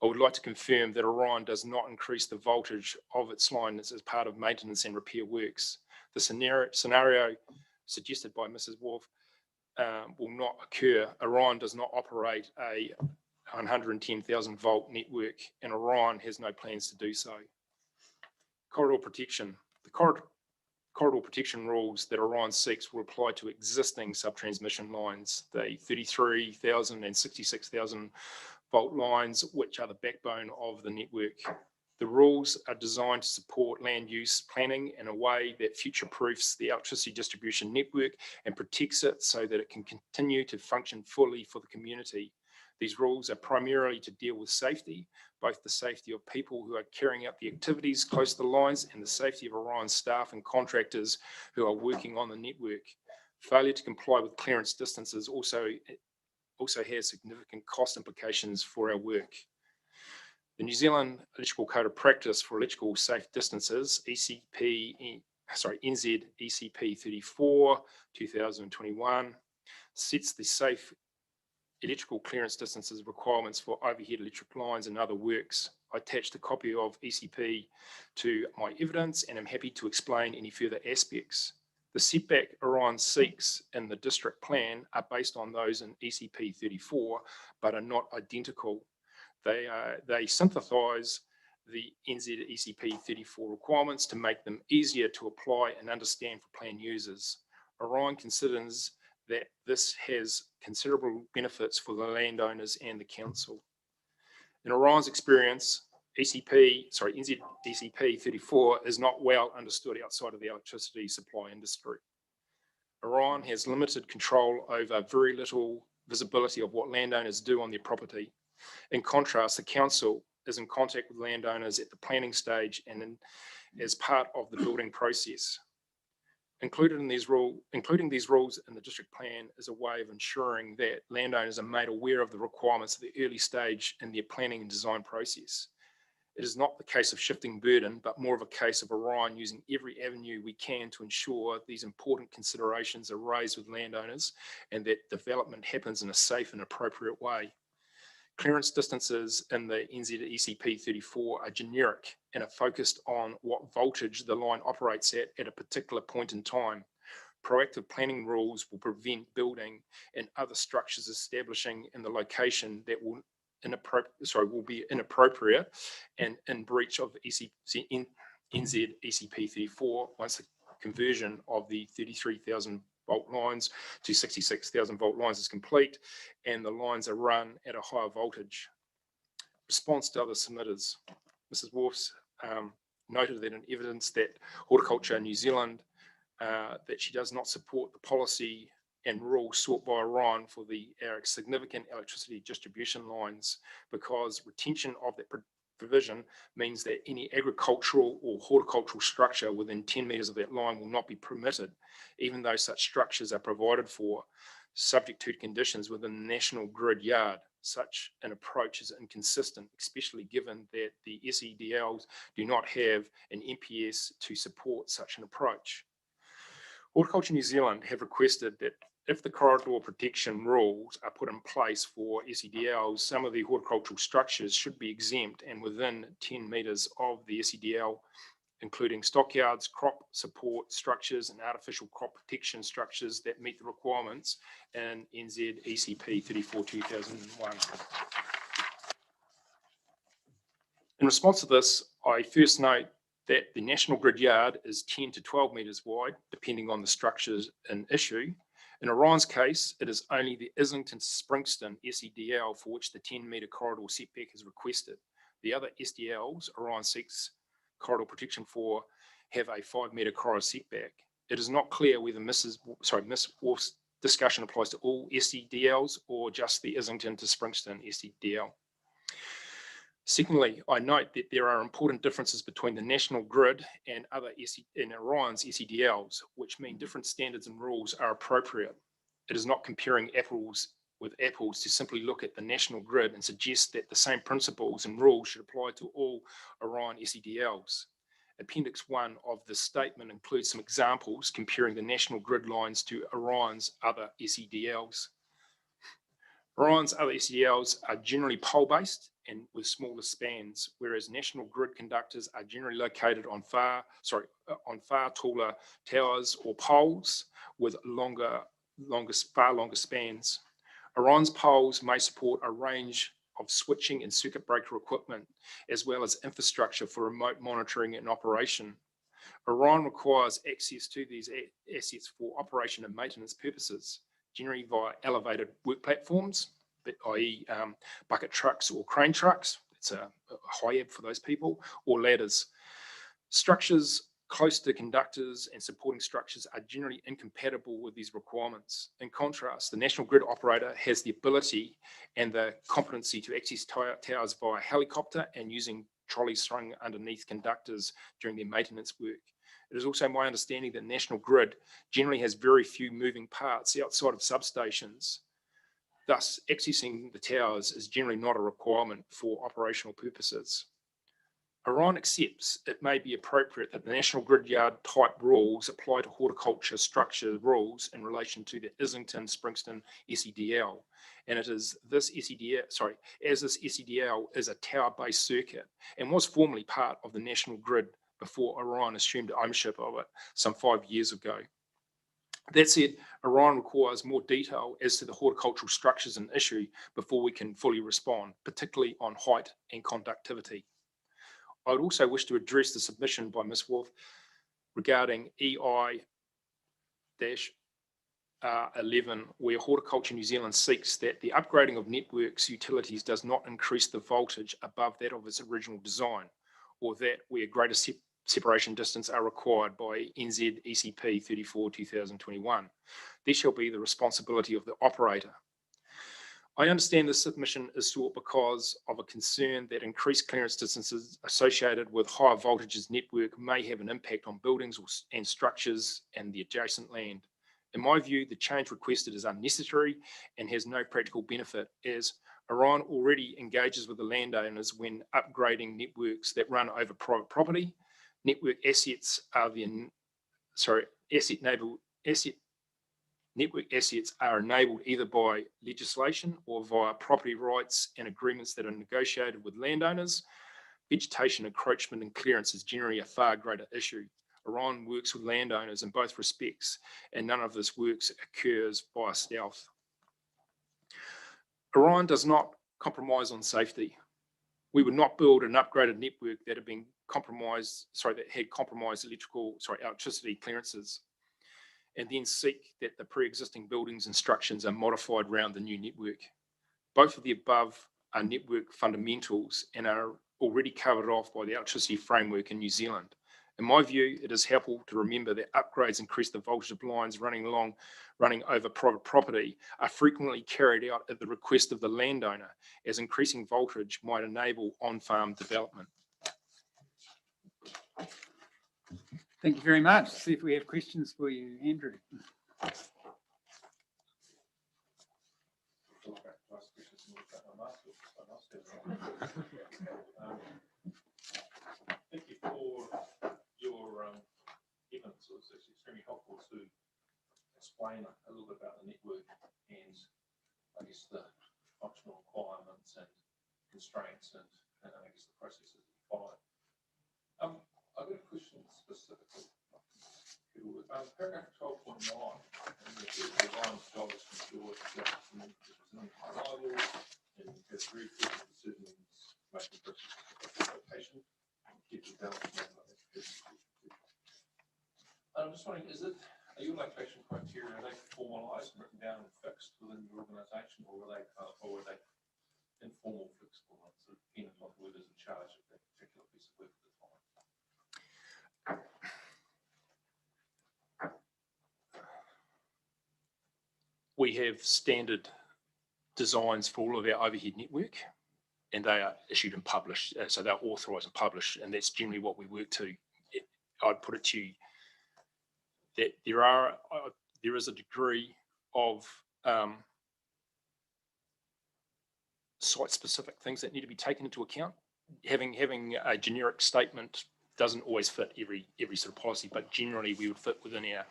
I would like to confirm that Orion does not increase the voltage of its lines as part of maintenance and repair works. The scenario suggested by Mrs. Wolf will not occur. Orion does not operate a 110,000 volt network, and Orion has no plans to do so. Corridor protection. The corridor protection rules that Orion seeks will apply to existing sub-transmission lines, the 33,000 and 66,000 volt lines, which are the backbone of the network. The rules are designed to support land use planning in a way that future-proofs the electricity distribution network and protects it so that it can continue to function fully for the community. These rules are primarily to deal with safety, both the safety of people who are carrying out the activities close to the lines and the safety of Orion staff and contractors who are working on the network. Failure to comply with clearance distances also has significant cost implications for our work. The New Zealand Electrical Code of Practice for Electrical Safe Distances, NZ ECP 34, 2021, sets the safe electrical clearance distances requirements for overhead electric lines and other works. I attached a copy of ECP to my evidence and I'm happy to explain any further aspects. The setback Orion seeks in the district plan are based on those in ECP 34, but are not identical. They synthesize the NZECP 34 requirements to make them easier to apply and understand for plan users. Orion considers that this has considerable benefits for the landowners and the council. In Orion's experience, NZECP 34 is not well understood outside of the electricity supply industry. Orion has limited control over very little visibility of what landowners do on their property. In contrast, the council is in contact with landowners at the planning stage and as part of the building process. Including these rules in the district plan is a way of ensuring that landowners are made aware of the requirements at the early stage in their planning and design process. It is not the case of shifting burden, but more of a case of Orion using every avenue we can to ensure these important considerations are raised with landowners and that development happens in a safe and appropriate way. Clearance distances in the NZECP 34 are generic and are focused on what voltage the line operates at a particular point in time. Proactive planning rules will prevent building and other structures establishing in the location that will be inappropriate and in breach of NZECP 34 once the conversion of the 33,000 volt lines to 66,000 volt lines is complete and the lines are run at a higher voltage. Response to other submitters. Mrs. Wolf's noted that in evidence that Horticulture New Zealand that she does not support the policy and rules sought by Orion for our significant electricity distribution lines because retention of that provision means that any agricultural or horticultural structure within 10 metres of that line will not be permitted, even though such structures are provided for, subject to conditions within the national grid yard. Such an approach is inconsistent, especially given that the SEDLs do not have an MPS to support such an approach. Horticulture New Zealand have requested that if the corridor protection rules are put in place for SEDLs, some of the horticultural structures should be exempt and within 10 metres of the SEDL, including stockyards, crop support structures, and artificial crop protection structures that meet the requirements in NZECP 34/2001. In response to this, I first note that the national grid yard is 10 to 12 metres wide, depending on the structures in issue. In Orion's case, it is only the Islington Springston SEDL for which the 10-metre corridor setback is requested. The other SDLs Orion seeks corridor protection for have a 5-metre corridor setback. It is not clear whether Ms. Wolf's discussion applies to all SEDLs or just the Islington to Springston SEDL. Secondly, I note that there are important differences between the national grid and Orion's SEDLs, which mean different standards and rules are appropriate. It is not comparing apples with apples to simply look at the national grid and suggest that the same principles and rules should apply to all Orion SEDLs. Appendix 1 of the statement includes some examples comparing the national grid lines to Orion's other SEDLs. Orion's other SEDLs are generally pole-based and with smaller spans, whereas national grid conductors are generally located on far taller towers or poles with far longer spans. Orion's poles may support a range of switching and circuit breaker equipment, as well as infrastructure for remote monitoring and operation. Orion requires access to these assets for operation and maintenance purposes, generally via elevated work platforms, i.e. Bucket trucks or crane trucks. It's a HIAB for those people, or ladders. Structures close to conductors and supporting structures are generally incompatible with these requirements. In contrast, the national grid operator has the ability and the competency to access towers via helicopter and using trolleys strung underneath conductors during their maintenance work. It is also my understanding that national grid generally has very few moving parts outside of substations. Thus, accessing the towers is generally not a requirement for operational purposes. Orion accepts it may be appropriate that the national grid yard type rules apply to horticulture structure rules in relation to the Islington Springston SEDL. And it is this SEDL, as this SEDL is a tower-based circuit and was formerly part of the national grid before Orion assumed ownership of it some 5 years ago. That said, Orion requires more detail as to the horticultural structures and issue before we can fully respond, particularly on height and conductivity. I would also wish to address the submission by Ms. Wolf regarding EI-11, where Horticulture New Zealand seeks that the upgrading of networks utilities does not increase the voltage above that of its original design, or that where greater separation distance are required by NZ ECP 34/2021. This shall be the responsibility of the operator. I understand this submission is sought because of a concern that increased clearance distances associated with higher voltages network may have an impact on buildings and structures and the adjacent land. In my view, the change requested is unnecessary and has no practical benefit, as Orion already engages with the landowners when upgrading networks that run over private property. Network assets are network assets are enabled either by legislation or via property rights and agreements that are negotiated with landowners. Vegetation encroachment and clearance is generally a far greater issue. Orion works with landowners in both respects, and none of this works occurs by stealth. Orion does not compromise on safety. We would not build an upgraded network that had been compromised, that had compromised electricity clearances, and then seek that the pre-existing buildings and structures are modified around the new network. Both of the above are network fundamentals and are already covered off by the electricity framework in New Zealand. In my view, it is helpful to remember that upgrades increase the voltage of lines running over private property are frequently carried out at the request of the landowner, as increasing voltage might enable on-farm development. Thank you very much. See if we have questions for you, Andrew. Thank you for your evidence. It's extremely helpful to explain a little bit about the network and I guess the functional requirements and constraints and I guess the processes that you follow. I've got a question specifically. Paragraph 12.9, the Orion's job is to ensure that it's reliable and has very critical decisions making processes location and keep the balance. I'm just wondering, are your location criteria, are they formalised and written down and fixed within your organisation, or are they informal, flexible, and sort of dependent on whoever's in charge of that particular piece of work at the time? We have standard designs for all of our overhead network, and they are issued and published. So they're authorised and published, and that's generally what we work to. I'd put it to you that there is a degree of site-specific things that need to be taken into account. Having a generic statement doesn't always fit every sort of policy, but generally we would fit within our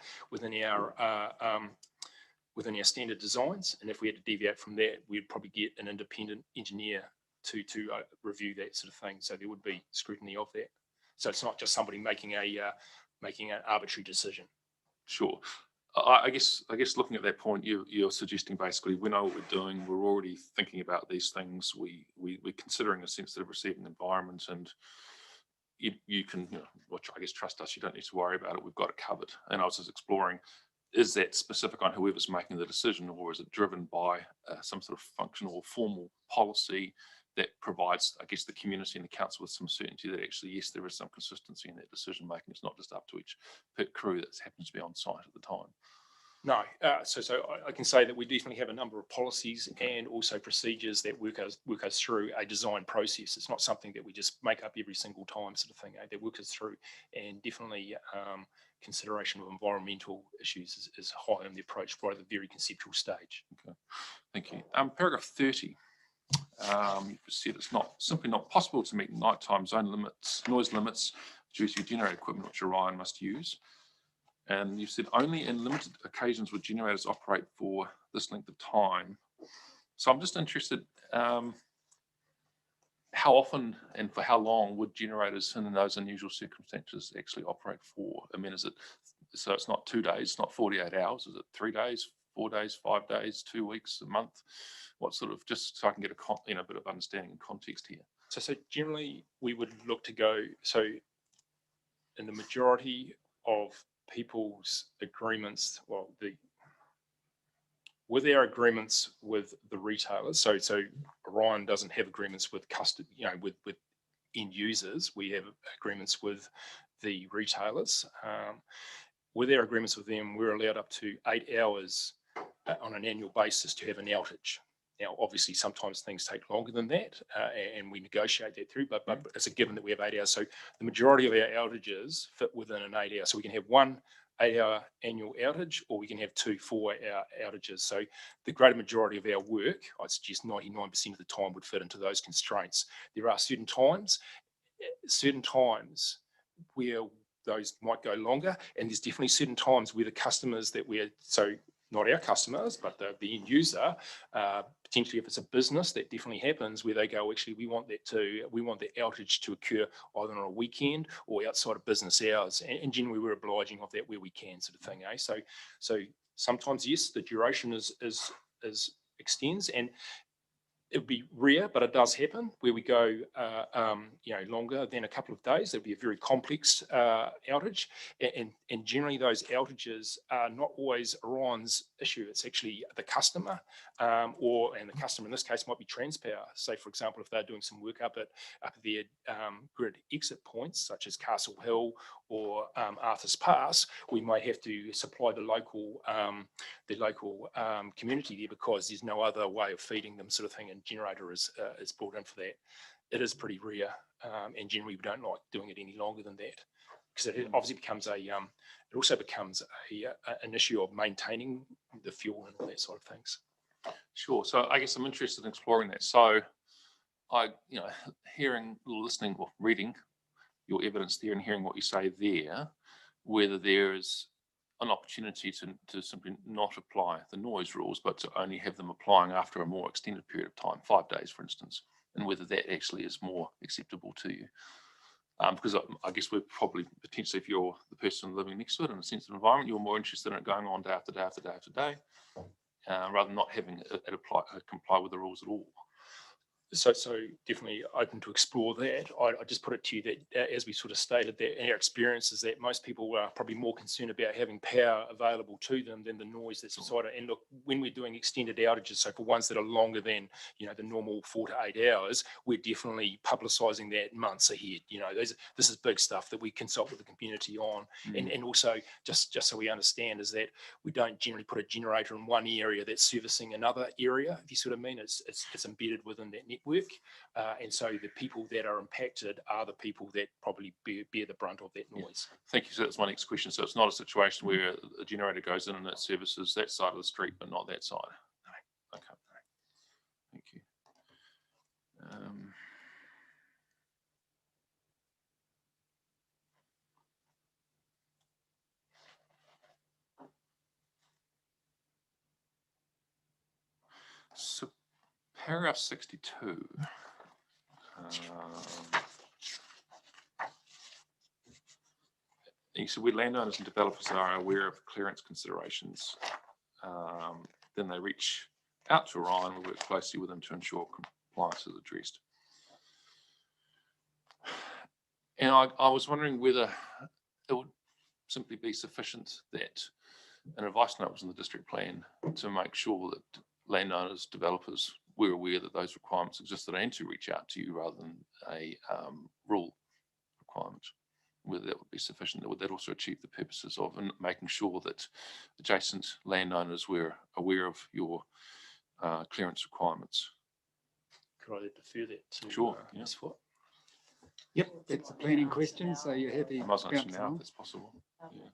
standard designs. And if we had to deviate from that, we'd probably get an independent engineer to review that sort of thing. So there would be scrutiny of that. So it's not just somebody making an arbitrary decision. Sure. I guess looking at that point, you're suggesting basically we know what we're doing. We're already thinking about these things. We're considering a sensitive receiving environment, and you can, which I guess trust us. You don't need to worry about it. We've got it covered. And I was just exploring, is that specific on whoever's making the decision, or is it driven by some sort of functional or formal policy that provides, I guess, the community and the council with some certainty that actually, yes, there is some consistency in that decision making. It's not just up to each pit crew that happens to be on site at the time. No, so I can say that we definitely have a number of policies and also procedures that work us through a design process. It's not something that we just make up every single time, sort of thing. That work us through, and definitely consideration of environmental issues is high on the approach right at the very conceptual stage. Okay, thank you. Paragraph 30. You've said it's simply not possible to meet nighttime noise limits due to generator equipment which Orion must use. And you said only in limited occasions would generators operate for this length of time. So I'm just interested, how often and for how long would generators in those unusual circumstances actually operate for? I mean, is it So it's not 2 days, it's not 48 hours. Is it 3 days, 4 days, 5 days, 2 weeks, a month? What sort of, just so I can get a bit of understanding and context here. So generally we would look to go, so in the majority of people's agreements, well, with our agreements with the retailers, so Orion doesn't have agreements with with end users. We have agreements with the retailers. With our agreements with them, we're allowed up to 8 hours on an annual basis to have an outage. Now, obviously, sometimes things take longer than that, and we negotiate that through, but it's a given that we have 8 hours. So the majority of our outages fit within an 8 hour. So we can have one 8-hour annual outage, or we can have 2 4-hour outages. So the greater majority of our work, I'd suggest 99% of the time, would fit into those constraints. There are certain times where those might go longer, and there's definitely certain times where the customers that we're, so not our customers, but the end user, potentially if it's a business, that definitely happens where they go, actually, we want that outage to occur either on a weekend or outside of business hours. And generally we're obliging of that where we can, sort of thing. So sometimes, yes, the duration is extends, and it would be rare, but it does happen where we go, longer than a couple of days. It'd be a very complex outage, and generally those outages are not always Orion's issue. It's actually the customer, and the customer in this case might be Transpower. Say, for example, if they're doing some work up at their grid exit points, such as Castle Hill or Arthur's Pass, we might have to supply the local community there because there's no other way of feeding them, sort of thing, and generator is brought in for that. It is pretty rare, and generally we don't like doing it any longer than that, because it obviously becomes an issue of maintaining the fuel and all that sort of things. Sure. So I guess I'm interested in exploring that. So listening or reading your evidence there and hearing what you say there, whether there is an opportunity to simply not apply the noise rules, but to only have them applying after a more extended period of time, 5 days, for instance, and whether that actually is more acceptable to you. Because I guess we're probably potentially, if you're the person living next to it in a sensitive environment, you're more interested in it going on day after day after day after day, rather than not having it comply with the rules at all. So definitely open to explore that. I just put it to you that, as we sort of stated, that our experience is that most people are probably more concerned about having power available to them than the noise that's inside it. And look, when we're doing extended outages, so for ones that are longer than the normal 4 to 8 hours, we're definitely publicising that months ahead. This is big stuff that we consult with the community on, and also just so we understand is that we don't generally put a generator in one area that's servicing another area. If you sort of mean, it's embedded within that network. And so the people that are impacted are the people that probably bear the brunt of that noise. Yeah. Thank you. So that's my next question. So it's not a situation where a generator goes in and it services that side of the street, but not that side. No. Okay. No. Thank you. So paragraph 62. You said where landowners and developers are aware of clearance considerations, then they reach out to Orion and work closely with them to ensure compliance is addressed. And I was wondering whether it would simply be sufficient that an advice note was in the district plan to make sure that landowners, developers were aware that those requirements existed and to reach out to you rather than a rule requirement. Whether that would be sufficient, would that also achieve the purposes of making sure that adjacent landowners were aware of your clearance requirements? Could I defer that to Sure, Ms. Foot? Yep, that's a planning question, so you're happy. I must answer now if that's possible. Yeah.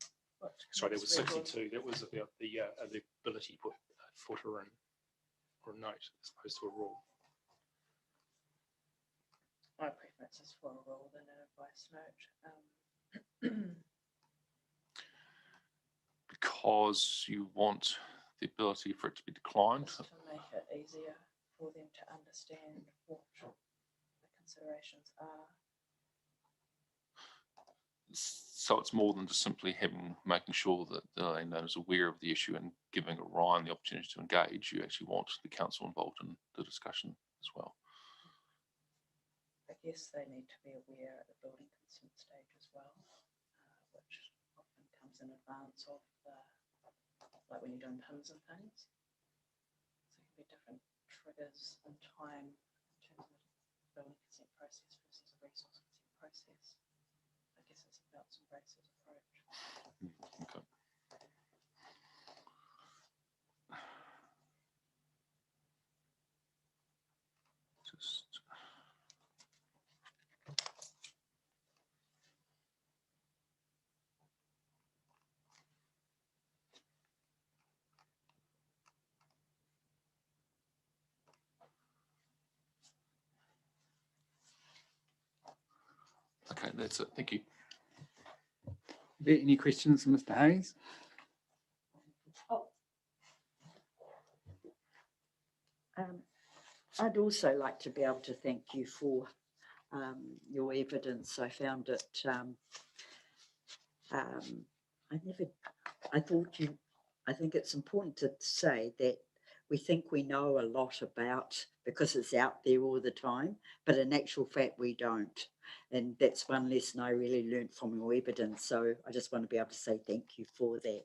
Sorry, that was 62. That was about the ability to put a footer in or a note as opposed to a rule. My preference is for a rule than an advice note. Because you want the ability for it to be declined? Just to make it easier for them to understand what the considerations are. So it's more than just simply making sure that the landowner is aware of the issue and giving Orion the opportunity to engage. You actually want the council involved in the discussion as well. I guess they need to be aware at the building consent stage as well, which often comes in advance of like when you're doing pins and things. So it can be different triggers in time in terms of the building consent process versus a resource consent process. I guess it's about some braces approach. Okay. Okay, that's it. Thank you. Are there any questions for Mr. Hayes? I'd also like to be able to thank you for your evidence. I found it, I think it's important to say that we think we know a lot about, because it's out there all the time, but in actual fact, we don't. And that's one lesson I really learned from your evidence. So I just want to be able to say thank you for that.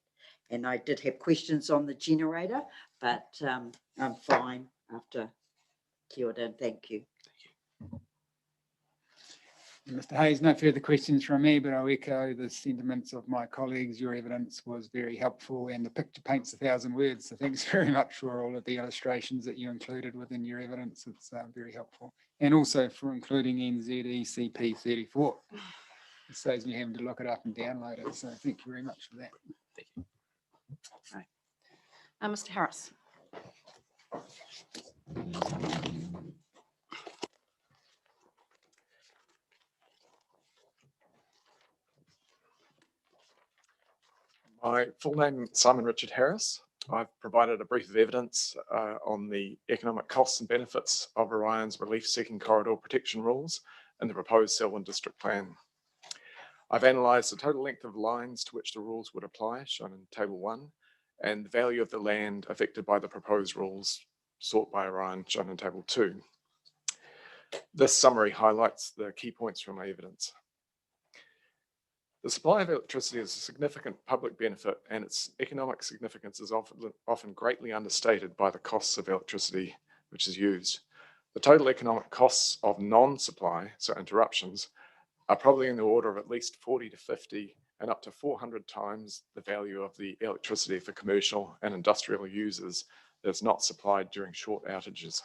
And I did have questions on the generator, but I'm fine after. Kia ora and thank you. Mr. Hayes, no further questions from me, but I'll echo the sentiments of my colleagues. Your evidence was very helpful and the picture paints 1,000 words. So thanks very much for all of the illustrations that you included within your evidence. It's very helpful. And also for including NZECP 34. It saves me having to look it up and download it. So thank you very much for that. Thank you. Right. Mr. Harris. My full name is Simon Richard Harris. I've provided a brief of evidence on the economic costs and benefits of Orion's relief-seeking corridor protection rules and the proposed Selwyn District Plan. I've analysed the total length of lines to which the rules would apply, shown in Table 1, and the value of the land affected by the proposed rules sought by Orion, shown in Table 2. This summary highlights the key points from my evidence. The supply of electricity is a significant public benefit, and its economic significance is often greatly understated by the costs of electricity which is used. The total economic costs of non-supply, so interruptions, are probably in the order of at least 40 to 50 and up to 400 times the value of the electricity for commercial and industrial users that is not supplied during short outages.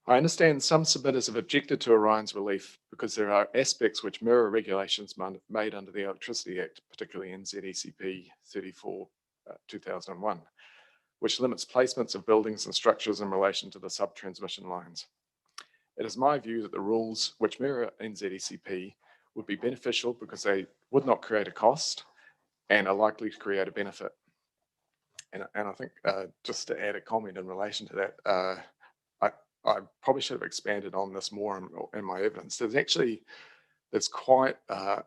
I understand some submitters have objected to Orion's relief because there are aspects which mirror regulations made under the Electricity Act, particularly NZECP 34, 2001, which limits placements of buildings and structures in relation to the sub-transmission lines. It is my view that the rules which mirror NZECP would be beneficial because they would not create a cost and are likely to create a benefit. And I think just to add a comment in relation to that, I probably should have expanded on this more in my evidence. There's quite an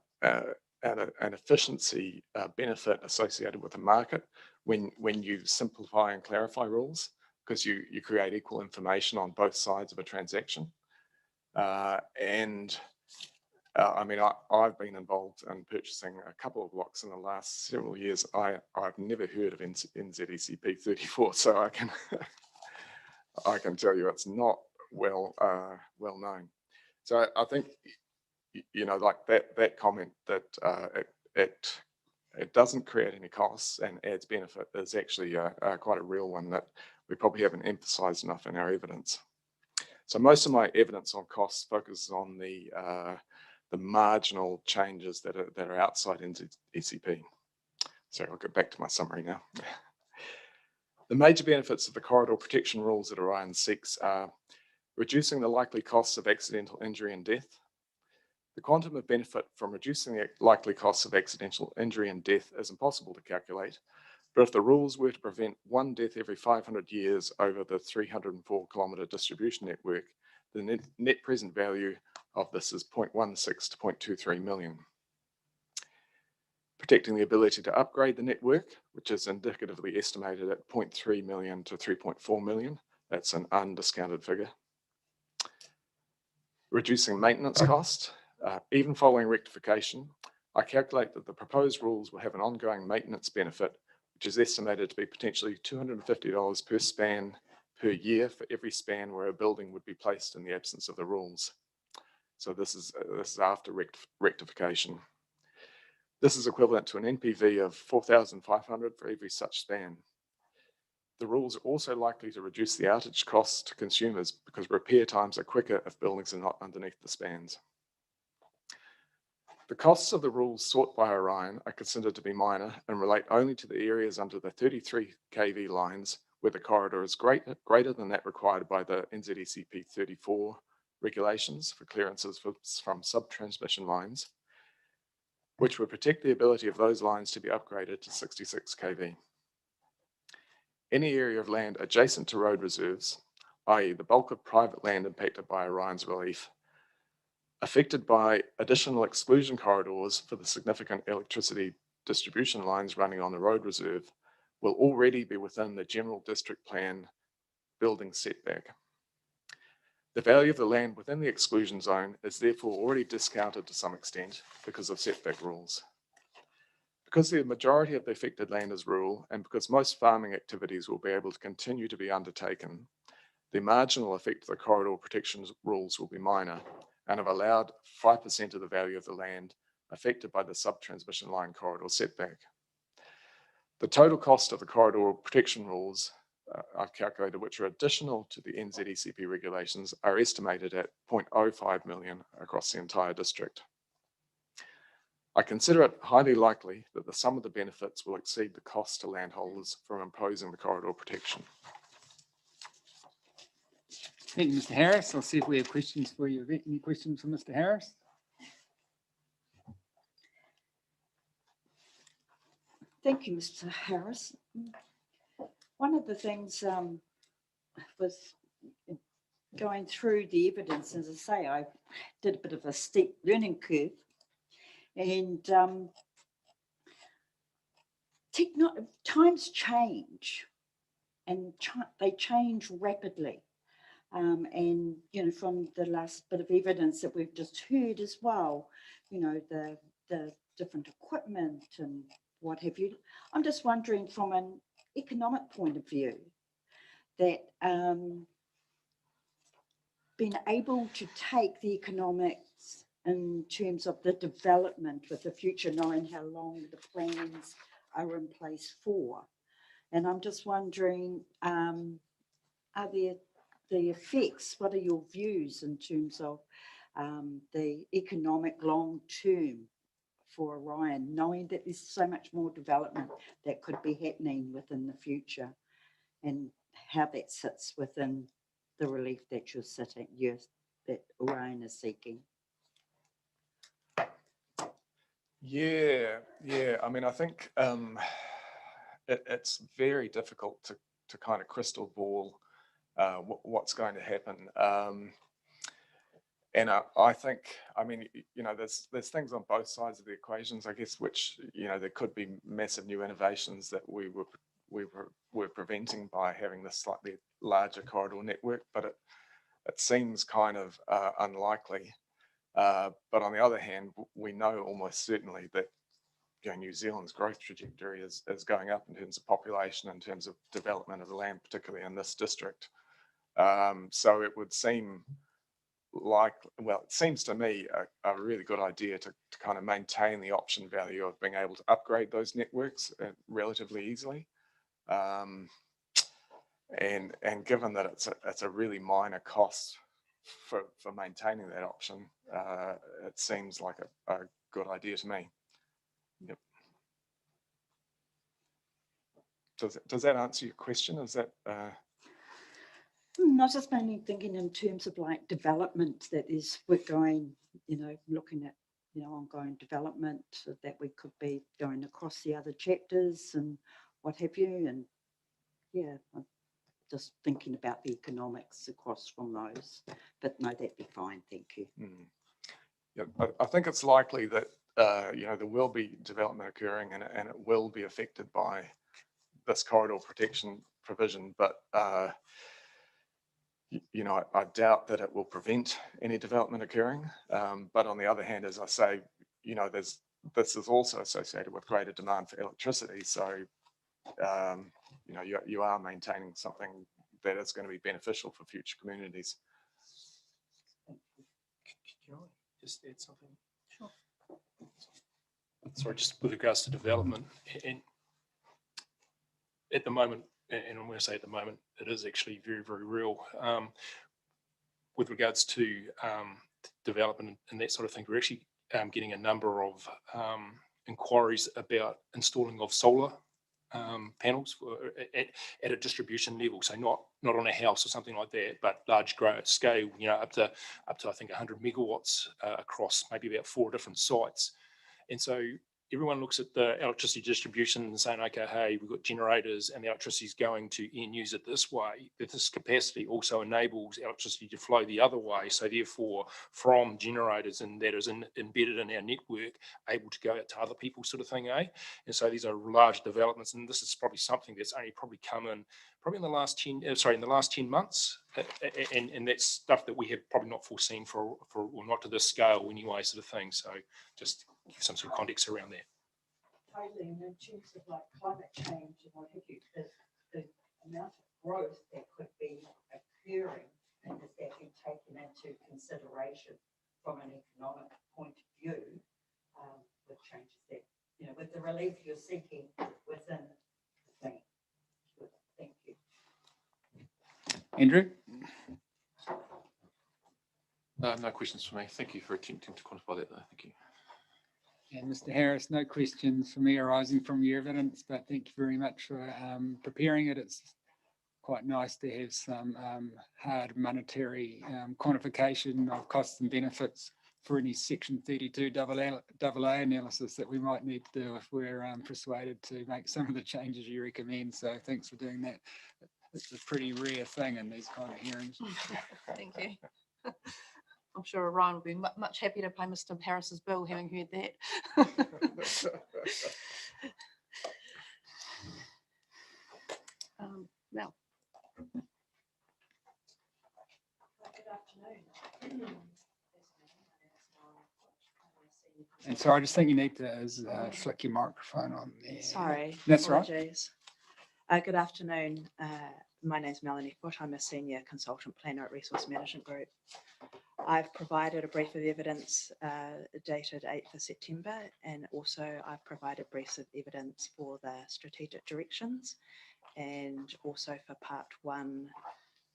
efficiency benefit associated with the market when you simplify and clarify rules, because you create equal information on both sides of a transaction. I mean, I've been involved in purchasing a couple of blocks in the last several years. I've never heard of NZECP 34, so I can I can tell you it's not well known. So I think, you know, like that comment that it doesn't create any costs and adds benefit is actually quite a real one that we probably haven't emphasized enough in our evidence. So most of my evidence on costs focuses on the marginal changes that are outside NZECP. So I'll get back to my summary now. The major benefits of the corridor protection rules that Orion seeks are reducing the likely costs of accidental injury and death. The quantum of benefit from reducing the likely costs of accidental injury and death is impossible to calculate, but if the rules were to prevent one death every 500 years over the 304-kilometre distribution network, the net present value of this is 0.16 to 0.23 million. Protecting the ability to upgrade the network, which is indicatively estimated at 0.3 million to 3.4 million. That's an undiscounted figure. Reducing maintenance cost, even following rectification, I calculate that the proposed rules will have an ongoing maintenance benefit, which is estimated to be potentially $250 per span per year for every span where a building would be placed in the absence of the rules. So this is after rectification. This is equivalent to an NPV of $4,500 for every such span. The rules are also likely to reduce the outage costs to consumers because repair times are quicker if buildings are not underneath the spans. The costs of the rules sought by Orion are considered to be minor and relate only to the areas under the 33 kV lines where the corridor is greater than that required by the NZECP 34 regulations for clearances from sub-transmission lines, which would protect the ability of those lines to be upgraded to 66 kV. Any area of land adjacent to road reserves, i.e. the bulk of private land impacted by Orion's relief, affected by additional exclusion corridors for the significant electricity distribution lines running on the road reserve, will already be within the general district plan building setback. The value of the land within the exclusion zone is therefore already discounted to some extent because of setback rules. Because the majority of the affected land is rural and because most farming activities will be able to continue to be undertaken, the marginal effect of the corridor protection rules will be minor and have allowed 5% of the value of the land affected by the sub-transmission line corridor setback. The total cost of the corridor protection rules I've calculated, which are additional to the NZECP regulations, are estimated at 0.05 million across the entire district. I consider it highly likely that the sum of the benefits will exceed the cost to landholders from imposing the corridor protection. Thank you, Mr. Harris. I'll see if we have questions for you. Any questions for Mr. Harris? Thank you, Mr. Harris. One of the things was going through the evidence, as I say, I did a bit of a steep learning curve, and times change, and they change rapidly. And, you know, from the last bit of evidence that we've just heard as well, you know, the different equipment and what have you. I'm just wondering from an economic point of view that being able to take the economics in terms of the development with the future, knowing how long the plans are in place for. And I'm just wondering, are there the effects, what are your views in terms of the economic long term for Orion, knowing that there's so much more development that could be happening within the future, and how that sits within the relief that that Orion is seeking? Yeah. I mean, I think it's very difficult to kind of crystal ball what's going to happen. And I think, I mean, you know, there's things on both sides of the equations, I guess, which, you know, there could be massive new innovations that we were preventing by having this slightly larger corridor network, but it seems kind of unlikely. But on the other hand, we know almost certainly that, you know, New Zealand's growth trajectory is going up in terms of population, in terms of development of the land, particularly in this district. So it would seem like, well, it seems to me a really good idea to kind of maintain the option value of being able to upgrade those networks relatively easily. And given that it's a really minor cost for maintaining that option, it seems like a good idea to me. Yep. Does that answer your question? Is that I was just mainly thinking in terms of like development that is, we're going, you know, looking at, you know, ongoing development that we could be going across the other chapters and what have you. And yeah, I'm just thinking about the economics across from those, but no, that'd be fine. Thank you. Yeah, I think it's likely that, there will be development occurring and it will be affected by this corridor protection provision, but, I doubt that it will prevent any development occurring. But on the other hand, as I say, this is also associated with greater demand for electricity. So, you are maintaining something that is going to be beneficial for future communities. Can I just add something? Sure. Sorry, just with regards to development, and at the moment, and I'm going to say at the moment, it is actually very, very real. With regards to development and that sort of thing, we're actually getting a number of inquiries about installing of solar panels at a distribution level. So not on a house or something like that, but large scale, up to I think 100 megawatts across maybe about 4 different sites. And so everyone looks at the electricity distribution and saying, okay, hey, we've got generators and the electricity is going to end user this way, but this capacity also enables electricity to flow the other way. So therefore, from generators, and that is embedded in our network, able to go out to other people, sort of thing, eh? And so these are large developments, and this is probably something that's only probably come in in the last 10 months, and that's stuff that we have probably not foreseen for or not to this scale anyway, sort of thing. So just give some sort of context around that. Totally, and in terms of like climate change and what have you, the amount of growth that could be occurring, and is that being taken into consideration from an economic point of view, with changes that, with the relief you're seeking within the plan. Thank you. Andrew? No questions for me. Thank you for attempting to quantify that, though. Thank you. And Mr. Harris, no questions for me arising from your evidence, but thank you very much for preparing it. It's quite nice to have some hard monetary quantification of costs and benefits for any Section 32 AA analysis that we might need to do if we're persuaded to make some of the changes you recommend. So thanks for doing that. It's a pretty rare thing in these kind of hearings. Thank you. I'm sure Orion will be much happy to pay Mr. Harris's bill, having heard that. Mel. Good afternoon. And so I just think you need to flick your microphone on there. Sorry. That's apologies. Good afternoon. My name is Melanie Foote. I'm a senior consultant planner at Resource Management Group. I've provided a brief of evidence dated 8th of September, and also I've provided briefs of evidence for the strategic directions, and also for part 1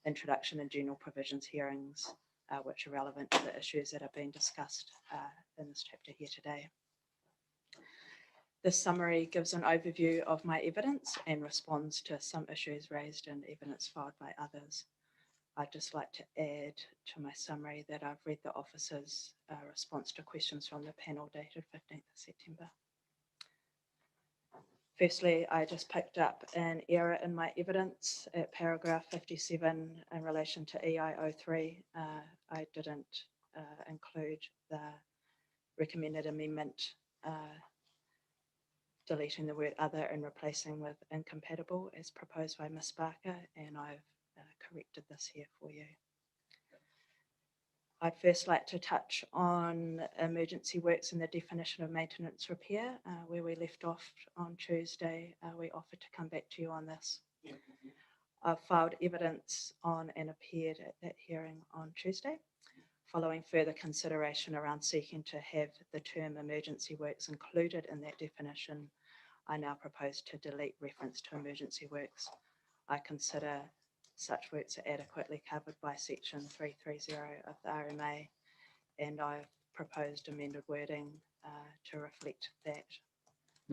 introduction and general provisions hearings, which are relevant to the issues that are being discussed in this chapter here today. This summary gives an overview of my evidence and responds to some issues raised in evidence filed by others. I'd just like to add to my summary that I've read the officer's response to questions from the panel dated 15th of September. Firstly, I just picked up an error in my evidence at paragraph 57 in relation to EI03. I didn't include the recommended amendment, deleting the word other and replacing with incompatible as proposed by Ms. Barker, and I've corrected this here for you. I'd first like to touch on emergency works and the definition of maintenance repair, where we left off on Tuesday. We offered to come back to you on this. I've filed evidence on and appeared at that hearing on Tuesday. Following further consideration around seeking to have the term emergency works included in that definition, I now propose to delete reference to emergency works. I consider such works are adequately covered by section 330 of the RMA, and I've proposed amended wording to reflect that.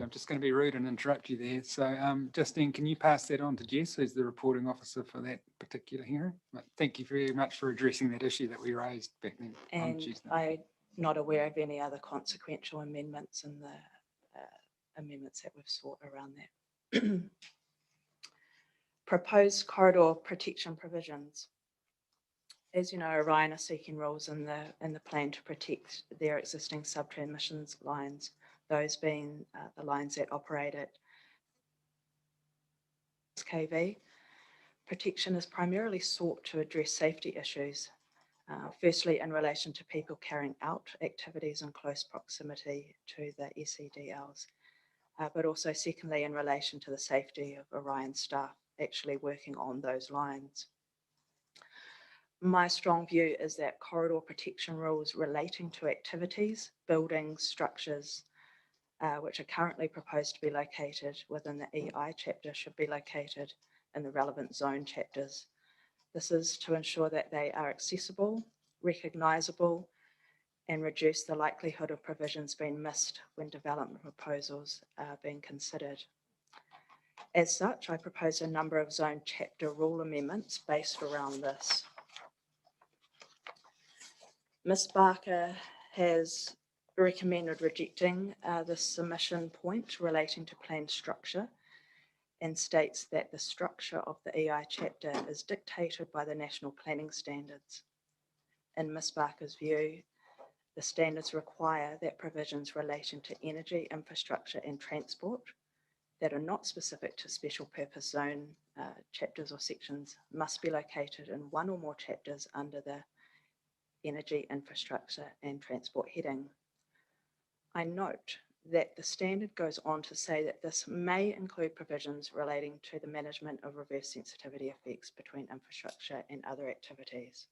I'm just going to be rude and interrupt you there. So Justine, can you pass that on to Jess, who's the reporting officer for that particular hearing? Thank you very much for addressing that issue that we raised back then on Tuesday. I'm not aware of any other consequential amendments in the amendments that we've sought around that. Proposed corridor protection provisions. As you know, Orion are seeking rules in the plan to protect their existing sub-transmissions lines, those being the lines that operate at kV. Protection is primarily sought to address safety issues, firstly in relation to people carrying out activities in close proximity to the SEDLs, but also secondly in relation to the safety of Orion staff actually working on those lines. My strong view is that corridor protection rules relating to activities, buildings, structures, which are currently proposed to be located within the EI chapter should be located in the relevant zone chapters. This is to ensure that they are accessible, recognisable, and reduce the likelihood of provisions being missed when development proposals are being considered. As such, I propose a number of zone chapter rule amendments based around this. Ms. Barker has recommended rejecting the submission point relating to plan structure and states that the structure of the EI chapter is dictated by the national planning standards. In Ms. Barker's view, the standards require that provisions relating to energy, infrastructure and transport that are not specific to special purpose zone chapters or sections must be located in one or more chapters under the energy, infrastructure and transport heading. I note that the standard goes on to say that this may include provisions relating to the management of reverse sensitivity effects between infrastructure and other activities.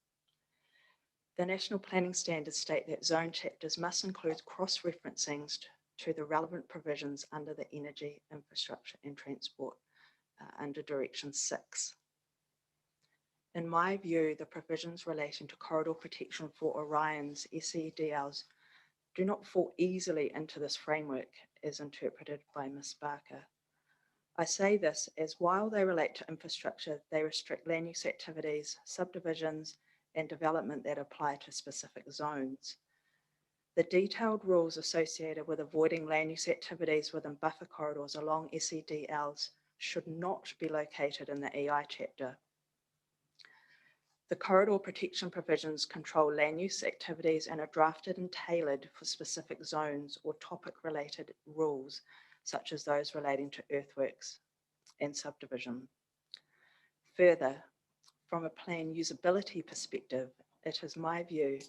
The National Planning Standards state that zone chapters must include cross-referencings to the relevant provisions under the energy, infrastructure and transport under Direction 6. In my view, the provisions relating to corridor protection for Orion's SEDLs do not fall easily into this framework as interpreted by Ms. Barker. I say this as while they relate to infrastructure, they restrict land use activities, subdivisions, and development that apply to specific zones. The detailed rules associated with avoiding land use activities within buffer corridors along SEDLs should not be located in the EI chapter. The corridor protection provisions control land use activities and are drafted and tailored for specific zones or topic-related rules, such as those relating to earthworks and subdivision. Further, from a plan usability perspective, it is my view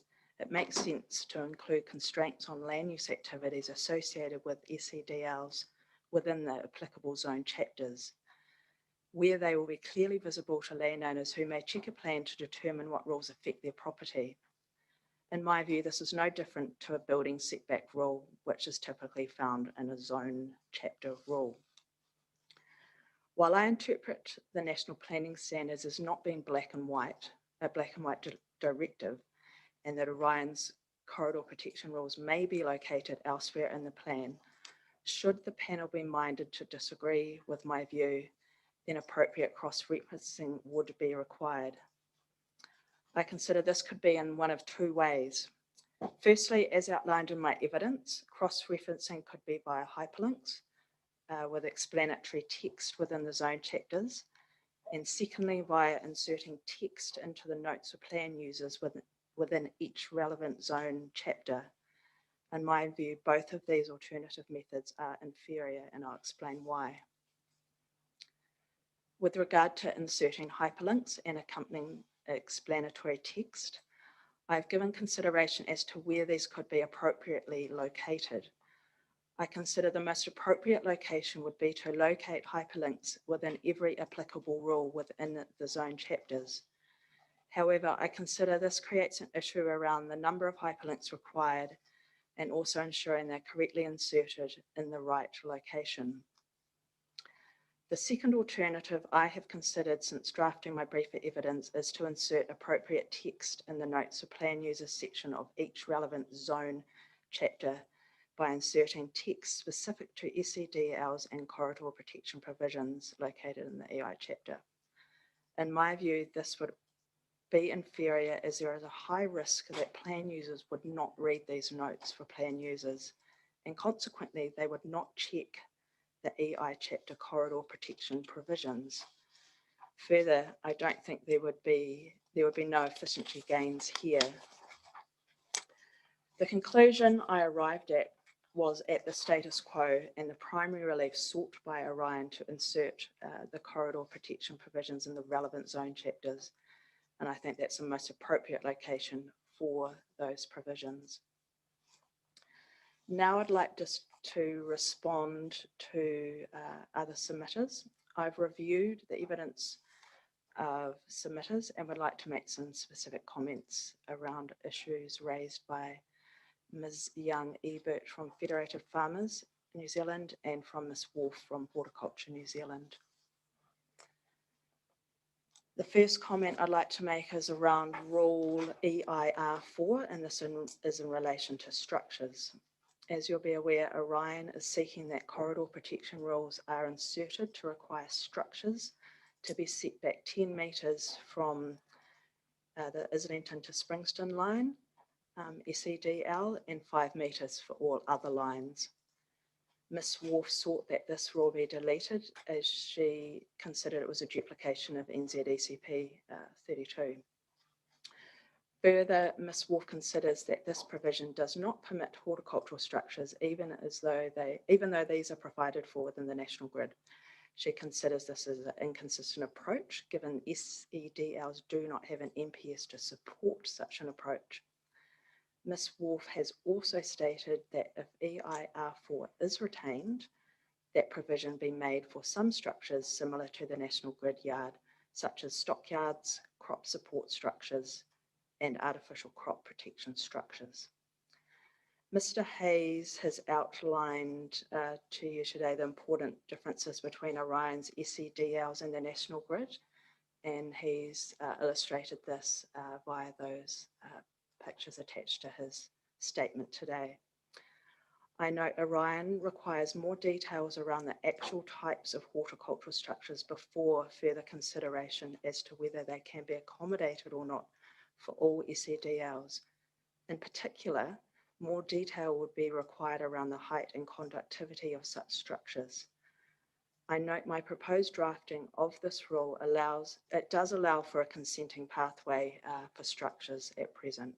it makes sense to include constraints on land use activities associated with SEDLs within the applicable zone chapters, where they will be clearly visible to landowners who may check a plan to determine what rules affect their property. In my view, this is no different to a building setback rule, which is typically found in a zone chapter rule. While I interpret the National Planning Standards as not being black and white directive, and that Orion's corridor protection rules may be located elsewhere in the plan, should the panel be minded to disagree with my view, then appropriate cross-referencing would be required. I consider this could be in one of two ways. Firstly, as outlined in my evidence, cross-referencing could be via hyperlinks with explanatory text within the zone chapters, and secondly, via inserting text into the notes of plan users within each relevant zone chapter. In my view, both of these alternative methods are inferior, and I'll explain why. With regard to inserting hyperlinks and accompanying explanatory text, I've given consideration as to where these could be appropriately located. I consider the most appropriate location would be to locate hyperlinks within every applicable rule within the zone chapters. However, I consider this creates an issue around the number of hyperlinks required and also ensuring they're correctly inserted in the right location. The second alternative I have considered since drafting my briefer evidence is to insert appropriate text in the notes of plan users section of each relevant zone chapter by inserting text specific to SEDLs and corridor protection provisions located in the EI chapter. In my view, this would be inferior as there is a high risk that plan users would not read these notes for plan users, and consequently they would not check the EI chapter corridor protection provisions. Further, I don't think there would be there would be no efficiency gains here. The conclusion I arrived at was at the status quo and the primary relief sought by Orion to insert the corridor protection provisions in the relevant zone chapters. And I think that's the most appropriate location for those provisions. Now I'd like just to respond to other submitters. I've reviewed the evidence of submitters and would like to make some specific comments around issues raised by Ms. Young-Ebert from Federated Farmers New Zealand and from Ms. Wolf from Horticulture New Zealand. The first comment I'd like to make is around rule EIR4, and this is in relation to structures. As you'll be aware, Orion is seeking that corridor protection rules are inserted to require structures to be set back 10 metres from the Islington to Springston line, SEDL, and 5 metres for all other lines. Ms. Wolf sought that this rule be deleted as she considered it was a duplication of NZECP 32. Further, Ms. Wolf considers that this provision does not permit horticultural structures even though these are provided for within the national grid. She considers this as an inconsistent approach given SEDLs do not have an MPS to support such an approach. Ms. Wolf has also stated that if EIR4 is retained, that provision be made for some structures similar to the national grid yard, such as stockyards, crop support structures, and artificial crop protection structures. Mr. Hayes has outlined to you today the important differences between Orion's SEDLs and the national grid, and he's illustrated this via those pictures attached to his statement today. I note Orion requires more details around the actual types of horticultural structures before further consideration as to whether they can be accommodated or not for all SEDLs. In particular, more detail would be required around the height and conductivity of such structures. I note my proposed drafting of this rule does allow for a consenting pathway for structures at present.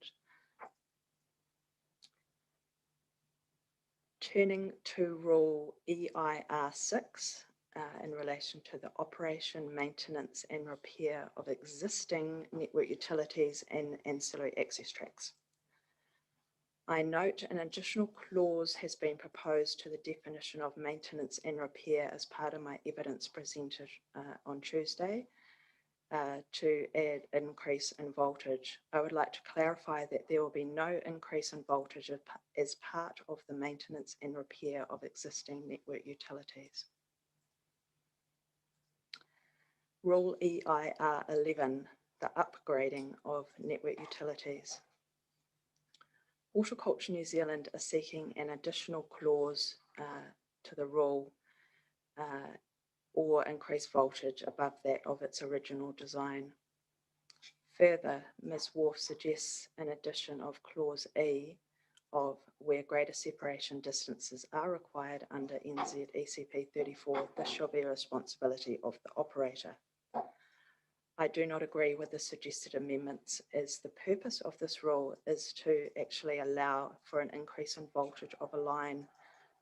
Turning to rule EIR6 in relation to the operation, maintenance and repair of existing network utilities and ancillary access tracks. I note an additional clause has been proposed to the definition of maintenance and repair as part of my evidence presented on Tuesday to add increase in voltage. I would like to clarify that there will be no increase in voltage as part of the maintenance and repair of existing network utilities. Rule EIR11, the upgrading of network utilities. Horticulture New Zealand are seeking an additional clause to the rule or increased voltage above that of its original design. Further, Ms. Wolf suggests an addition of clause E of where greater separation distances are required under NZECP 34, this shall be a responsibility of the operator. I do not agree with the suggested amendments as the purpose of this rule is to actually allow for an increase in voltage of a line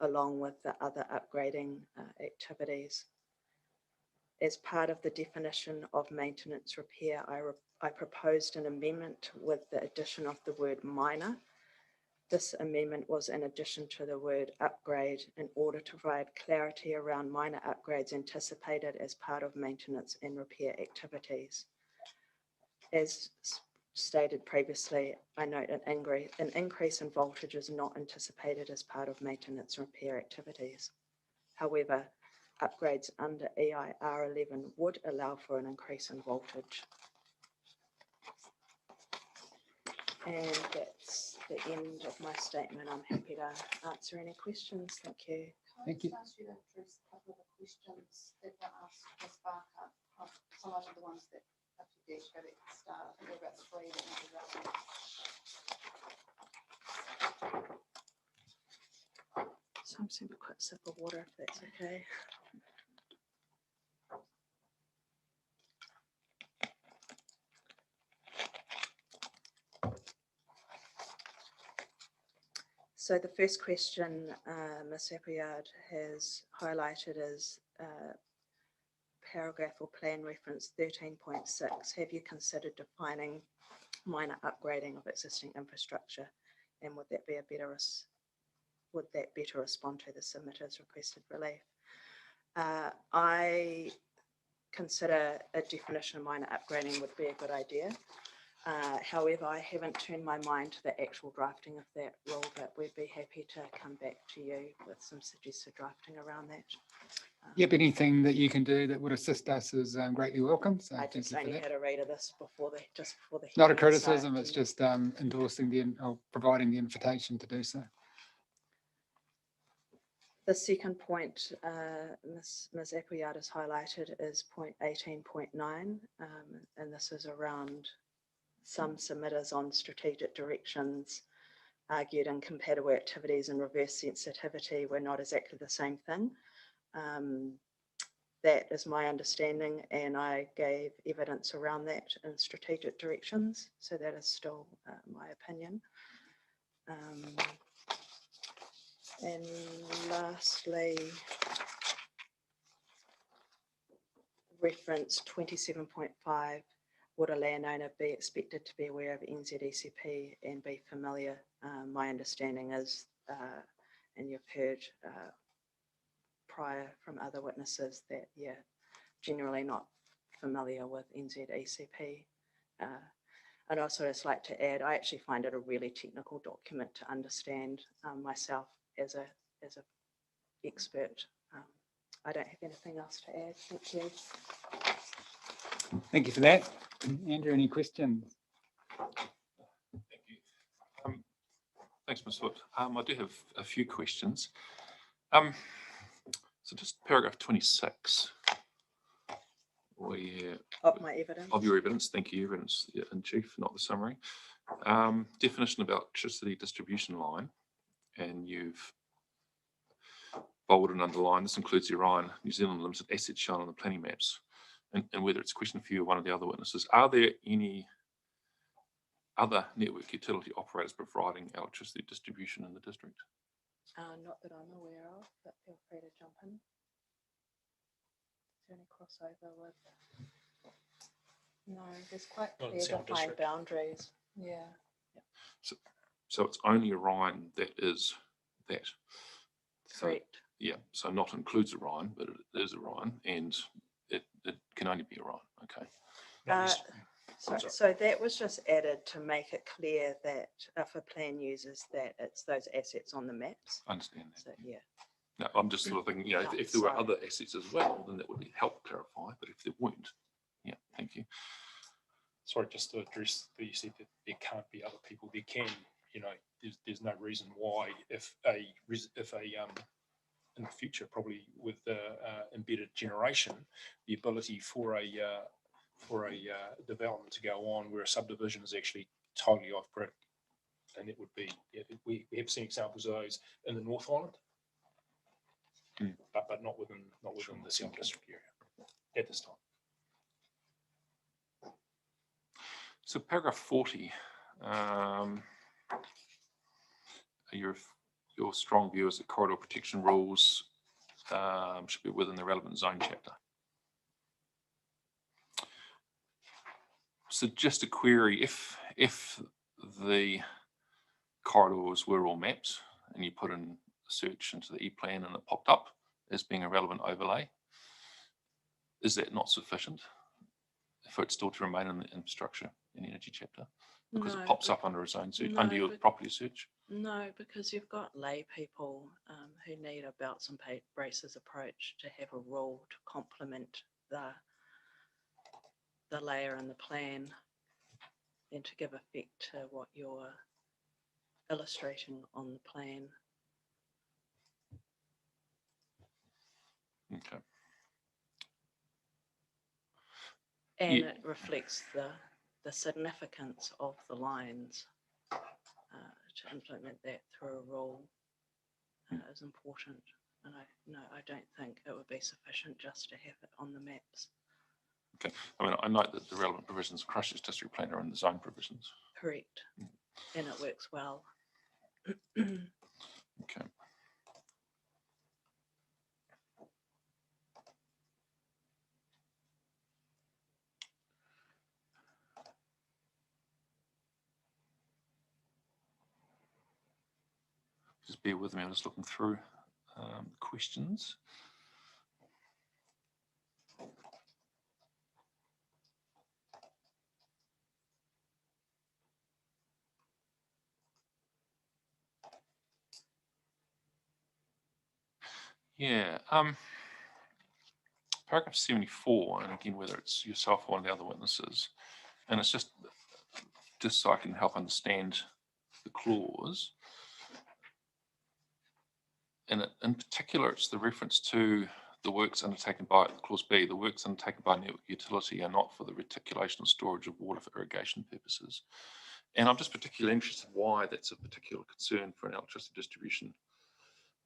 along with the other upgrading activities. As part of the definition of maintenance repair, I proposed an amendment with the addition of the word minor. This amendment was in addition to the word upgrade in order to provide clarity around minor upgrades anticipated as part of maintenance and repair activities. As stated previously, I note an increase in voltage is not anticipated as part of maintenance and repair activities. However, upgrades under EIR11 would allow for an increase in voltage. And that's the end of my statement. I'm happy to answer any questions. Thank you. Thank you. Can I just ask you to address a couple of the questions that were asked to Ms. Barker? Some of the ones that up to the at the start. I think there were about 3 that were relevant. So I'm just going to quick sip of water if that's okay. So the first question Ms. Appleyard has highlighted is paragraph or plan reference 13.6. Have you considered defining minor upgrading of existing infrastructure, and would that better respond to the submitter's requested relief? I consider a definition of minor upgrading would be a good idea. However, I haven't turned my mind to the actual drafting of that rule, but we'd be happy to come back to you with some suggested drafting around that. Yep, anything that you can do that would assist us is greatly welcome. So I thank just you for only that. had a read of this before just before the Not a hearing, criticism, so- it's just endorsing or providing the invitation to do so. The second point Ms. Appleyard has highlighted is point 18.9, and this is around some submitters on strategic directions argued incompatible activities and reverse sensitivity were not exactly the same thing. That is my understanding, and I gave evidence around that in strategic directions, so that is still my opinion. And lastly, reference 27.5, would a landowner be expected to be aware of NZECP and be familiar? My understanding is, and you've heard prior from other witnesses that, yeah, generally not familiar with NZECP. I'd also just like to add, I actually find it a really technical document to understand myself as a expert. I don't have anything else to add. Thank you. Thank you for that. Andrew, any questions? Thank you. Thanks, Ms. Foot. I do have a few questions. So just paragraph 26. Of my evidence. Of your evidence, thank you, evidence in chief, not the summary. Definition of electricity distribution line, and you've bolded and underlined, this includes the Orion New Zealand Limited assets shown on the planning maps. And whether it's a question for you or one of the other witnesses, are there any other network utility operators providing electricity distribution in the district? Not that I'm aware of, but feel free to jump in. Is there any crossover with? No, there's quite Not in clear the South defined District. boundaries. Yeah. So it's only Orion that is that. So, Correct. yeah, so not includes Orion, but it is Orion, and it can only be Orion. Okay. So that was just added to make it clear that if a plan uses that, it's those assets on the maps. I understand that. So, yeah. No, I'm just sort of thinking, if there were other assets as well, then that would help clarify. But if there weren't, yeah, thank you. Sorry, just to address you said that there can't be other people. There can, there's no reason why if in the future, probably with the embedded generation, the ability for a development to go on where a subdivision is actually totally off grid, and it would be, we have seen examples of those in the North Island, but not within the South District area at this time. So paragraph 40, your strong view is that corridor protection rules should be within the relevant zone chapter. So just a query, if the corridors were all mapped and you put in a search into the e-plan and it popped up as being a relevant overlay, is that not sufficient for it still to remain in the infrastructure and energy chapter? Because it pops up under its own search, under your property search? No, because you've got lay people who need a belts and braces approach to have a rule to complement the layer in the plan and to give effect to what you're illustrating on the plan. Okay. And it reflects the significance of the lines. To implement that through a rule is important. And I don't think it would be sufficient just to have it on the maps. Okay. I mean, I note that the relevant provisions of Christchurch District Plan are in the zone provisions. Correct. And it works well. Okay. Just bear with me, I'm just looking through questions. Yeah, paragraph 74, and again, whether it's yourself or one of the other witnesses, and it's just so I can help understand the clause. And in particular, it's the reference to the works undertaken by, clause B, the works undertaken by network utility are not for the reticulation or storage of water for irrigation purposes. And I'm just particularly interested why that's a particular concern for an electricity distribution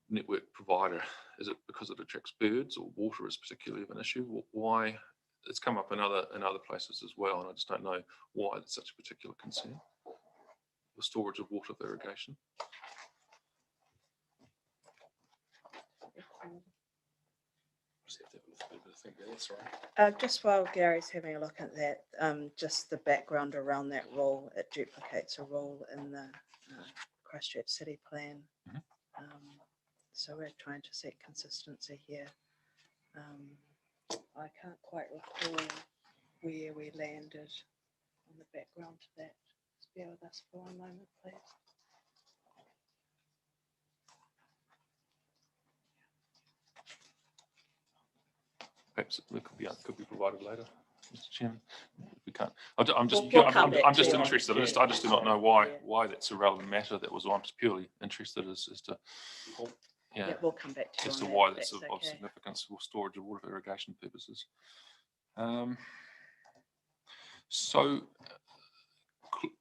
network provider. Is it because it attracts birds, or water is particularly of an issue? Why? It's come up in other places as well, and I just don't know why it's such a particular concern. The storage of water for irrigation. Just while Gary's having a look at that, just the background around that rule, it duplicates a rule in the Christchurch City Plan. So we're trying to set consistency here. I can't quite recall where we landed on the background to that. Just bear with us for one moment, please. Perhaps it could be provided later, Mr. Chairman. We can't. I'm just interested. I just do not know why that's a relevant matter. That was why I'm just purely interested as to we'll come back to you as to on why that, that's of okay. significance for storage of water for irrigation purposes. So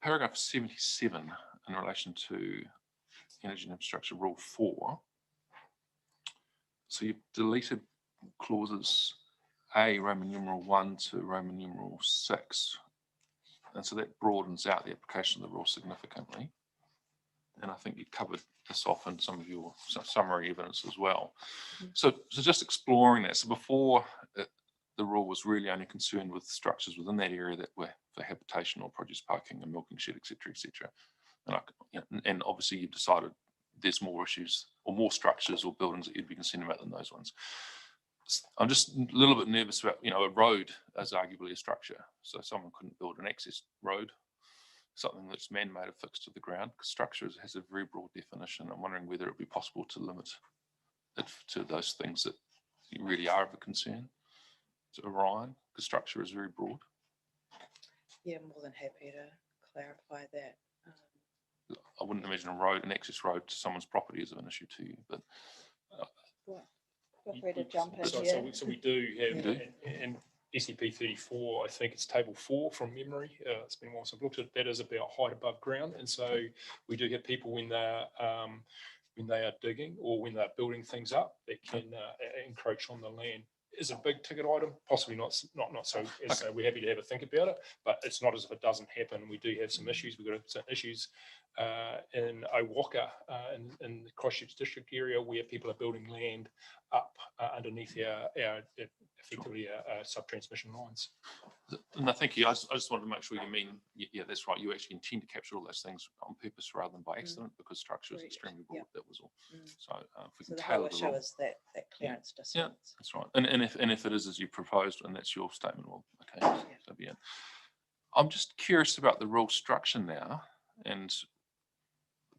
paragraph 77 in relation to Energy and Infrastructure Rule 4. So you've deleted clauses A, Roman numeral 1 to Roman numeral 6. And so that broadens out the application of the rule significantly. And I think you covered this off in some of your summary evidence as well. So just exploring that. So before, the rule was really only concerned with structures within that area that were for habitation or produce parking and milking shed, etc., etc. And obviously you've decided there's more issues or more structures or buildings that you'd be concerned about than those ones. I'm just a little bit nervous about, a road as arguably a structure. So someone couldn't build an access road, something that's man-made or fixed to the ground, because structure has a very broad definition. I'm wondering whether it would be possible to limit it to those things that really are of a concern to Orion, because structure is very broad. Yeah, more than happy to clarify that. I wouldn't imagine an access road to someone's property is of an issue to you, but feel free to jump in so, here. so we do have in SCP 34, I think it's table 4 from memory. It's been a while since I've looked at it. That is about height above ground, and so we do have people when they are digging or when they're building things up that can encroach on the land. Is a big ticket item, possibly not so. As we're happy to have a think about it, but it's not as if it doesn't happen. We do have some issues. We've got some issues in Owaka, in the Christchurch district area, where people are building land up underneath our effectively our sub-transmission lines. No, thank you. I just wanted to make sure you mean, yeah, that's right. You actually intend to capture all those things on purpose rather than by accident, because structure is extremely broad. That was all. So if we can tailor the rule. Is that clearance distance. Yeah, that's right. And if it is as you proposed, and that's your statement, well, okay, so be it. I'm just curious about the rule structure now, and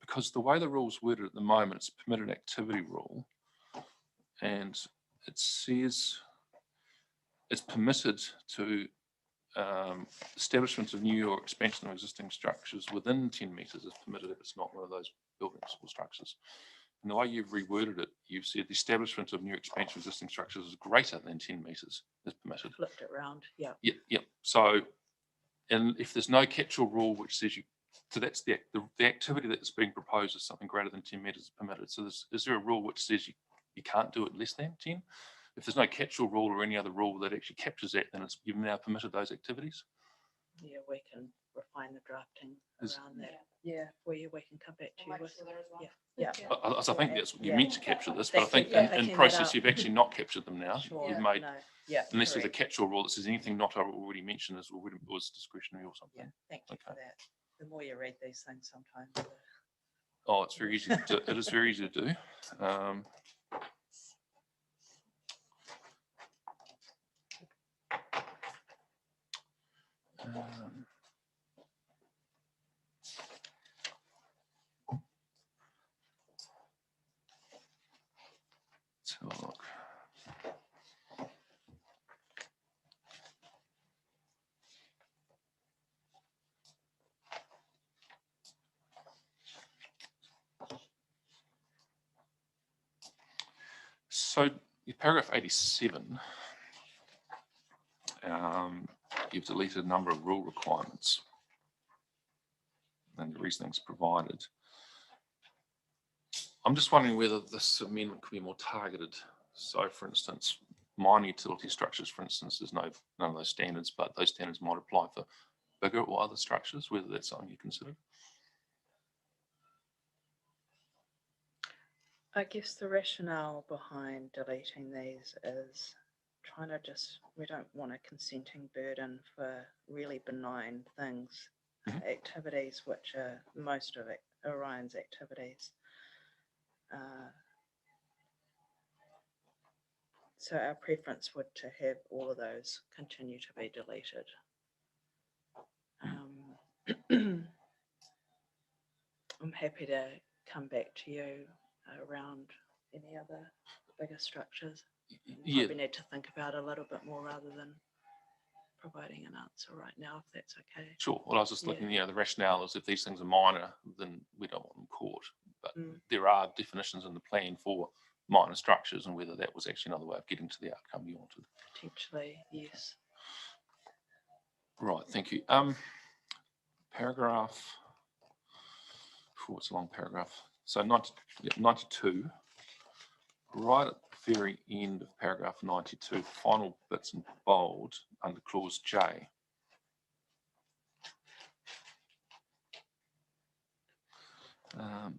because the way the rule's worded at the moment, it's a permitted activity rule, and it says it's permitted to establishment of new or expansion of existing structures within 10 metres is permitted if it's not one of those buildings or structures. And the way you've reworded it, you've said the establishment of new expansion of existing structures is greater than 10 metres is permitted. Flipped it around, yeah. Yeah. So, and if there's no catch-all rule which says so that's the activity that's being proposed is something greater than 10 metres is permitted. So is there a rule which says you can't do it less than 10? If there's no catch-all rule or any other rule that actually captures that, then you've now permitted those activities. yeah, we can refine the drafting Is- around that. Yeah, for you, we can come back to you with. Yeah, yeah. I think that's what you Yeah. meant to capture this, but I Thank think you for in picking that process, up. you've actually not captured them now. Sure, You've made, no, yeah. unless there's a correct. catch-all rule that says anything not already mentioned is already was discretionary or Yeah, something. thank you for Okay. that. The more you read these things sometimes. the- Oh, it's very easy to, it is very easy to do. Um, let's have a look. So paragraph 87, you've deleted a number of rule requirements and the reasonings provided. I'm just wondering whether this amendment could be more targeted. So for instance, minor utility structures, for instance, there's none of those standards, but those standards might apply for bigger or other structures, whether that's something you consider. I guess the rationale behind deleting these is trying to we don't want a consenting burden for really benign things, activities which are most of Orion's activities. So our preference would to have all of those continue to be deleted. I'm happy to come back to you around any other bigger structures. Yeah. Probably need to think about it a little bit more rather than providing an answer right now, if that's okay. Sure. Well, I was just looking, the rationale is if these things are minor, then we don't want them caught. But there are definitions in the plan for minor structures and whether that was actually another way of getting to the outcome you wanted. Potentially, yes. Right, thank you. Paragraph, it's a long paragraph. So 92, right at the very end of paragraph 92, final bits in bold under clause J. I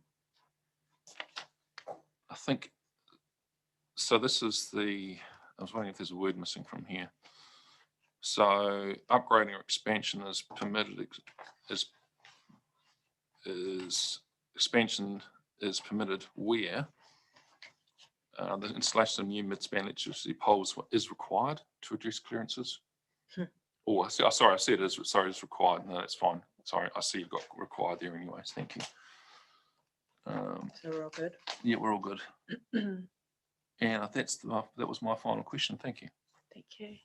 think, so this is I was wondering if there's a word missing from here. So upgrading or expansion is permitted, expansion is permitted where the installation of new mid-span electricity poles is required to address clearances. Oh, sorry, I said it is. Sorry, it's required. No, that's fine. Sorry, I see you've got required there anyways. Thank you. So we're all good? Yeah, we're all good. And that was my final question. Thank you. Thank you.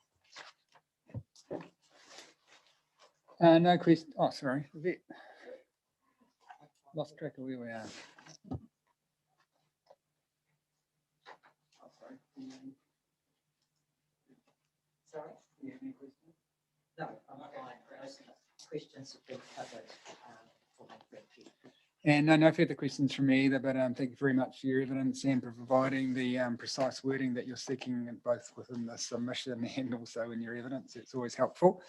No question. Oh, sorry. Lost track of where we are. Sorry? Do you have any questions? No, I'm fine. Those questions have been covered for my friend. And no further questions from me either, but thank you very much for your evidence and for providing the precise wording that you're seeking both within the submission and also in your evidence. It's always helpful.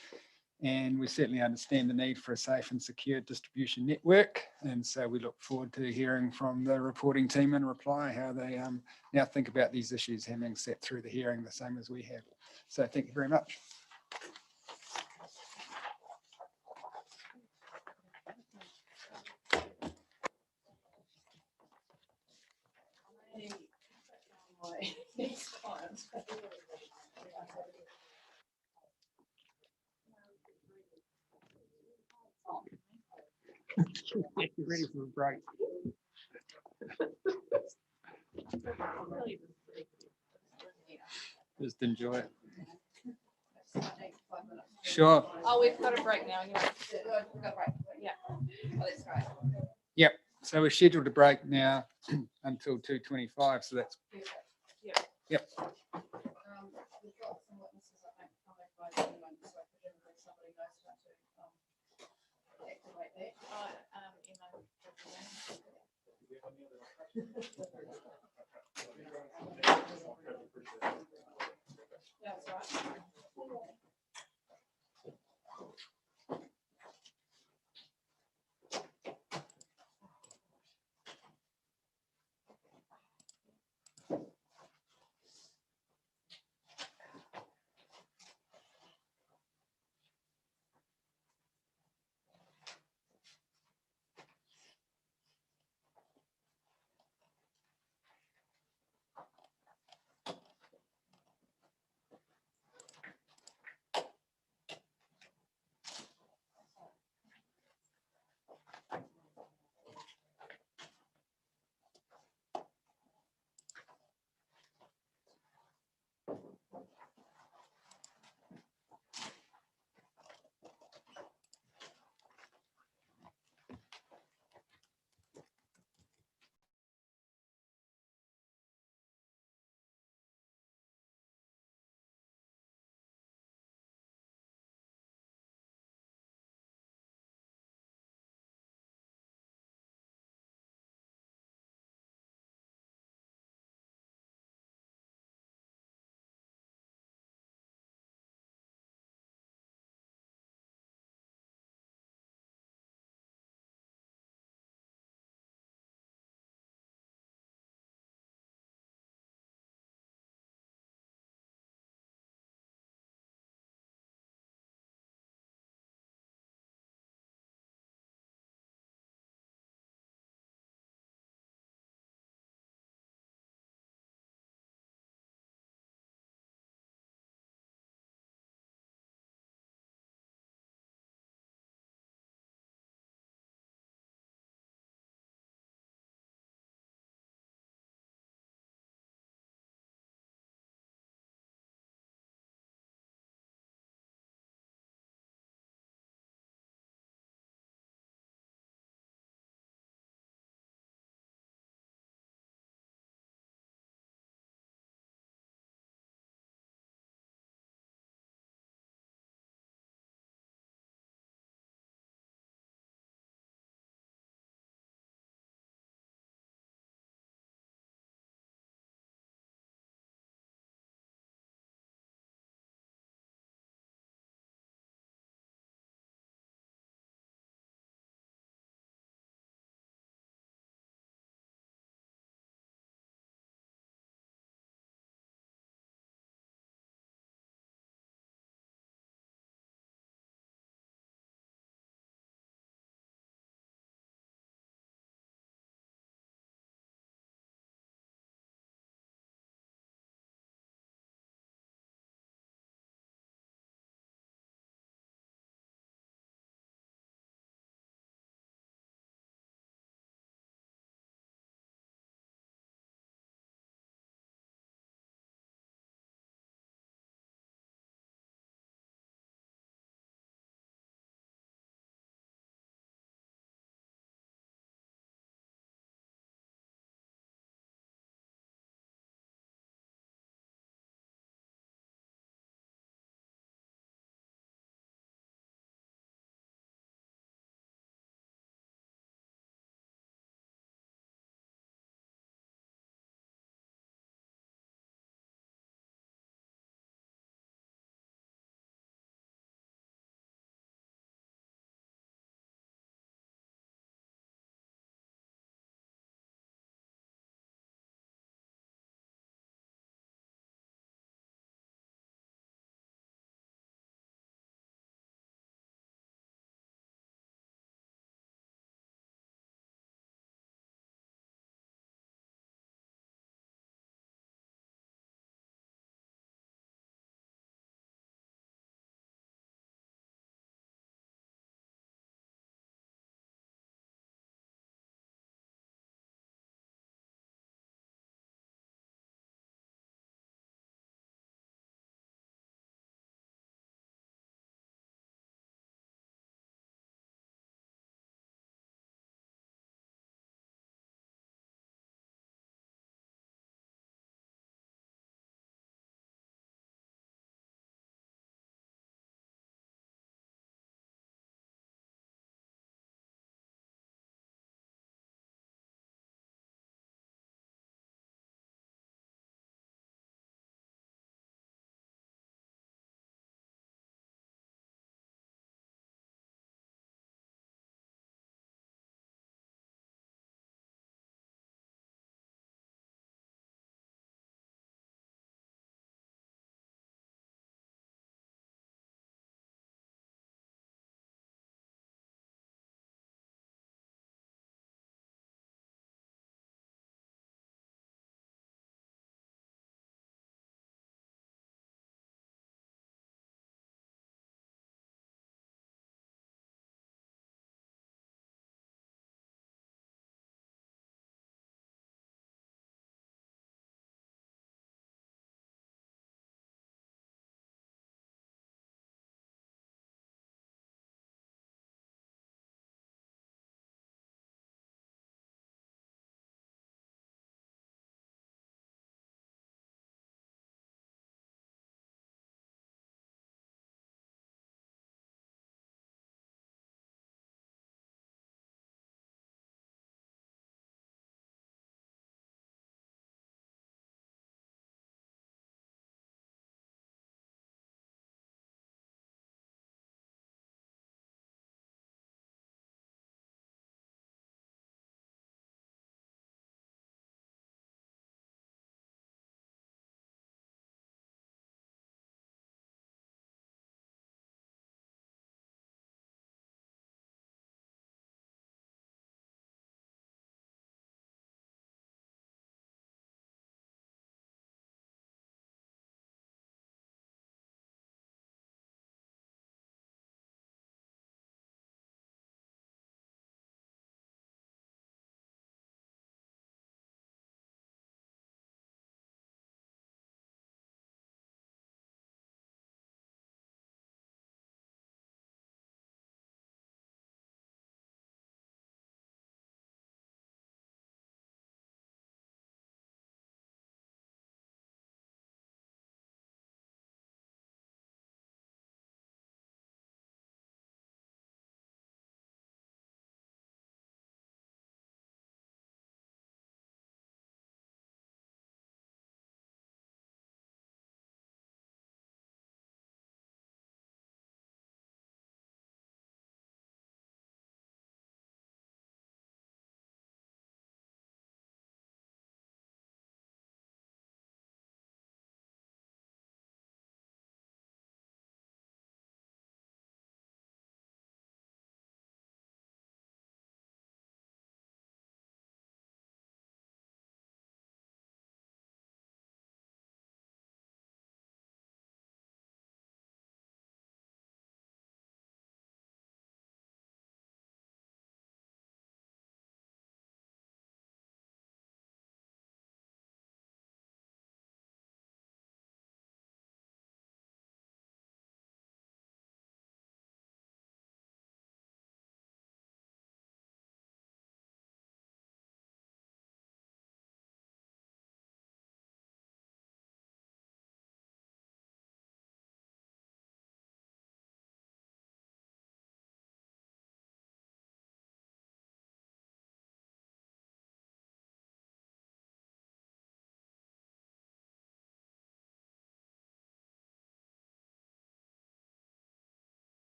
And we certainly understand the need for a safe and secure distribution network. And so we look forward to hearing from the reporting team in reply how they now think about these issues, having sat through the hearing the same as we have. So thank you very much. Get ready for a break. Just enjoy it. Sure. Oh, we've got a break now. Anyway. We've got a break. Yeah. Oh, that's great. Yep. So we're scheduled to break now until 2:25. So that's. Yeah. Yep. We've got some witnesses, I think, coming by the moment, so presumably somebody knows how to activate that. Yeah, that's right.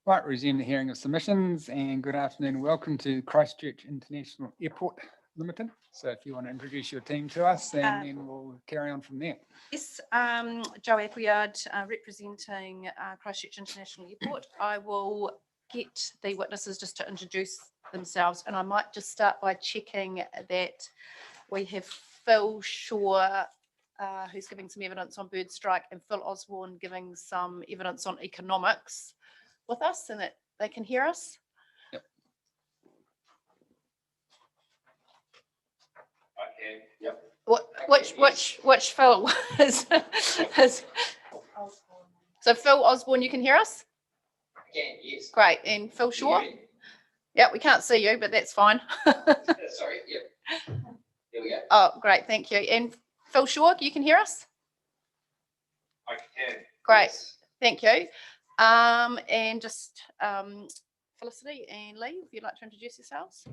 Right, resume the hearing of submissions, and good afternoon. Welcome to Christchurch International Airport Limited. So if you want to introduce your team to us, and then we'll carry on from there. Yes, Joe Appleyard, representing Christchurch International Airport. I will get the witnesses just to introduce themselves, and I might just start by checking that we have Phil Shaw, who's giving some evidence on bird strike, and Phil Osborne giving some evidence on economics with us, and that they can hear us. Yep. Okay, yep. Which Phil is so Phil Osborne, you can hear us? Again, yes. Great. And Phil Shaw? Yeah, we can't see you, but that's fine. Sorry, yep. There we go. Oh, great, thank you. And Phil Shaw, you can hear us? I can. Great, Yes. thank you. And just Felicity and Lee, if you'd like to introduce yourselves.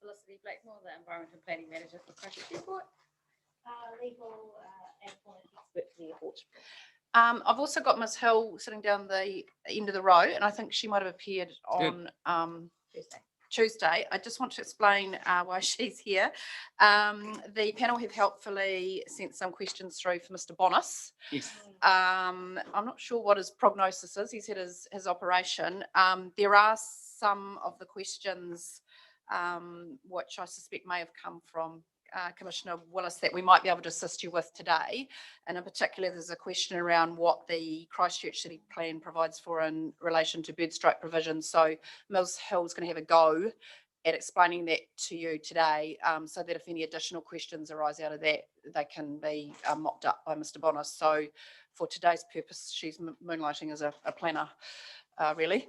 Felicity Blackmore, the Environment and Planning Manager for Christchurch Airport. Legal and quality expert for the airport. I've also got Ms Hill sitting down the end of the row, and I think she might have appeared on Tuesday. I just want to explain why she's here. The panel have helpfully sent some questions through for Mr Bonis. Yes. I'm not sure what his prognosis is. He's had his operation. There are some of the questions which I suspect may have come from Commissioner Willis that we might be able to assist you with today. And in particular, there's a question around what the Christchurch City Plan provides for in relation to bird strike provisions. So Ms Hill's going to have a go at explaining that to you today, so that if any additional questions arise out of that, they can be mopped up by Mr Bonis. So for today's purpose, she's moonlighting as a planner, really.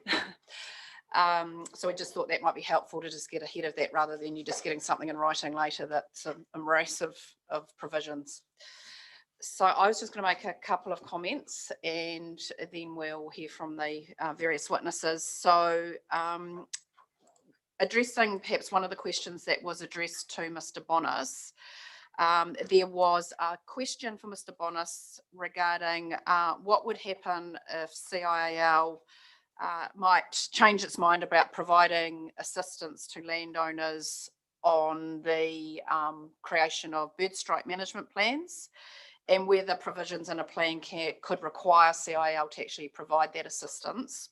So I just thought that might be helpful to just get ahead of that rather than you just getting something in writing later that's a morass of provisions. So I was just going to make a couple of comments and then we'll hear from the various witnesses. So addressing perhaps one of the questions that was addressed to Mr Bonis, there was a question for Mr Bonis regarding what would happen if CIAL might change its mind about providing assistance to landowners on the creation of bird strike management plans, and whether provisions in a plan could require CIAL to actually provide that assistance.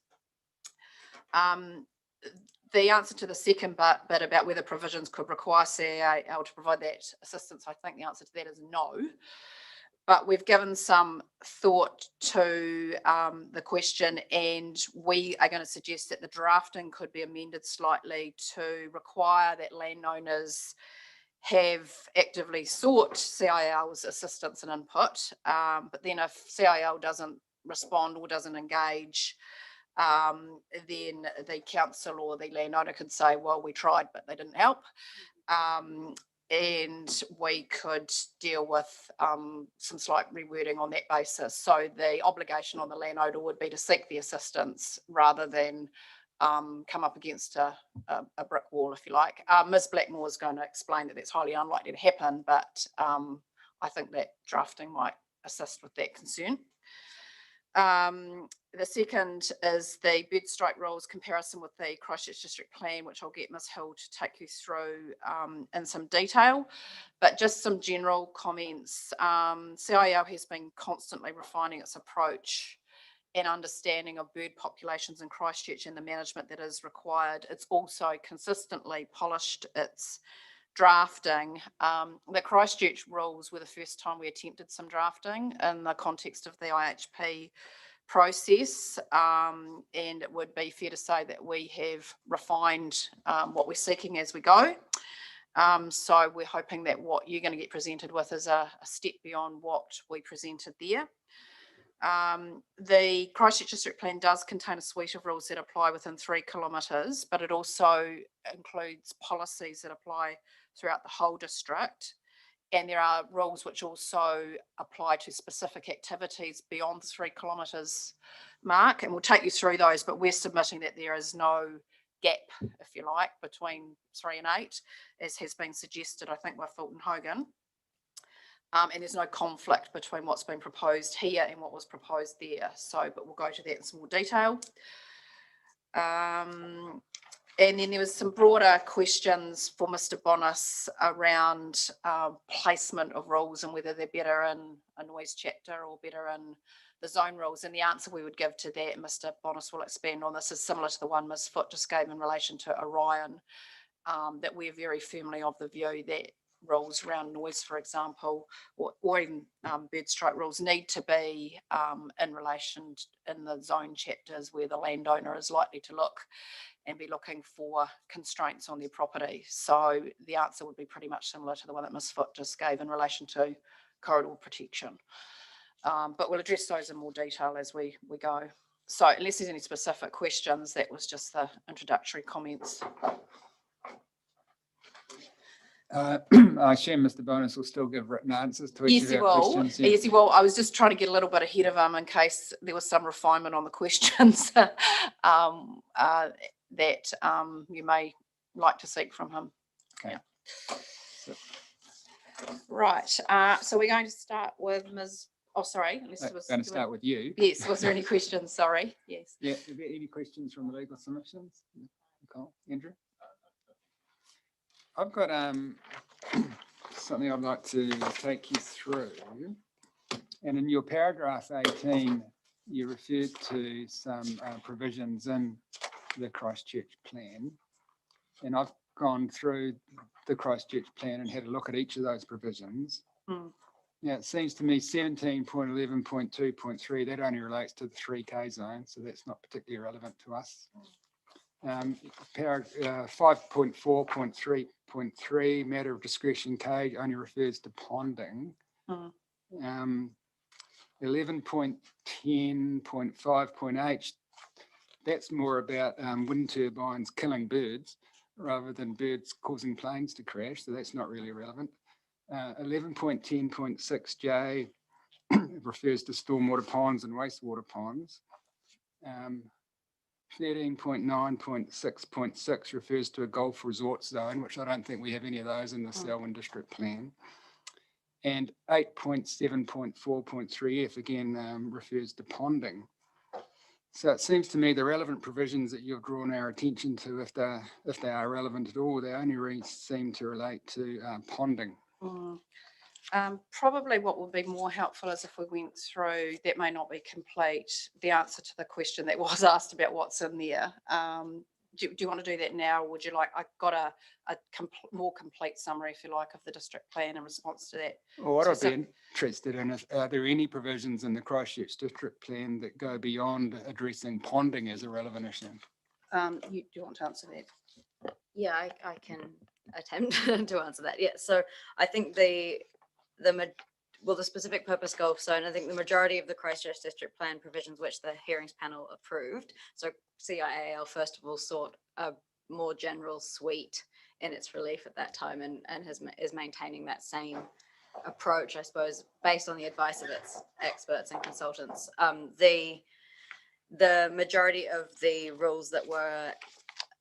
The answer to the second bit about whether provisions could require CIAL to provide that assistance, I think the answer to that is no. But we've given some thought to the question, and we are going to suggest that the drafting could be amended slightly to require that landowners have actively sought CIAL's assistance and input. But then if CIAL doesn't respond or doesn't engage, then the council or the landowner could say, well, we tried, but they didn't help. And we could deal with some slight rewording on that basis. So the obligation on the landowner would be to seek the assistance rather than come up against a brick wall, if you like. Ms Blackmore is going to explain that that's highly unlikely to happen, but I think that drafting might assist with that concern. The second is the bird strike rules comparison with the Christchurch District Plan, which I'll get Ms Hill to take you through in some detail, but just some general comments. CIAL has been constantly refining its approach and understanding of bird populations in Christchurch and the management that is required. It's also consistently polished its drafting. The Christchurch rules were the first time we attempted some drafting in the context of the IHP process, and it would be fair to say that we have refined what we're seeking as we go. So we're hoping that what you're going to get presented with is a step beyond what we presented there. The Christchurch District Plan does contain a suite of rules that apply within 3 kilometres, but it also includes policies that apply throughout the whole district. And there are rules which also apply to specific activities beyond the 3 kilometres mark. And we'll take you through those, but we're submitting that there is no gap, if you like, between 3 and 8, as has been suggested, I think, by Fulton Hogan. And there's no conflict between what's been proposed here and what was proposed there. So, but we'll go to that in some more detail. And then there was some broader questions for Mr. Bonis around placement of rules and whether they're better in a noise chapter or better in the zone rules. And the answer we would give to that, Mr. Bonis will expand on this, is similar to the one Ms. Foot just gave in relation to Orion, that we're very firmly of the view that rules around noise, for example, or even bird strike rules need to be in relation in the zone chapters where the landowner is likely to look and be looking for constraints on their property. So the answer would be pretty much similar to the one that Ms. Foot just gave in relation to corridor protection. But we'll address those in more detail as we go. So unless there's any specific questions, that was just the introductory comments. I assume Mr. Bonis will still give written answers to each Yes, of he our will. questions. Yes, he will. I was just trying to get a little bit ahead of him in case there was some refinement on the questions that you may like to seek from him. Okay. Yeah. Right. So we're going to start with Ms. Oh, sorry. I'm going to start with you. Yes. Was there any questions? Sorry. Yes. Yeah. Are there any questions from the legal submissions? Nicole, Andrew? I've got something I'd like to take you through. And in your paragraph 18, you referred to some provisions in the Christchurch plan. And I've gone through the Christchurch plan and had a look at each of those provisions. Mm. Now, it seems to me 17.11.2.3, that only relates to the 3K zone, so that's not particularly relevant to us. 5.4.3.3, matter of discretion code, only refers to ponding. 11.10.5.h, that's more about wind turbines killing birds rather than birds causing planes to crash, so that's not really relevant. 11.10.6J refers to stormwater ponds and wastewater ponds. 13.9.6.6 refers to a golf resort zone, which I don't think we have any of those in the Selwyn district plan. And 8.7.4.3F again refers to ponding. So it seems to me the relevant provisions that you've drawn our attention to, if they are relevant at all, they only really seem to relate to ponding. Probably what would be more helpful is if we went through, that may not be complete, the answer to the question that was asked about what's in there. Do you want to do that now? Or would you like, I got a more complete summary, if you like, of the district plan in response to that. Well, what I'd be interested in is, are there any provisions in the Christchurch district plan that go beyond addressing ponding as a relevant issue? Do you want to answer that? Yeah, I can attempt to answer that. Yeah, so I think the specific purpose golf zone, I think the majority of the Christchurch district plan provisions which the hearings panel approved. So CIAL first of all sought a more general suite in its relief at that time and is maintaining that same approach, I suppose, based on the advice of its experts and consultants. The majority of the rules that were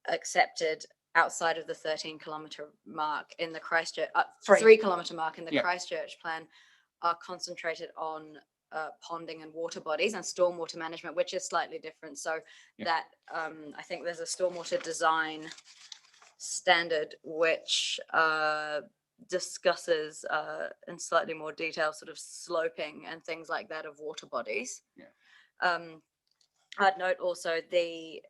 accepted outside of the 13-kilometre mark in the Christchurch, 3-kilometre mark in the Christchurch plan are concentrated on ponding and water bodies and stormwater management, which is slightly different. So that I think there's a stormwater design standard which discusses in slightly more detail sort of sloping and things like that of water bodies. I'd note also the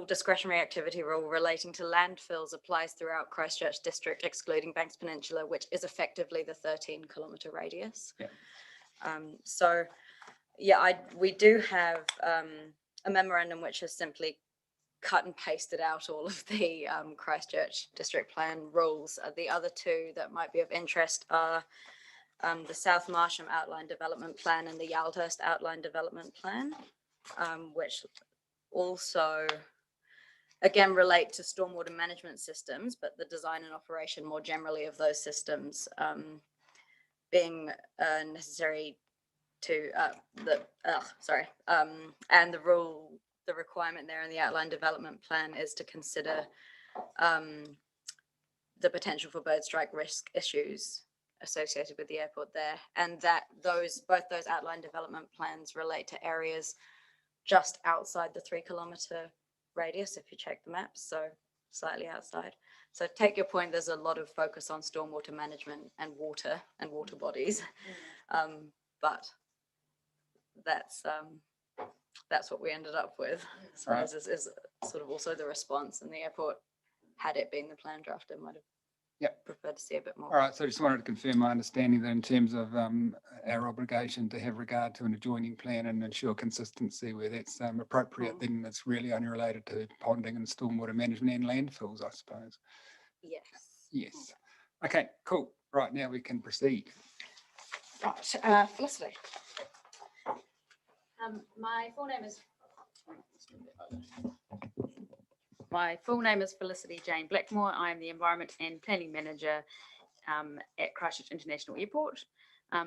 discretionary activity rule relating to landfills applies throughout Christchurch district, excluding Banks Peninsula, which is effectively the 13-kilometre radius. So yeah, we do have a memorandum which has simply cut and pasted out all of the Christchurch district plan rules. The other two that might be of interest are the South Marsham Outline Development Plan and the Yaldhurst Outline Development Plan, which also again relate to stormwater management systems, but the design and operation more generally of those systems being necessary to and the requirement there in the outline development plan is to consider the potential for bird strike risk issues associated with the airport there, and that both those outline development plans relate to areas just outside the 3 kilometre radius, if you check the maps, so slightly outside. So take your point, there's a lot of focus on stormwater management and water bodies, but that's what we ended up with. So Right. this is sort of also the response, and the airport, had it been the plan drafter, might have preferred to see a bit more. All right, so I just wanted to confirm my understanding that in terms of our obligation to have regard to an adjoining plan and ensure consistency where that's appropriate, then it's really only related to ponding and stormwater management and landfills, I suppose. Yes. Yes. Okay, cool. Right, now we can proceed. Right, Felicity. My full name is Felicity Jane Blackmore. I am the Environment and Planning Manager at Christchurch International Airport.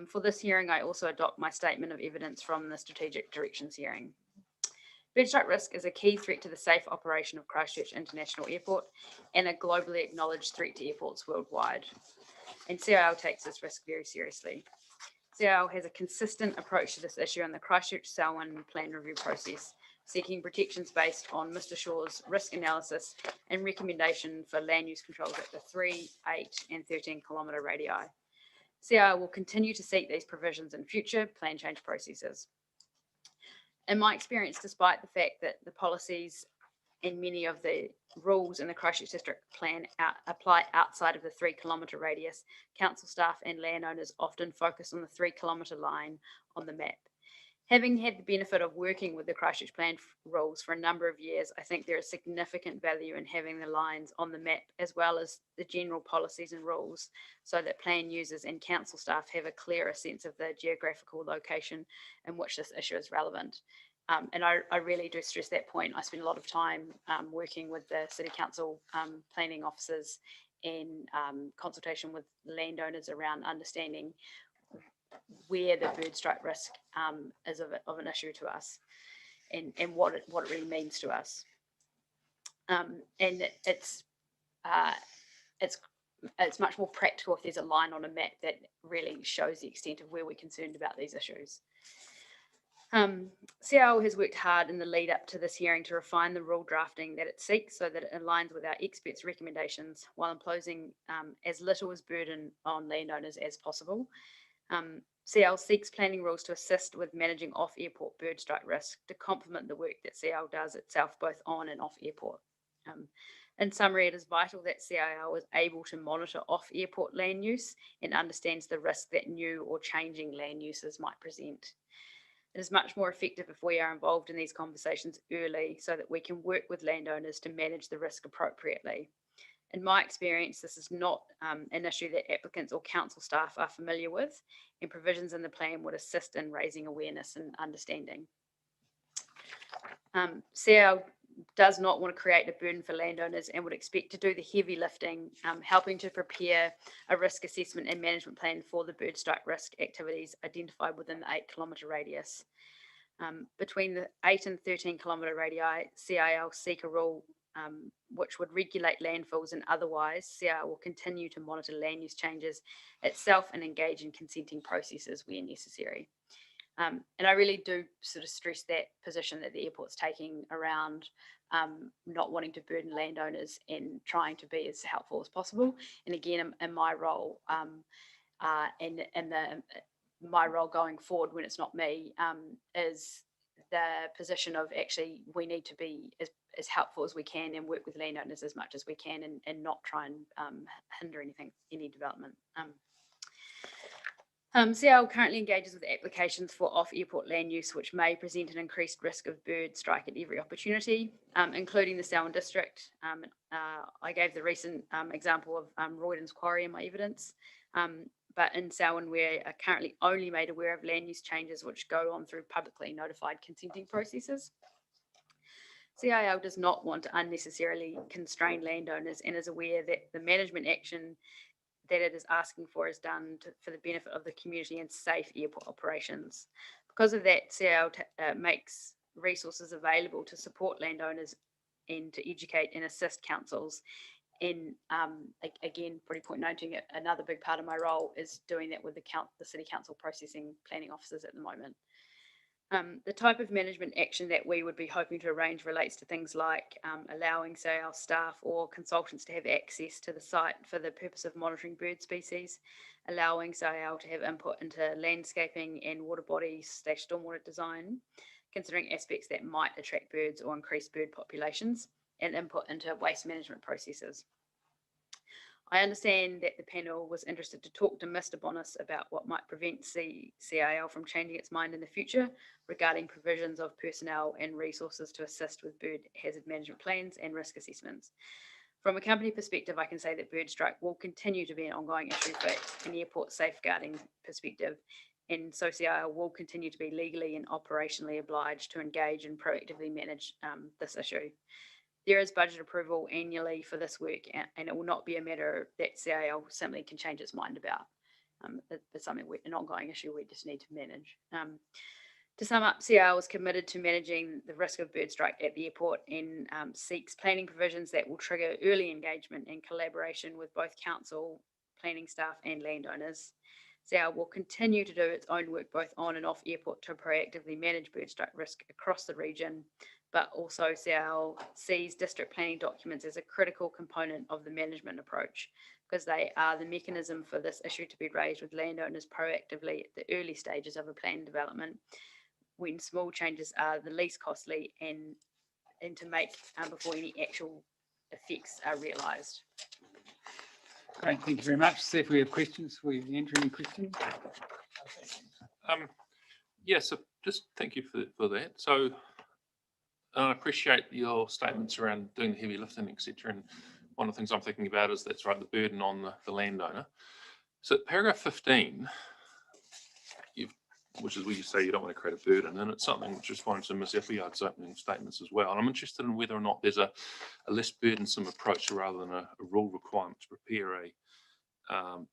For this hearing, I also adopt my statement of evidence from the Strategic Directions hearing. Bird strike risk is a key threat to the safe operation of Christchurch International Airport and a globally acknowledged threat to airports worldwide. And CIL takes this risk very seriously. CIL has a consistent approach to this issue in the Christchurch Selwyn plan review process, seeking protections based on Mr. Shaw's risk analysis and recommendation for land use controls at the 3, 8 and 13 kilometre radii. CIL will continue to seek these provisions in future plan change processes. In my experience, despite the fact that the policies and many of the rules in the Christchurch District Plan apply outside of the 3 kilometre radius, council staff and landowners often focus on the 3 kilometre line on the map. Having had the benefit of working with the Christchurch Plan rules for a number of years, I think there is significant value in having the lines on the map as well as the general policies and rules so that plan users and council staff have a clearer sense of the geographical location in which this issue is relevant. And I really do stress that point. I spend a lot of time working with the City Council planning officers in consultation with landowners around understanding where the bird strike risk is of an issue to us and what it really means to us. And it's much more practical if there's a line on a map that really shows the extent of where we're concerned about these issues. CIL has worked hard in the lead up to this hearing to refine the rule drafting that it seeks so that it aligns with our experts' recommendations while imposing as little as burden on landowners as possible. CIL seeks planning rules to assist with managing off-airport bird strike risk to complement the work that CIL does itself both on and off airport. In summary, it is vital that CIL is able to monitor off-airport land use and understands the risk that new or changing land uses might present. It is much more effective if we are involved in these conversations early so that we can work with landowners to manage the risk appropriately. In my experience, this is not an issue that applicants or council staff are familiar with, and provisions in the plan would assist in raising awareness and understanding. CIL does not want to create a burden for landowners and would expect to do the heavy lifting, helping to prepare a risk assessment and management plan for the bird strike risk activities identified within the 8 kilometre radius. Between the 8 and 13 kilometre radii, CIL seek a rule which would regulate landfills, and otherwise CIL will continue to monitor land use changes itself and engage in consenting processes where necessary. And I really do sort of stress that position that the airport's taking around not wanting to burden landowners and trying to be as helpful as possible. And again, in my role, my role going forward when it's not me, is the position of actually we need to be as helpful as we can and work with landowners as much as we can and not try and hinder any development. CIL currently engages with applications for off-airport land use, which may present an increased risk of bird strike at every opportunity, including the Selwyn district. I gave the recent example of Royden's Quarry in my evidence, but in Selwyn, we are currently only made aware of land use changes which go on through publicly notified consenting processes. CIL does not want to unnecessarily constrain landowners and is aware that the management action that it is asking for is done for the benefit of the community and safe airport operations. Because of that, CIL makes resources available to support landowners and to educate and assist councils And again, pretty point noting it, another big part of my role is doing that with the City Council processing planning officers at the moment. The type of management action that we would be hoping to arrange relates to things like allowing, say, our staff or consultants to have access to the site for the purpose of monitoring bird species, allowing SAL to have input into landscaping and water bodies / stormwater design, considering aspects that might attract birds or increase bird populations, and input into waste management processes. I understand that the panel was interested to talk to Mr. Bonis about what might prevent CIL from changing its mind in the future regarding provisions of personnel and resources to assist with bird hazard management plans and risk assessments. From a company perspective, I can say that bird strike will continue to be an ongoing issue for an airport safeguarding perspective, and so CIL will continue to be legally and operationally obliged to engage and proactively manage this issue. There is budget approval annually for this work, and it will not be a matter that CIL simply can change its mind about. It's something, an ongoing issue we just need to manage. To sum up, CIL is committed to managing the risk of bird strike at the airport and seeks planning provisions that will trigger early engagement and collaboration with both council, planning staff and landowners. CIL will continue to do its own work both on and off airport to proactively manage bird strike risk across the region, but also CIL sees district planning documents as a critical component of the management approach because they are the mechanism for this issue to be raised with landowners proactively at the early stages of a plan development when small changes are the least costly and to make before any actual effects are realised. Great, thank you very much. See if we have questions. We enter any questions? Yeah, so just thank you for that. So I appreciate your statements around doing the heavy lifting, etc. And one of the things I'm thinking about is that's right, the burden on the landowner. So paragraph 15, which is where you say you don't want to create a burden, and it's something which responds to Ms. Appleyard's opening statements as well. And I'm interested in whether or not there's a less burdensome approach rather than a rule requirement to prepare a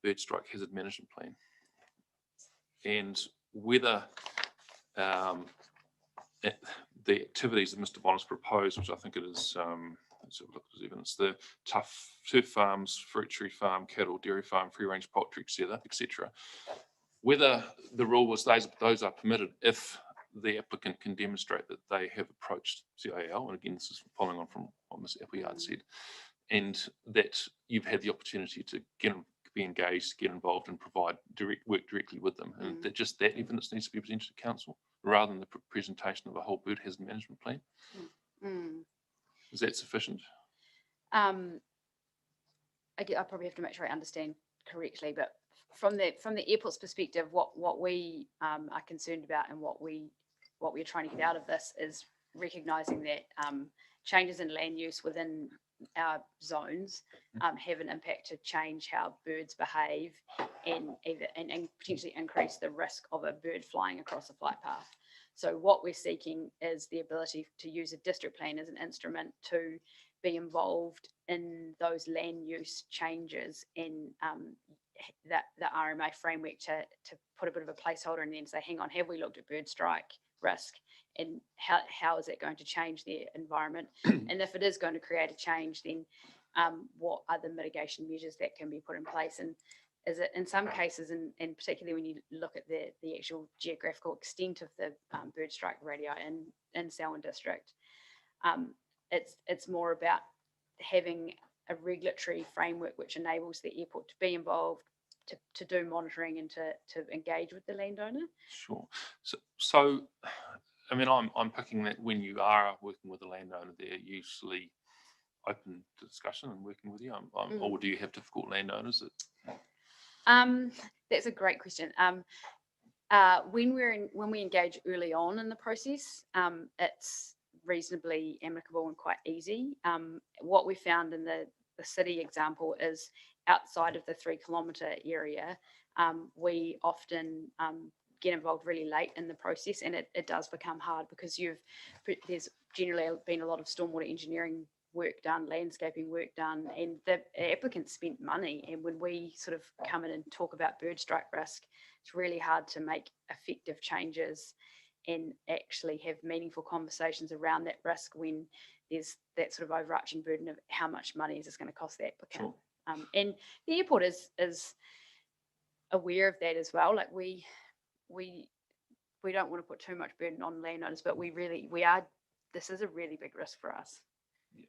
bird strike hazard management plan, and whether the activities that Mr. Bonis proposed, which I think it is, let's have a look at his evidence, the turf farms, fruit tree farm, cattle, dairy farm, free range poultry, etc. Whether the rule was those are permitted if the applicant can demonstrate that they have approached CIL, and again, this is following on from what Ms. Appleyard said, and that you've had the opportunity to be engaged, get involved, and work directly with them, and that just that evidence needs to be presented to council rather than the presentation of a whole bird hazard management plan. Is that sufficient? I probably have to make sure I understand correctly, but from the airport's perspective, what we are concerned about and what we're trying to get out of this is recognising that changes in land use within our zones have an impact to change how birds behave and potentially increase the risk of a bird flying across a flight path. So what we're seeking is the ability to use a district plan as an instrument to be involved in those land use changes in the RMA framework to put a bit of a placeholder and then say, hang on, have we looked at bird strike risk and how is it going to change the environment? And if it is going to create a change, then what are the mitigation measures that can be put in place? And is it in some cases, and particularly when you look at the actual geographical extent of the bird strike radii in Selwyn district, it's more about having a regulatory framework which enables the airport to be involved, to do monitoring and to engage with the landowner. Sure. So I mean, I'm picking that when you are working with a landowner, they're usually open to discussion and working with you. Or do you have difficult landowners? That's a great question. When we engage early on in the process, it's reasonably amicable and quite easy. What we found in the city example is outside of the 3 kilometre area, we often get involved really late in the process, and it does become hard because there's generally been a lot of stormwater engineering work done, landscaping work done, and the applicants spent money. And when we sort of come in and talk about bird strike risk, it's really hard to make effective changes and actually have meaningful conversations around that risk when there's that sort of overarching burden of how much money is this going to cost the applicant. Sure. And the airport is aware of that as well. Like we don't want to put too much burden on landowners, but this is a really big risk for us. Yeah.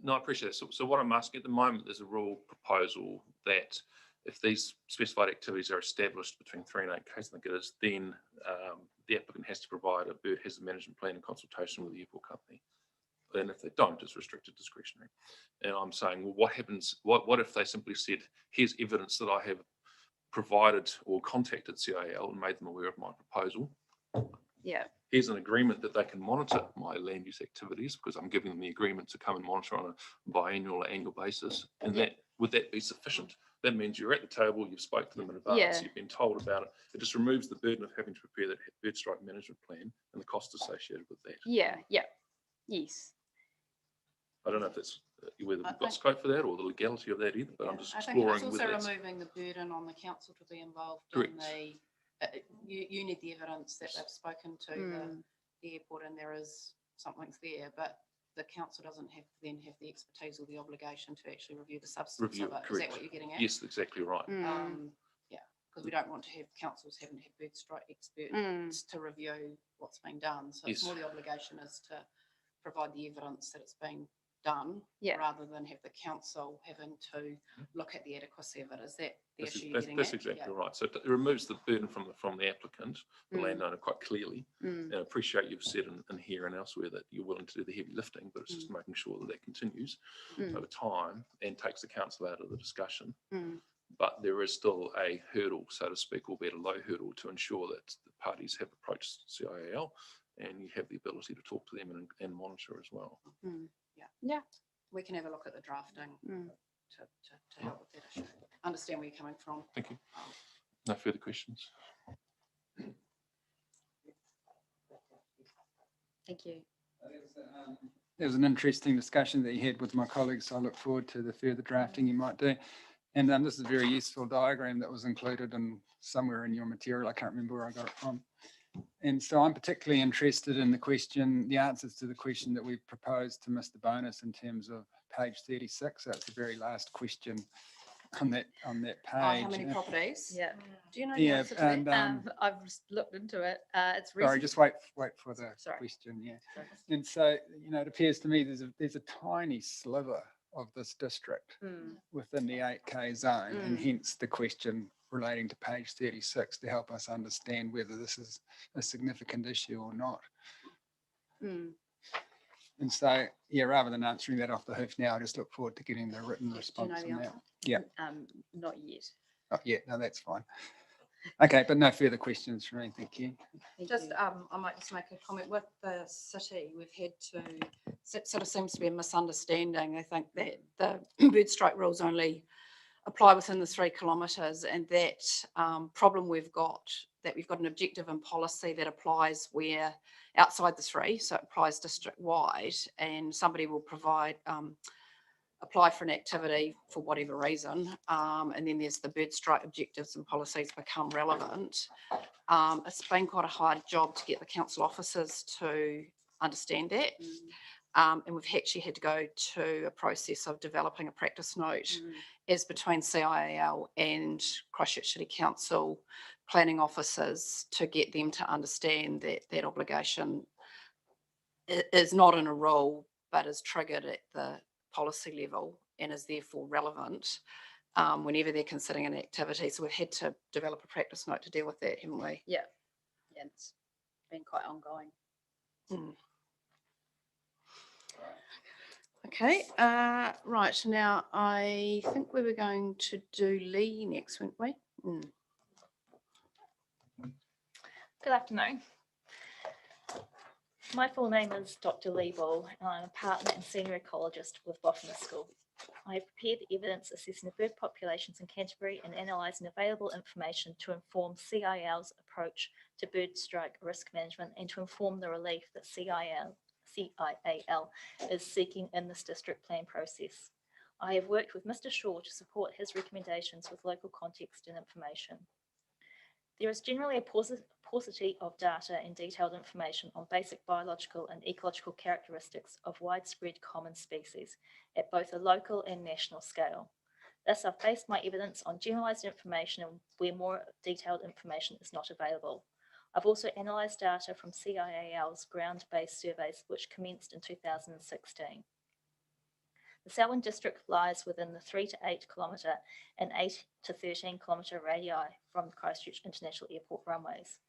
No, I appreciate that. So what I'm asking at the moment, there's a rule proposal that if these specified activities are established between 3 and 8 Ks, I think it is, then the applicant has to provide a bird hazard management plan in consultation with the airport company. And if they don't, it's restricted discretionary. And I'm saying, well, what happens? What if they simply said, here's evidence that I have provided or contacted CIL and made them aware of my proposal. Yeah. Here's an agreement that they can monitor my land use activities because I'm giving them the agreement to come and monitor on a biannual or annual basis. And that would that be sufficient? That means you're at the table, you've spoke to them in advance, you've been told about it. It just removes the burden of having to prepare that bird strike management plan and the cost associated with that. Yeah. Yes. I don't know if that's whether we've got scope for that or the legality of that either, but I'm just exploring. I think it's also removing the burden on the council to be involved in the. You need the evidence that they've spoken to the airport and there is something's there, but the council doesn't have the expertise or the obligation to actually review the substance of it. Correct. Is that what you're getting at? Yes, exactly right. Yeah, because we don't want to have councils having to have bird strike experts to review what's being done. So it's more the obligation is to provide the evidence that it's being done rather than have the council having to look at the adequacy of it. Is that the issue you're getting at? That's exactly right. So it removes the burden from the applicant, the landowner, quite clearly. And I appreciate you've said in here and elsewhere that you're willing to do the heavy lifting, but it's just making sure that that continues over time and takes the council out of the discussion. But there is still a hurdle, so to speak, albeit a low hurdle, to ensure that the parties have approached CIL and you have the ability to talk to them and monitor as well. Yeah, we can have a look at the drafting to help with that issue. Understand where you're coming from. Thank you. No further questions. Thank you. There was an interesting discussion that you had with my colleagues. So I look forward to the further drafting you might do. And this is a very useful diagram that was included in somewhere in your material. I can't remember where I got it from. And so I'm particularly interested in the answers to the question that we've proposed to Mr. Bonus in terms of page 36. That's the very last question on that page. How many properties? Yeah. Do you know the answer to that? I've just looked into it. It's sorry, just wait for the question. Yeah. And so, it appears to me there's a tiny sliver of this district within the 8K zone, and hence the question relating to page 36 to help us understand whether this is a significant issue or not. And so, rather than answering that off the hoof now, I just look forward to getting the written response on that. Yeah. Not yet. Not yet. No, that's fine. Okay, but no further questions from me. Thank you. I might just make a comment with the city. We've had to, it sort of seems to be a misunderstanding. I think that the bird strike rules only apply within the 3 kilometres, and that problem we've got an objective and policy that applies where outside the 3, so it applies district wide, and somebody will apply for an activity for whatever reason, and then there's the bird strike objectives and policies become relevant. It's been quite a hard job to get the council officers to understand that. And we've actually had to go to a process of developing a practice note as between CIL and Christchurch City Council planning officers to get them to understand that that obligation is not in a rule, but is triggered at the policy level and is therefore relevant whenever they're considering an activity. So we've had to develop a practice note to deal with that, haven't we? Yeah. Yeah, it's been quite ongoing. Okay, right, now I think we were going to do Lee next, weren't we? Good afternoon. My full name is Dr. Lee Ball, and I'm a partner and senior ecologist with Botany School. I have prepared the evidence assessing the bird populations in Canterbury and analysing available information to inform CIL's approach to bird strike risk management and to inform the relief that CIAL is seeking in this district plan process. I have worked with Mr. Shaw to support his recommendations with local context and information. There is generally a paucity of data and detailed information on basic biological and ecological characteristics of widespread common species at both a local and national scale. Thus, I've based my evidence on generalised information where more detailed information is not available. I've also analysed data from CIAL's ground-based surveys, which commenced in 2016. The Selwyn district lies within the 3 to 8 kilometre and 8 to 13 kilometre radii from the Christchurch International Airport runways.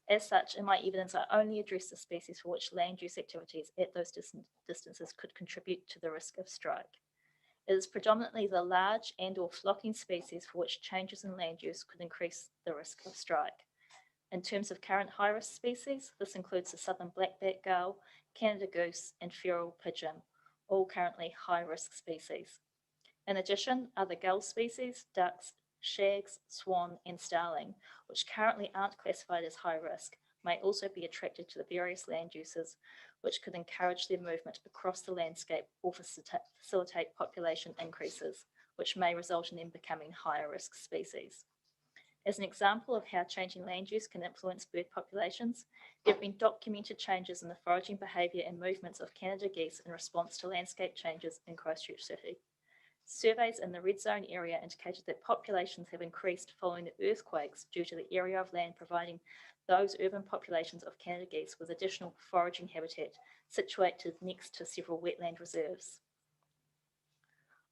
As such, in my evidence, I only address the species for which land use activities at those distances could contribute to the risk of strike. It is predominantly the large and/or flocking species for which changes in land use could increase the risk of strike. In terms of current high-risk species, this includes the southern black-backed gull, Canada goose, and feral pigeon, all currently high-risk species. In addition, other gull species, ducks, shags, swan, and starling, which currently aren't classified as high risk, may also be attracted to the various land uses, which could encourage their movement across the landscape or facilitate population increases, which may result in them becoming higher risk species. As an example of how changing land use can influence bird populations, there have been documented changes in the foraging behaviour and movements of Canada geese in response to landscape changes in Christchurch City. Surveys in the red zone area indicated that populations have increased following the earthquakes due to the area of land providing those urban populations of Canada geese with additional foraging habitat situated next to several wetland reserves.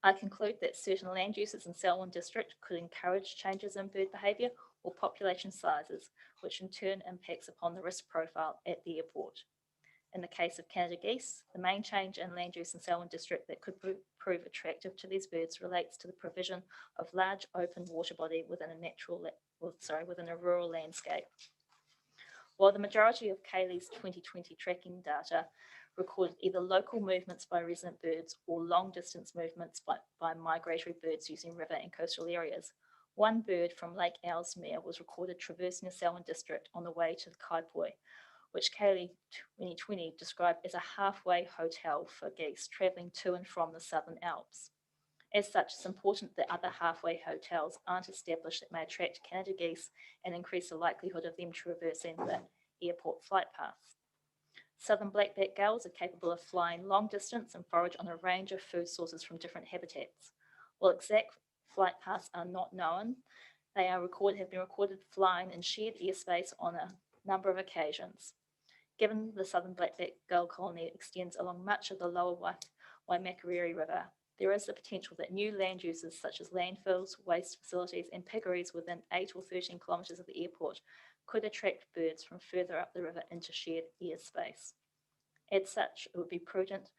I conclude that certain land uses in Selwyn district could encourage changes in bird behaviour or population sizes, which in turn impacts upon the risk profile at the airport. In the case of Canada geese, the main change in land use in Selwyn district that could prove attractive to these birds relates to the provision of large open water body within a rural landscape. While the majority of Kaylee's 2020 tracking data recorded either local movements by resident birds or long distance movements by migratory birds using river and coastal areas, one bird from Lake Ellesmere was recorded traversing the Selwyn district on the way to the Kaipoi, which Kaylee 2020 described as a halfway hotel for geese travelling to and from the Southern Alps. As such, it's important that other halfway hotels aren't established that may attract Canada geese and increase the likelihood of them traversing the airport flight paths. Southern black-backed gulls are capable of flying long distance and forage on a range of food sources from different habitats. While exact flight paths are not known, they have been recorded flying in shared airspace on a number of occasions. Given the southern black-backed gull colony extends along much of the lower Waimakariri River, there is the potential that new land uses such as landfills, waste facilities, and piggeries within 8 or 13 kilometres of the airport could attract birds from further up the river into shared airspace. As such, it would be prudent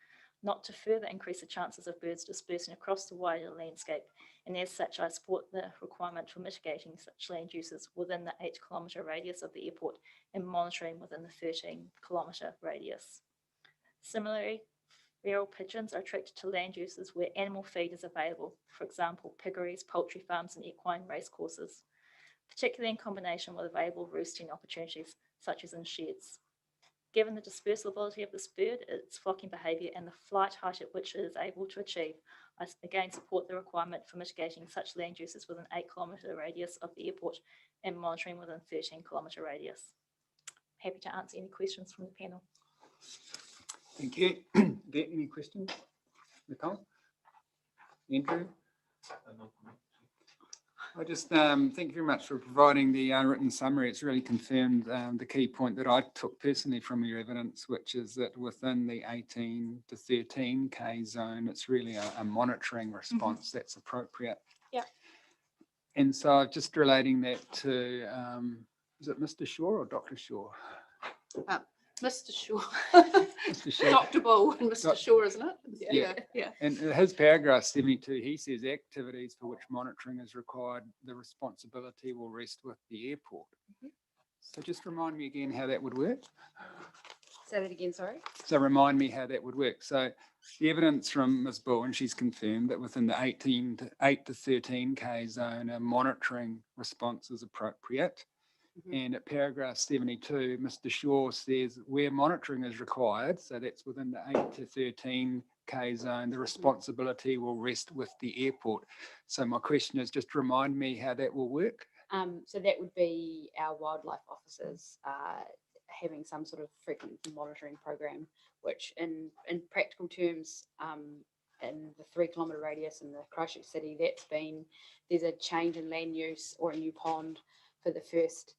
not to further increase the chances of birds dispersing across the wider landscape, and as such, I support the requirement for mitigating such land uses within the 8-kilometre radius of the airport and monitoring within the 13-kilometre radius. Similarly, feral pigeons are attracted to land uses where animal feed is available, for example, piggeries, poultry farms, and equine racecourses, particularly in combination with available roosting opportunities, such as in sheds. Given the dispersibility of this bird, its flocking behaviour, and the flight height at which it is able to achieve, I again support the requirement for mitigating such land uses within 8-kilometre radius of the airport and monitoring within 13-kilometre radius. Happy to answer any questions from the panel. Thank you. Get any questions? Nicole? Andrew? I just thank you very much for providing the written summary. It's really confirmed the key point that I took personally from your evidence, which is that within the 18 to 13K zone, it's really a monitoring response that's appropriate. Yeah. And so just relating that to, is it Mr. Shaw or Dr. Shaw? Mr. Shaw. Mr. Shaw. Dr. Bull and Mr. Shaw, isn't it? Yeah. And his paragraph 72, he says activities for which monitoring is required, the responsibility will rest with the airport. So just remind me again how that would work. Say that again, sorry. So remind me how that would work. So the evidence from Ms. Bull, and she's confirmed that within the 8 to 13K zone, a monitoring response is appropriate. And at paragraph 72, Mr. Shaw says where monitoring is required, so that's within the 8 to 13K zone, the responsibility will rest with the airport. So my question is just remind me how that will work. So that would be our wildlife officers having some sort of frequent monitoring program, which in practical terms, in the 3 kilometre radius in the Christchurch city, there's a change in land use or a new pond for the first,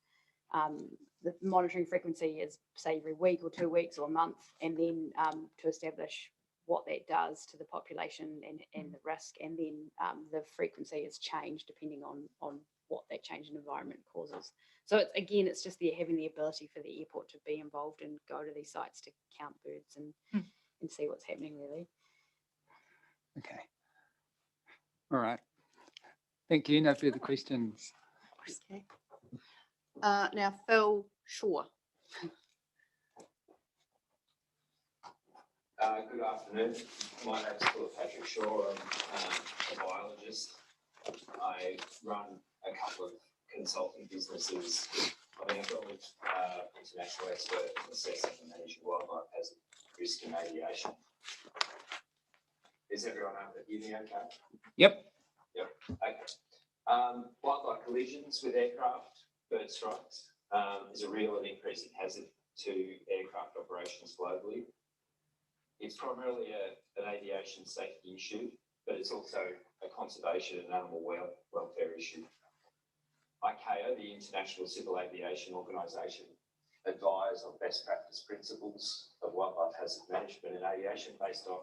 the monitoring frequency is say every week or 2 weeks or a month, and then to establish what that does to the population and the risk, and then the frequency is changed depending on what that change in environment causes. So it's just having the ability for the airport to be involved and go to these sites to count birds and see what's happening really. Okay. All right. Thank you. No further questions. Okay. Now, Phil Shaw. Good afternoon. My name is Philip Patrick Shaw. I'm a biologist. I run a couple of consulting businesses. I've been involved with international expert in assessing and managing wildlife hazard risk in aviation. Is everyone able to hear me okay? Yep. Yep. Okay. Wildlife collisions with aircraft, bird strikes, is a real and increasing hazard to aircraft operations globally. It's primarily an aviation safety issue, but it's also a conservation and animal welfare issue. ICAO, the International Civil Aviation Organisation, advise on best practice principles of wildlife hazard management in aviation based on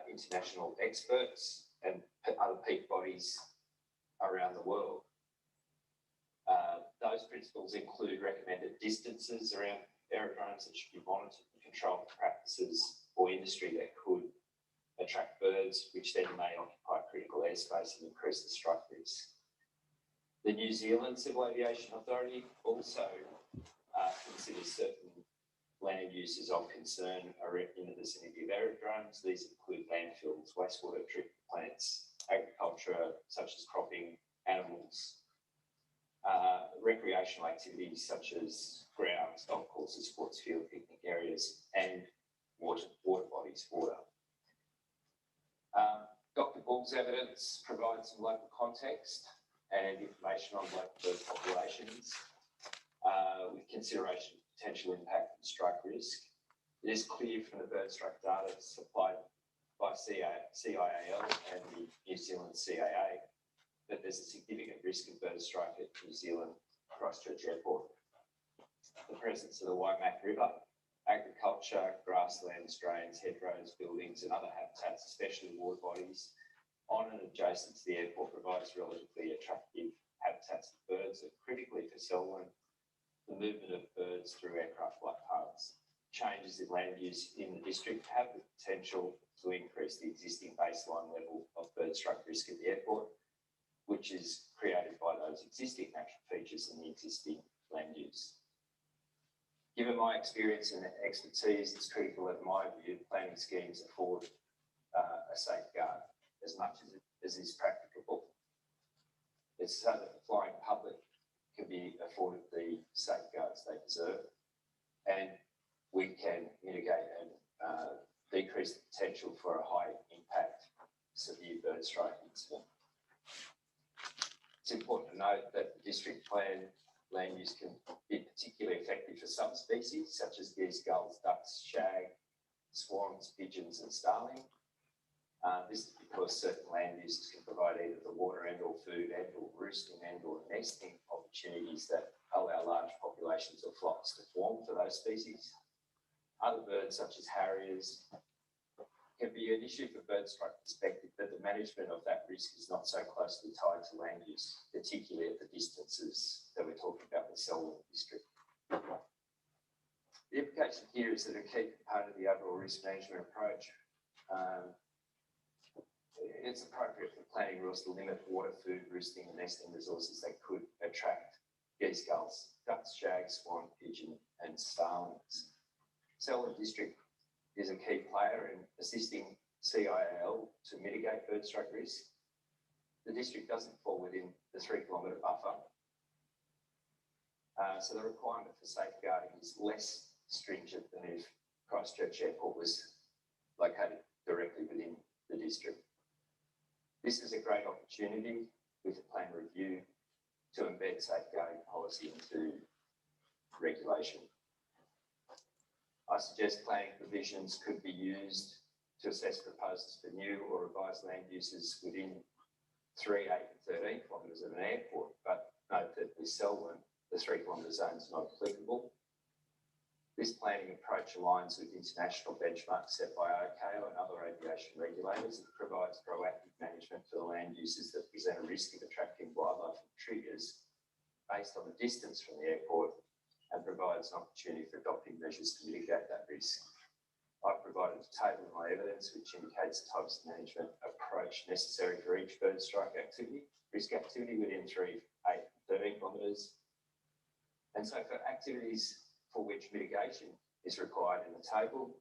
international experts and other peak bodies around the world. Those principles include recommended distances around aerodromes that should be monitored and controlled for practices or industry that could attract birds, which then may occupy critical airspace and increase the strike risk. The New Zealand Civil Aviation Authority also considers certain land uses of concern in the vicinity of aerodromes. These include landfills, wastewater treatment plants, agriculture such as cropping, animals, recreational activities such as grounds, golf courses, sports field, picnic areas, and water bodies, Dr. Bull's evidence provides some local context and information on local bird populations with consideration of potential impact and strike risk. It is clear from the bird strike data supplied by CIAL and the New Zealand CAA that there's a significant risk of bird strike at New Zealand Christchurch Airport. The presence of the Waimak River, agriculture, grasslands, drains, hedgerows, buildings and other habitats, especially water bodies, on and adjacent to the airport provides relatively attractive habitats for birds that critically for Selwyn, the movement of birds through aircraft flight paths. Changes in land use in the district have the potential to increase the existing baseline level of bird strike risk at the airport, which is created by those existing natural features in the existing land use. Given my experience and expertise, it's critical that, in my view, planning schemes afford a safeguard as much as is practicable. It's so that the flying public can be afforded the safeguards they deserve, and we can mitigate and decrease the potential for a high impact severe bird strike incident. It's important to note that the district plan land use can be particularly effective for some species such as geese, gulls, ducks, shag, swans, pigeons and starling. This is because certain land uses can provide either the water and or food and or roosting and or nesting opportunities that allow large populations of flocks to form for those species. Other birds such as harriers can be an issue for bird strike perspective, but the management of that risk is not so closely tied to land use, particularly at the distances that we're talking about with Selwyn district. The implication here is that a key component of the overall risk management approach, it's appropriate for planning rules to limit water, food, roosting and nesting resources that could attract geese, gulls, ducks, shags, swan, pigeon and starlings. Selwyn district is a key player in assisting CIAL to mitigate bird strike risk. The district doesn't fall within the 3 kilometre buffer. So the requirement for safeguarding is less stringent than if Christchurch Airport was located directly within the district. This is a great opportunity with the plan review to embed safeguarding policy into regulation. I suggest planning provisions could be used to assess proposals for new or revised land uses within 3, 8 and 13 kilometres of an airport, but note that with Selwyn, the 3 kilometre zone is not applicable. This planning approach aligns with international benchmarks set by ICAO and other aviation regulators. It provides proactive management for the land uses that present a risk of attracting wildlife and triggers based on the distance from the airport, and provides an opportunity for adopting measures to mitigate that risk. I've provided a table in my evidence which indicates the types of management approach necessary for each bird strike activity, risk activity within 3, 8 and 13 kilometres. And so for activities for which mitigation is required in the table,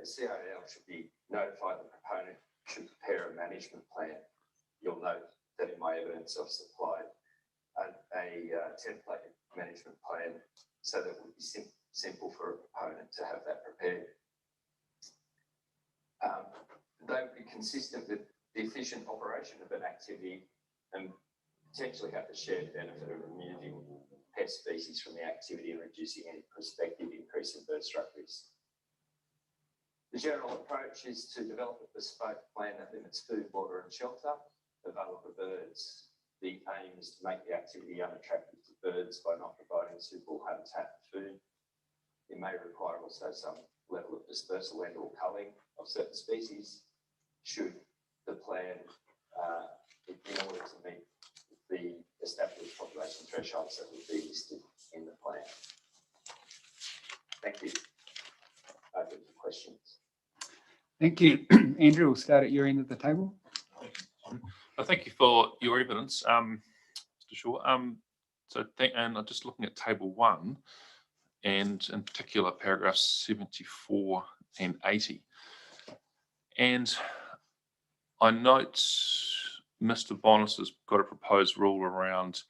CIL should be notified the proponent should prepare a management plan. You'll note that in my evidence I've supplied a template management plan so that it would be simple for a proponent to have that prepared. They would be consistent with the efficient operation of an activity and potentially have the shared benefit of removing pest species from the activity and reducing any prospective increase in bird strike risk. The general approach is to develop a bespoke plan that limits food, water and shelter available for birds. The aim is to make the activity unattractive to birds by not providing suitable habitat and food. It may require also some level of dispersal and or culling of certain species should the plan, in order to meet the established population thresholds that would be listed in the plan. Thank you. Open to questions. Thank you. Andrew, we'll start at your end of the table. Thank you for your evidence, Mr. Shaw. And I'm just looking at table 1, and in particular paragraphs 74 and 80. And I note Mr. Bonas has got a proposed rule around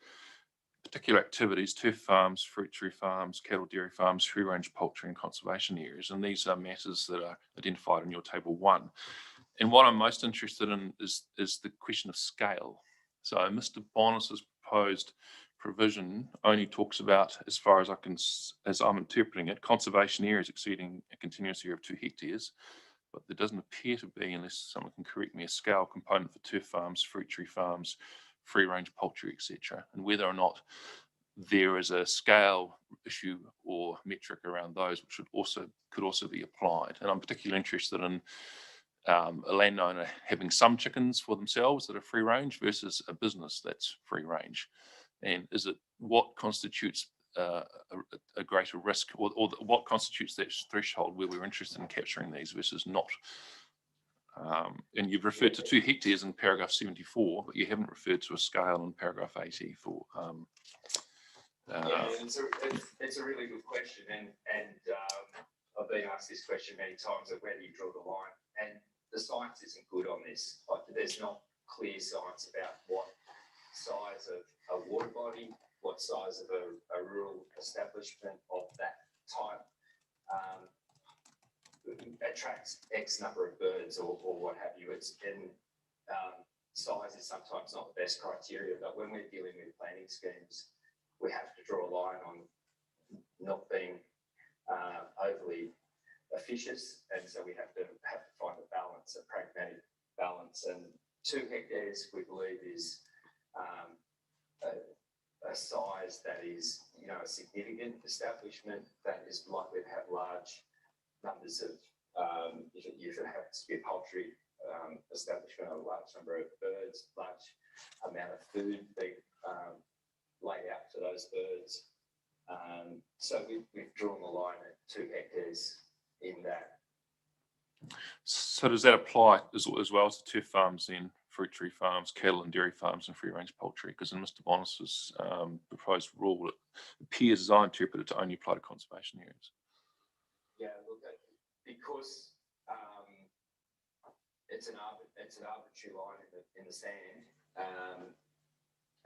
particular activities: turf farms, fruit tree farms, cattle dairy farms, free range poultry and conservation areas. And these are matters that are identified in your table 1. And what I'm most interested in is the question of scale. So Mr. Bonas's proposed provision only talks about, as far as as I'm interpreting it, conservation areas exceeding a continuous area of 2 hectares. But there doesn't appear to be, unless someone can correct me, a scale component for turf farms, fruit tree farms, free range poultry, etc. And whether or not there is a scale issue or metric around those, which could also be applied. And I'm particularly interested in a landowner having some chickens for themselves that are free range versus a business that's free range. And is it what constitutes a greater risk, or what constitutes that threshold where we're interested in capturing these versus not? And you've referred to 2 hectares in paragraph 74, but you haven't referred to a scale in paragraph 80 for. Yeah, it's a really good question, and I've been asked this question many times of where do you draw the line, and the science isn't good on this. Like, there's not clear science about what size of a water body, what size of a rural establishment of that type attracts X number of birds or what have you. Size is sometimes not the best criteria, but when we're dealing with planning schemes, we have to draw a line on not being overly officious, and so we have to find a balance, a pragmatic balance. And 2 hectares, we believe, is a size that is, a significant establishment that is likely to have large numbers of, if it happens to be a poultry establishment, a large number of birds, large amount of food being laid out for those birds. So we've drawn the line at 2 hectares in that. So does that apply as well to turf farms, then fruit tree farms, cattle and dairy farms, and free range poultry? Because in Mr. Bonas's proposed rule, it appears, as I interpret it, to only apply to conservation areas. Yeah, look, because it's an arbitrary line in the sand,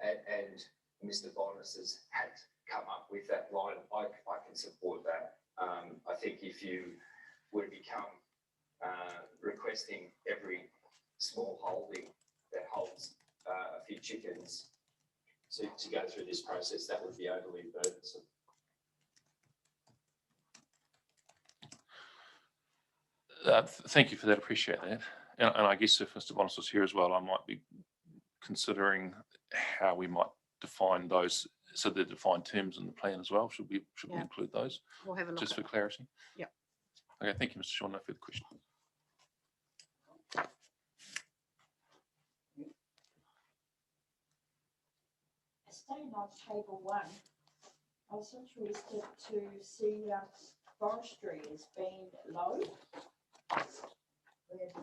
and Mr. Bonas has had to come up with that line. I can support that. I think if you were to become requesting every small holding that holds a few chickens through this process, that would be overly burdensome. Thank you for that. Appreciate that. And I guess if Mr. Bonas was here as well, I might be considering how we might define those. So they're defined terms in the plan as well. Should we include those? We'll have a look Just at for it. clarity. Yep. Okay. Thank you, Mr. Shaw. No further questions. Staying on table one, I was interested to see forestry as being low. With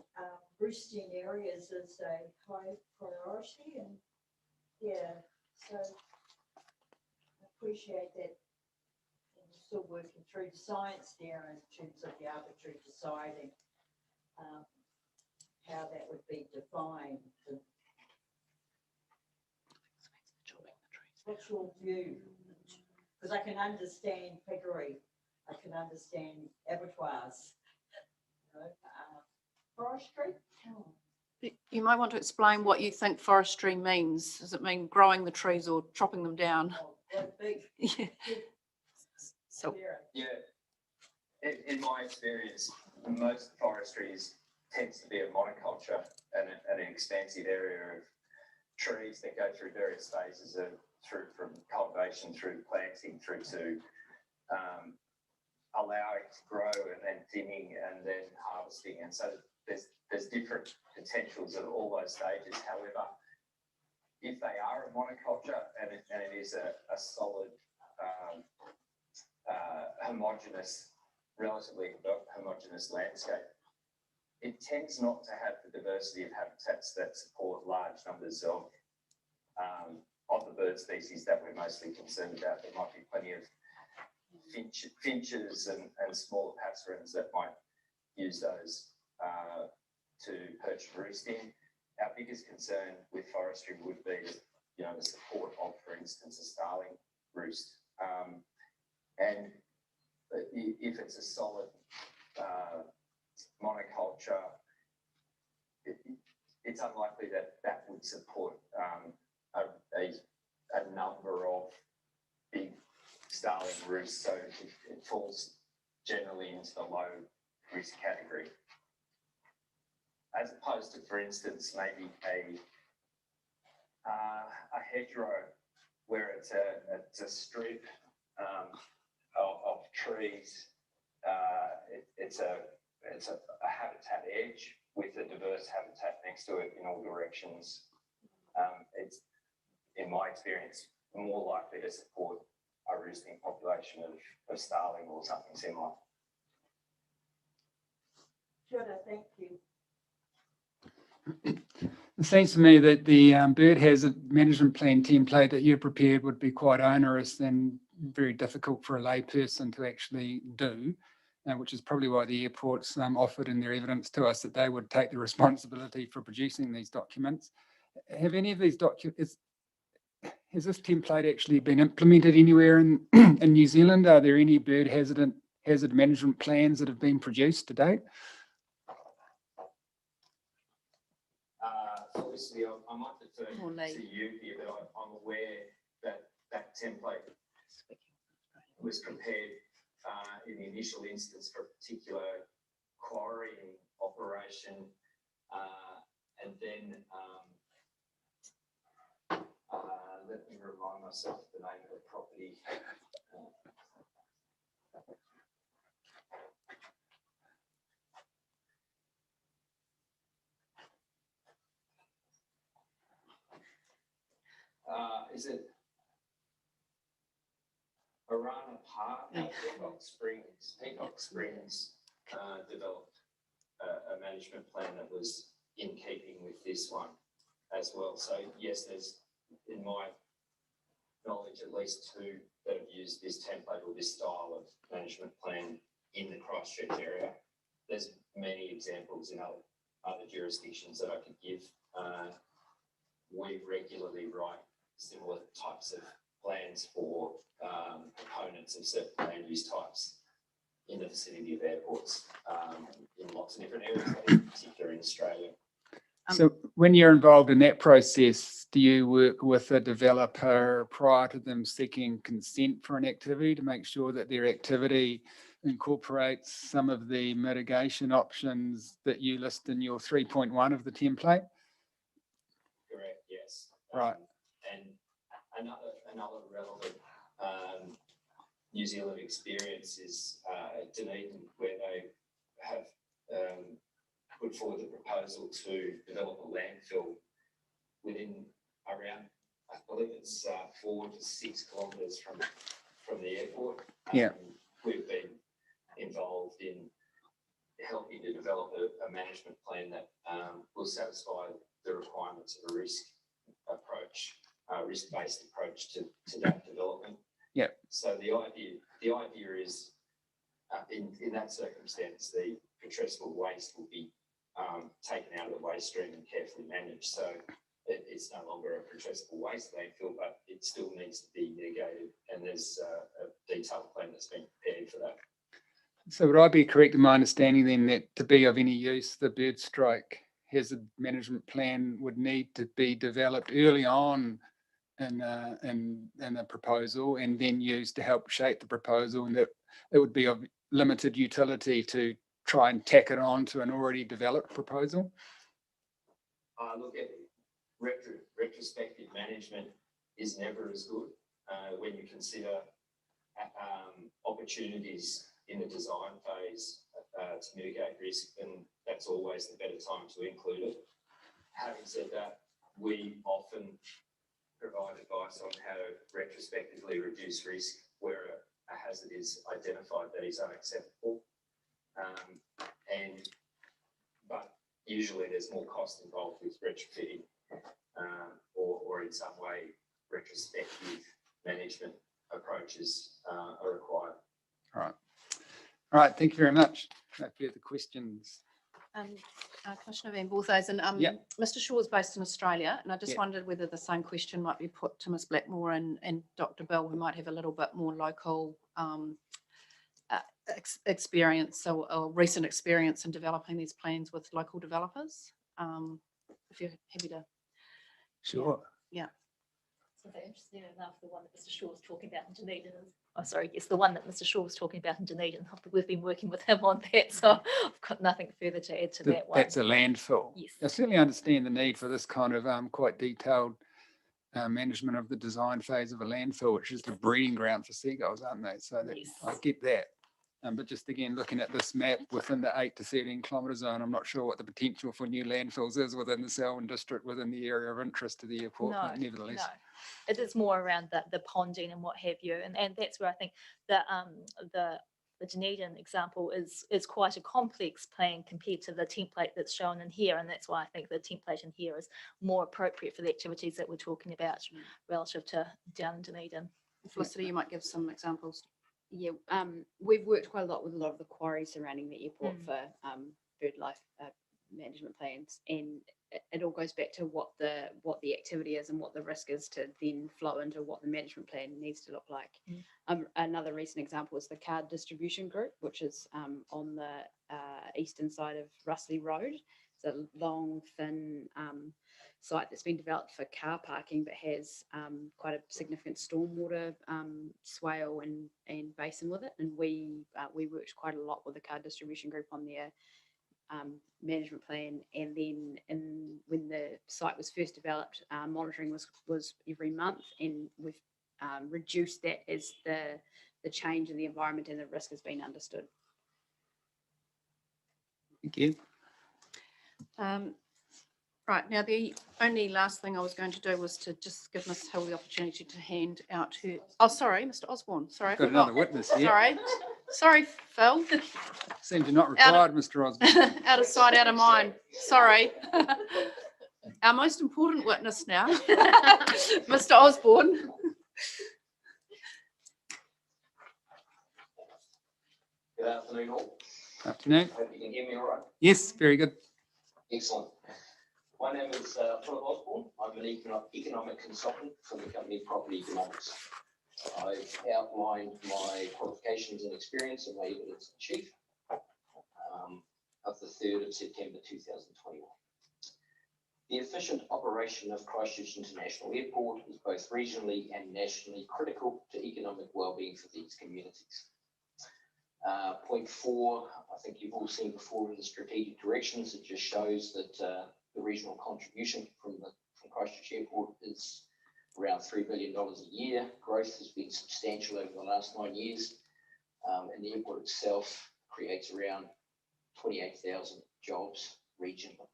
roosting areas is a high priority, and yeah, so I appreciate that. And we're still working through the science there in terms of the arbitrary deciding how that would be defined. What's your view? Because I can understand piggery, I can understand abattoirs. You know, forestry? You might want to explain what you think forestry means. Does it mean growing the trees or chopping them down? Yeah. So, yeah, in my experience, most forestry tends to be a monoculture and an expansive area of trees that go through various phases of from cultivation through planting through to allowing to grow and then thinning and then harvesting. And so there's different potentials at all those stages. However, if they are a monoculture and it is a solid, homogeneous, relatively homogeneous landscape, it tends not to have the diversity of habitats that support large numbers of the bird species that we're mostly concerned about. There might be plenty of finches and smaller passerines that might use those to perch and roost in. Our biggest concern with forestry would be, the support of, for instance, a starling roost. And if it's a solid monoculture, it's unlikely that would support a number of big starling roosts, so it falls generally into the low risk category. As opposed to, for instance, maybe a hedgerow where it's a strip of trees. It's a habitat edge with a diverse habitat next to it in all directions. It's, in my experience, more likely to support a roosting population of starling or something similar. Sure, thank you. It seems to me that the bird hazard management plan template that you prepared would be quite onerous and very difficult for a layperson to actually do, which is probably why the airports offered in their evidence to us that they would take the responsibility for producing these documents. Have any of these documents, has this template actually been implemented anywhere in New Zealand? Are there any bird hazard management plans that have been produced to date? Obviously, I might defer to you here, but I'm aware that template was prepared in the initial instance for a particular quarrying operation, and then let me remind myself of the name of the property. Is it Arana Park? Peacock Springs. Peacock Springs developed a management plan that was in keeping with this one as well. So yes, there's, in my knowledge, at least two that have used this template or this style of management plan in the Christchurch area. There's many examples in other jurisdictions that I could give. We regularly write similar types of plans for components of certain land use types in the vicinity of airports in lots of different areas, but in particular in Australia. So when you're involved in that process, do you work with a developer prior to them seeking consent for an activity to make sure that their activity incorporates some of the mitigation options that you list in your 3.1 of the template? Correct, yes. Right. And another relevant New Zealand experience is Dunedin, where they have put forward the proposal to develop a landfill within around, I believe it's 4 to 6 kilometres from the airport. Yeah. We've been involved in helping to develop a management plan that will satisfy the requirements of a risk-based approach to that development. Yeah. So the idea is in that circumstance, the putrescible waste will be taken out of the waste stream and carefully managed. So it's no longer a putrescible waste landfill, but it still needs to be mitigated. And there's a detailed plan that's been prepared for that. So would I be correct in my understanding then that to be of any use, the bird strike hazard management plan would need to be developed early on in the proposal and then used to help shape the proposal, and that it would be of limited utility to try and tack it on to an already developed proposal? Look, at retrospective management is never as good when you consider opportunities in the design phase to mitigate risk, and that's always the better time to include it. Having said that, we often provide advice on how to retrospectively reduce risk where a hazard is identified that is unacceptable. But usually there's more cost involved with retrofitting or in some way retrospective management approaches are required. All right. All right, thank you very much. No further questions. Commissioner Van Voorthuizen, Mr. Shaw is based in Australia, and I just wondered whether the same question might be put to Ms. Blackmore and Dr. Bell, who might have a little bit more local experience or recent experience in developing these plans with local developers. If you're happy to. Sure. Yeah. So interesting enough, the one that Mr. Shaw was talking about in Dunedin is, it's the one that Mr. Shaw was talking about in Dunedin. We've been working with him on that, so I've got nothing further to add to that one. That's a landfill. Yes. I certainly understand the need for this kind of quite detailed management of the design phase of a landfill, which is the breeding ground for seagulls, aren't they? So that, I get that. But just again, looking at this map within the 8 to 13 kilometre zone, I'm not sure what the potential for new landfills is within the Selwyn district, within the area of interest to the airport. No, but nevertheless. no. It is more around the ponding and what have you, and that's where I think the Dunedin example is quite a complex plan compared to the template that's shown in here, and that's why I think the template in here is more appropriate for the activities that we're talking about relative to down in Dunedin. Felicity, you might give some examples. Yeah, we've worked quite a lot with a lot of the quarries surrounding the airport for bird life management plans, and it all goes back to what the activity is and what the risk is to then flow into what the management plan needs to look like. Another recent example is the card distribution group, which is on the eastern side of Russley Road. It's a long, thin site that's been developed for car parking, but has quite a significant stormwater swale and basin with it. And we worked quite a lot with the card distribution group on their management plan, and then when the site was first developed, monitoring was every month, and we've reduced that as the change in the environment and the risk has been understood. Thank you. Right, now the only last thing I was going to do was to just give Ms. Hill the opportunity to hand out her, oh sorry, Mr. Osborne, sorry. Got another witness here. Sorry, Phil. Seems you're not required, Mr. Osborne. Out of sight, out of mind, sorry. Our most important witness now, Mr. Osborne. Good afternoon, all. Afternoon. Hope you can hear me all right. Yes, very good. Excellent. My name is Philip Osborne. I'm an economic consultant for the company Property Economics. I've outlined my qualifications and experience in my evidence in chief of the 3rd of September 2021. The efficient operation of Christchurch International Airport is both regionally and nationally critical to economic well-being for these communities. Point 4, I think you've all seen before in the strategic directions, it just shows that the regional contribution from Christchurch Airport is around $3 billion a year. Growth has been substantial over the last 9 years, and the airport itself creates around 28,000 jobs regionally.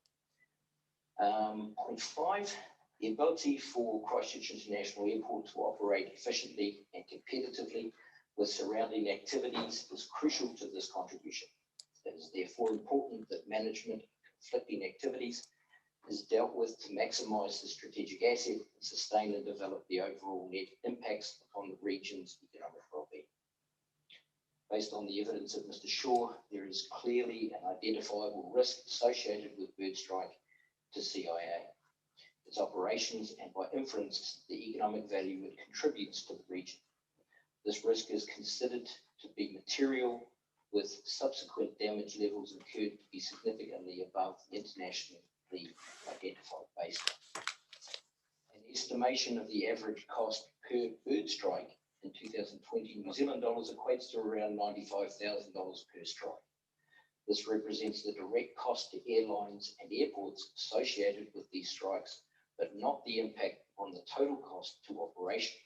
Point 5, the ability for Christchurch International Airport to operate efficiently and competitively with surrounding activities is crucial to this contribution. It is therefore important that management of conflicting activities is dealt with to maximise the strategic asset and sustain and develop the overall net impacts upon the region's economic well-being. Based on the evidence of Mr. Shaw, there is clearly an identifiable risk associated with bird strike to CIA, its operations, and by inference, the economic value it contributes to the region. This risk is considered to be material, with subsequent damage levels incurred to be significantly above the internationally identified baseline. An estimation of the average cost per bird strike in 2020 New Zealand dollars equates to around $95,000 per strike. This represents the direct cost to airlines and airports associated with these strikes, but not the impact on the total cost to operation,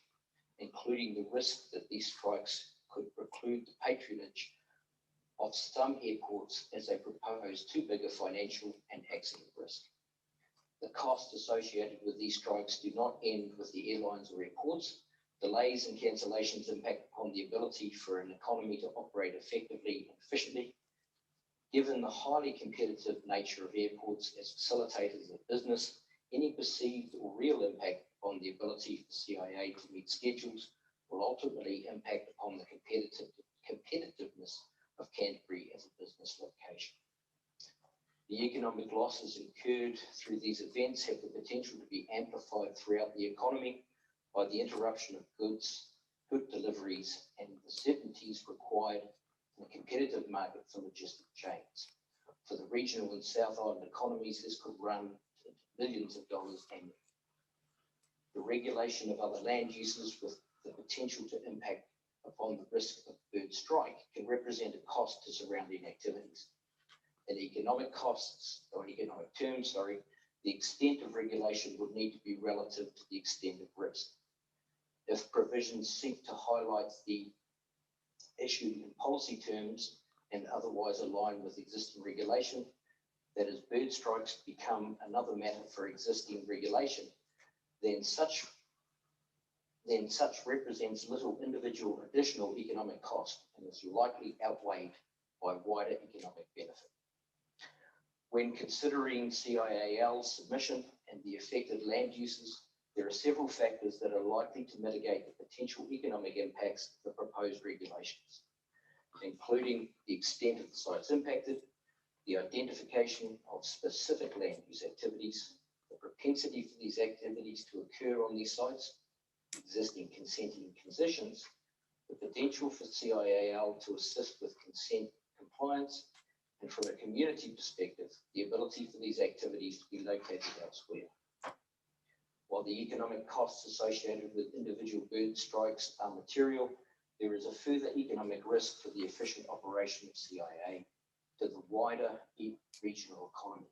including the risk that these strikes could preclude the patronage of some airports as they propose too big a financial and accident risk. The costs associated with these strikes do not end with the airlines or airports. Delays and cancellations impact upon the ability for an economy to operate effectively and efficiently. Given the highly competitive nature of airports as facilitators of business, any perceived or real impact on the ability for CIA to meet schedules will ultimately impact upon the competitiveness of Canterbury as a business location. The economic losses incurred through these events have the potential to be amplified throughout the economy by the interruption of good deliveries and the certainties required in a competitive market for logistic chains. For the regional and South Island economies, this could run into millions of dollars annually. The regulation of other land uses with the potential to impact upon the risk of bird strike can represent a cost to surrounding activities. In economic terms, the extent of regulation would need to be relative to the extent of risk. If provisions seek to highlight the issue in policy terms and otherwise align with existing regulation, that is, bird strikes become another matter for existing regulation, then such represents little individual additional economic cost and is likely outweighed by wider economic benefit. When considering CIAL's submission and the affected land uses, there are several factors that are likely to mitigate the potential economic impacts of the proposed regulations, including the extent of the sites impacted, the identification of specific land use activities, the propensity for these activities to occur on these sites, existing consenting conditions, the potential for CIAL to assist with consent compliance, and from a community perspective, the ability for these activities to be located elsewhere. While the economic costs associated with individual bird strikes are material, there is a further economic risk for the efficient operation of CIA to the wider regional economy.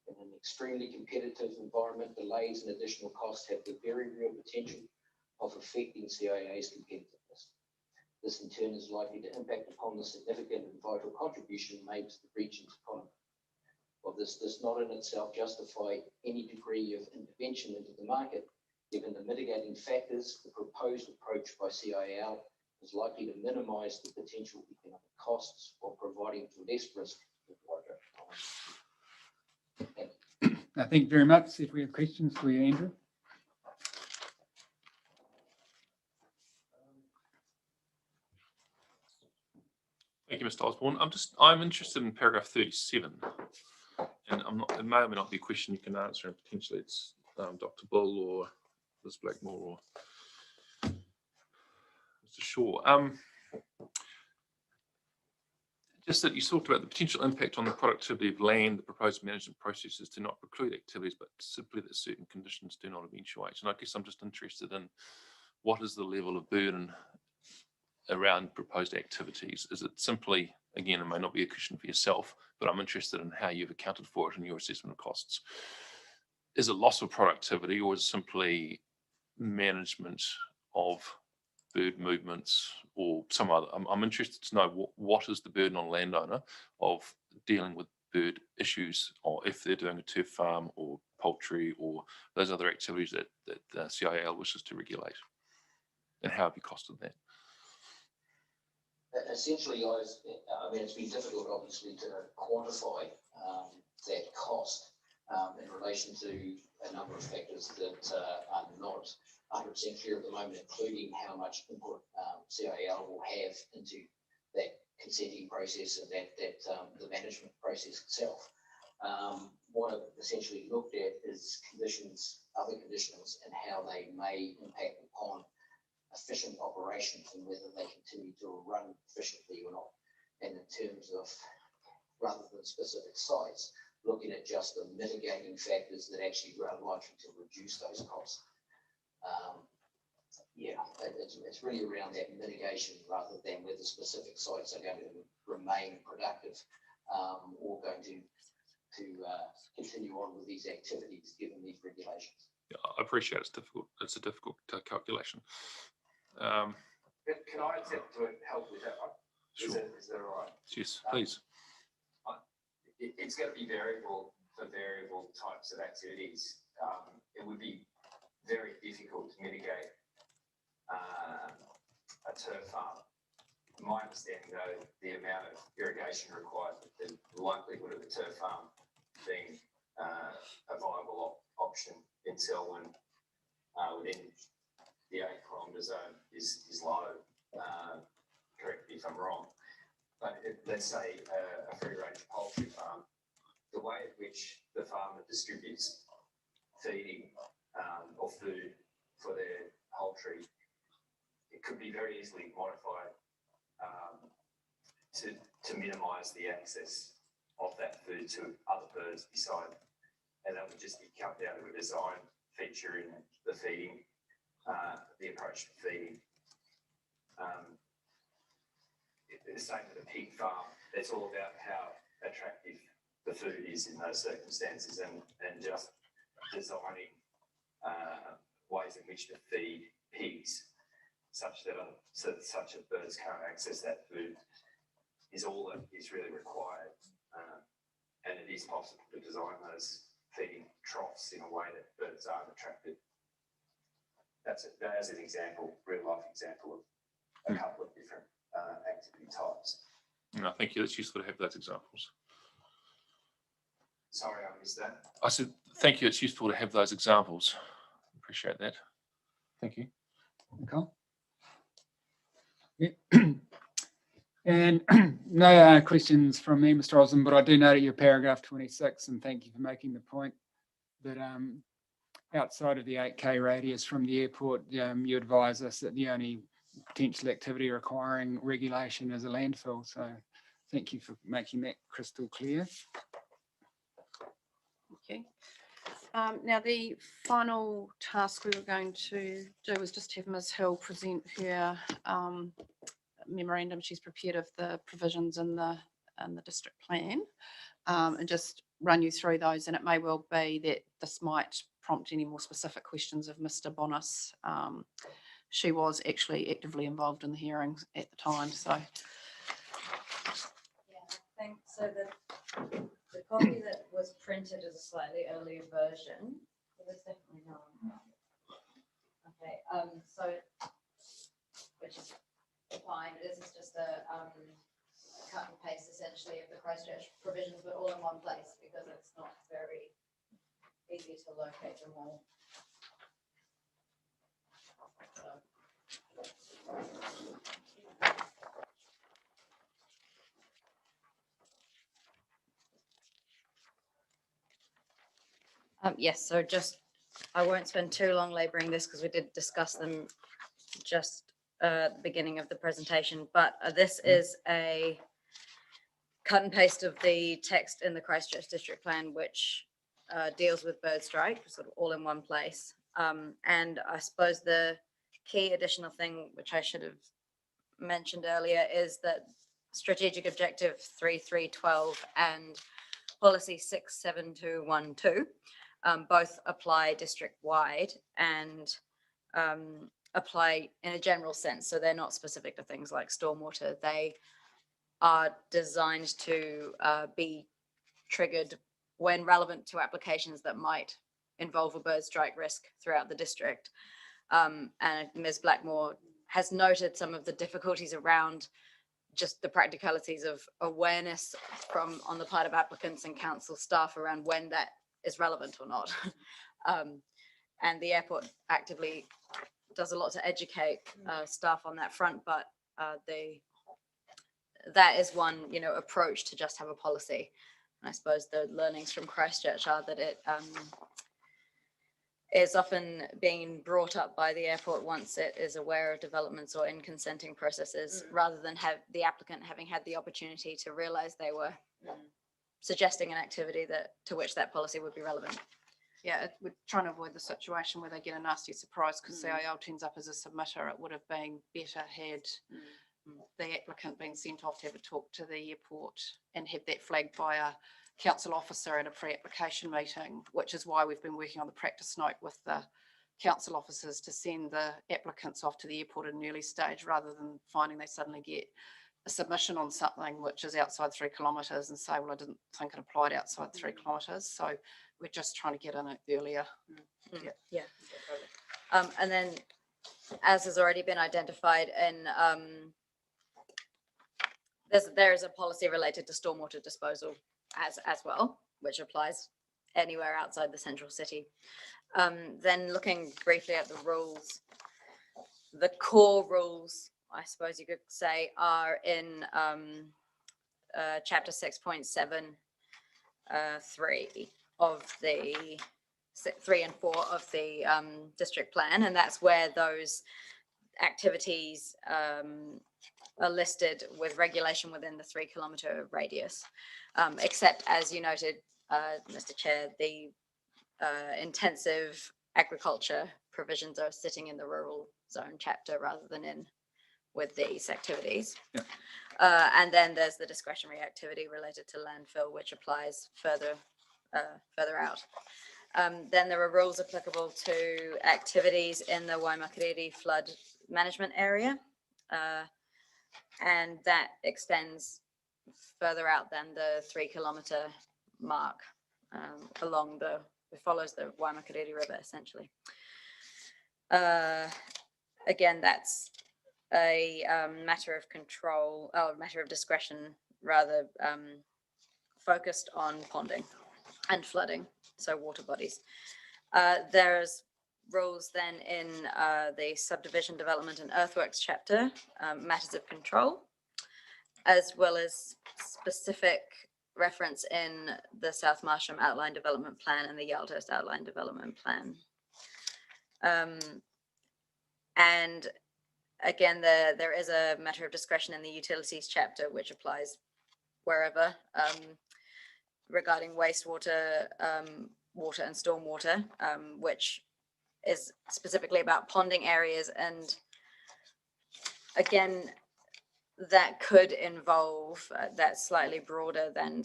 In an extremely competitive environment, delays and additional costs have the very real potential of affecting CIA's competitiveness. This in turn is likely to impact upon the significant and vital contribution made to the region's economy. While this does not in itself justify any degree of intervention into the market, given the mitigating factors, the proposed approach by CIAL is likely to minimise the potential economic costs while providing for less risk to the wider economy. Thank you very much. If we have questions for you, Andrew. Thank you, Mr. Osborne. I'm interested in paragraph 37, and it may or may not be a question you can answer, and potentially it's Dr. Bull or Ms. Blackmore or Mr. Shaw. Just that you talked about the potential impact on the productivity of land, the proposed management processes do not preclude activities, but simply that certain conditions do not eventuate. And I guess I'm just interested in what is the level of burden around proposed activities? Is it simply, again, it may not be a question for yourself, but I'm interested in how you've accounted for it in your assessment of costs. Is it loss of productivity, or is it simply management of bird movements or some other? I'm interested to know what is the burden on a landowner of dealing with bird issues, or if they're doing a turf farm or poultry or those other activities that the CIL wishes to regulate, and how have you costed that? Essentially, I mean, it's been difficult, obviously, to quantify that cost in relation to a number of factors that are not 100% clear at the moment, including how much input CIL will have into that consenting process and the management process itself. What I've essentially looked at is other conditions, and how they may impact upon efficient operations and whether they continue to run efficiently or not. And in terms of, rather than specific sites, looking at just the mitigating factors that actually are likely to reduce those costs. It's really around that mitigation rather than whether specific sites are going to remain productive or going to continue on with these activities given these regulations. Yeah, I appreciate it's difficult. It's a difficult calculation. Can I attempt to help with that one? Sure. Is that all right? Yes, please. It's going to be variable for variable types of activities. It would be very difficult to mitigate a turf farm. My understanding, though, the amount of irrigation required, the likelihood of a turf farm being a viable option in Selwyn within the 8 kilometre zone is low. Correct me if I'm wrong. But let's say a free range poultry farm, the way in which the farmer distributes feeding or food for their poultry, it could be very easily modified to minimise the access of that food to other birds beside, and that would just be cut down to a design feature in the feeding, the approach to feeding. The same with a pig farm. It's all about how attractive the food is in those circumstances, and just designing ways in which to feed pigs such that birds can't access that food is all that is really required. And it is possible to design those feeding troughs in a way that birds aren't attracted. That's an example, real life example of a couple of different activity types. No, thank you. That's useful to have those examples. Sorry, I missed that. I said, thank you. It's useful to have those examples. Appreciate that. Thank you. Okay. Yeah. And no questions from me, Mr. Osmond, but I do note your paragraph 26, and thank you for making the point that outside of the 8K radius from the airport, you advise us that the only potential activity requiring regulation is a landfill. So thank you for making that crystal clear. Okay. Now, the final task we were going to do was just have Ms. Hill present her memorandum she's prepared of the provisions in the district plan, and just run you through those. And it may well be that this might prompt any more specific questions of Mr. Bonas. She was actually actively involved in the hearings at the time. So, yeah, I think so. The copy that was printed is a slightly earlier version. So there's definitely no. Okay, so which is fine. This is just a cut and paste essentially of the Christchurch provisions, but all in one place because it's not very easy to locate them all. Yes, so just, I won't spend too long labouring this because we did discuss them just at the beginning of the presentation, but this is a cut and paste of the text in the Christchurch District Plan, which deals with bird strike, sort of all in one place. And I suppose the key additional thing, which I should have mentioned earlier, is that strategic objective 3312 and policy 67212 both apply district wide and apply in a general sense. So they're not specific to things like stormwater. They are designed to be triggered when relevant to applications that might involve a bird strike risk throughout the district. And Ms. Blackmore has noted some of the difficulties around just the practicalities of awareness from on the part of applicants and council staff around when that is relevant or not. And the airport actively does a lot to educate staff on that front, but that is one, approach to just have a policy. And I suppose the learnings from Christchurch are that it is often being brought up by the airport once it is aware of developments or in consenting processes, rather than have the applicant having had the opportunity to realize they were suggesting an activity to which that policy would be relevant. Yeah, we're trying to avoid the situation where they get a nasty surprise because CIL turns up as a submitter. It would have been better had the applicant been sent off to have a talk to the airport and have that flagged by a council officer at a pre-application meeting, which is why we've been working on the practice note with the council officers to send the applicants off to the airport at an early stage, rather than finding they suddenly get a submission on something which is outside 3 kilometres and say, well, I didn't think it applied outside 3 kilometres. So we're just trying to get in it earlier. Yeah. And then, as has already been identified in, there is a policy related to stormwater disposal as well, which applies anywhere outside the central city. Then looking briefly at the rules, the core rules, I suppose you could say, are in chapter 6.7 3 of the 3 and 4 of the district plan, and that's where those activities are listed with regulation within the 3 kilometre radius, except, as you noted, Mr. Chair, the intensive agriculture provisions are sitting in the rural zone chapter rather than in with these activities. And then there's the discretionary activity related to landfill, which applies further out. Then there are rules applicable to activities in the Waimakariri flood management area, and that extends further out than the 3 kilometre mark it follows the Waimakariri River essentially. Again, that's a matter of control, matter of discretion, rather focused on ponding and flooding, so water bodies. There's rules then in the subdivision development and earthworks chapter, matters of control, as well as specific reference in the South Marsham Outline Development Plan and the Yaldhurst Outline Development Plan. And again, there is a matter of discretion in the utilities chapter, which applies wherever, regarding wastewater, water and stormwater, which is specifically about ponding areas. And again, that could involve that's slightly broader than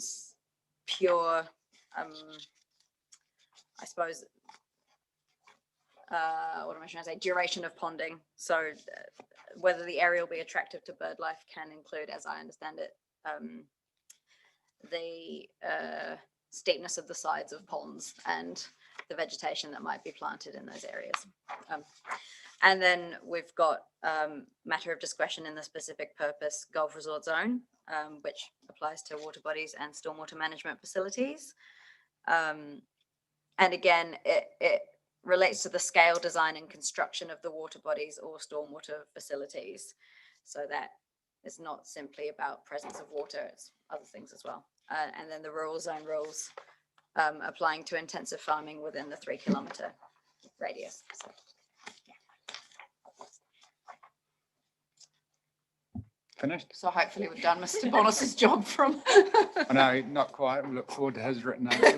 pure, I suppose, what am I trying to say? Duration of ponding. So whether the area will be attractive to bird life can include, as I understand it, the steepness of the sides of ponds and the vegetation that might be planted in those areas. And then we've got matter of discretion in the specific purpose Gulf Resort Zone, which applies to water bodies and stormwater management facilities. And again, it relates to the scale, design and construction of the water bodies or stormwater facilities. So that is not simply about presence of water, it's other things as well. And then the rural zone rules applying to intensive farming within the 3 kilometre radius. So, Finished? So hopefully we've done Mr. Bonis's job from. I know, not quite. We look forward to his written answer.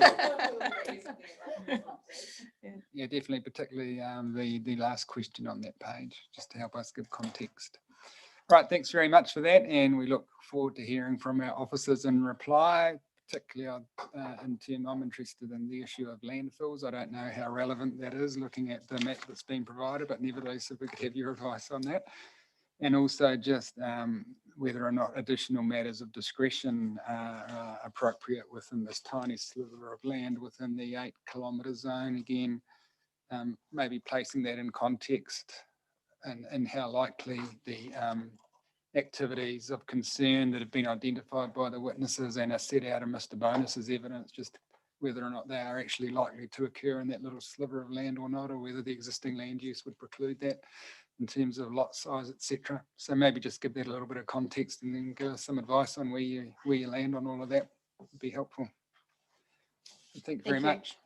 Yeah, definitely, particularly the last question on that page, just to help us give context. Right, thanks very much for that, and we look forward to hearing from our officers in reply. Particularly, I'm interested in the issue of landfills. I don't know how relevant that is, looking at the map that's been provided, but nevertheless, if we could have your advice on that. And also just whether or not additional matters of discretion are appropriate within this tiny sliver of land within the 8 kilometre zone. Again, maybe placing that in context and how likely the activities of concern that have been identified by the witnesses and are set out in Mr. Bonus's evidence, just whether or not they are actually likely to occur in that little sliver of land or not, or whether the existing land use would preclude that in terms of lot size, etc. So maybe just give that a little bit of context and then give us some advice on where you land on all of that would be helpful. Thank you very much.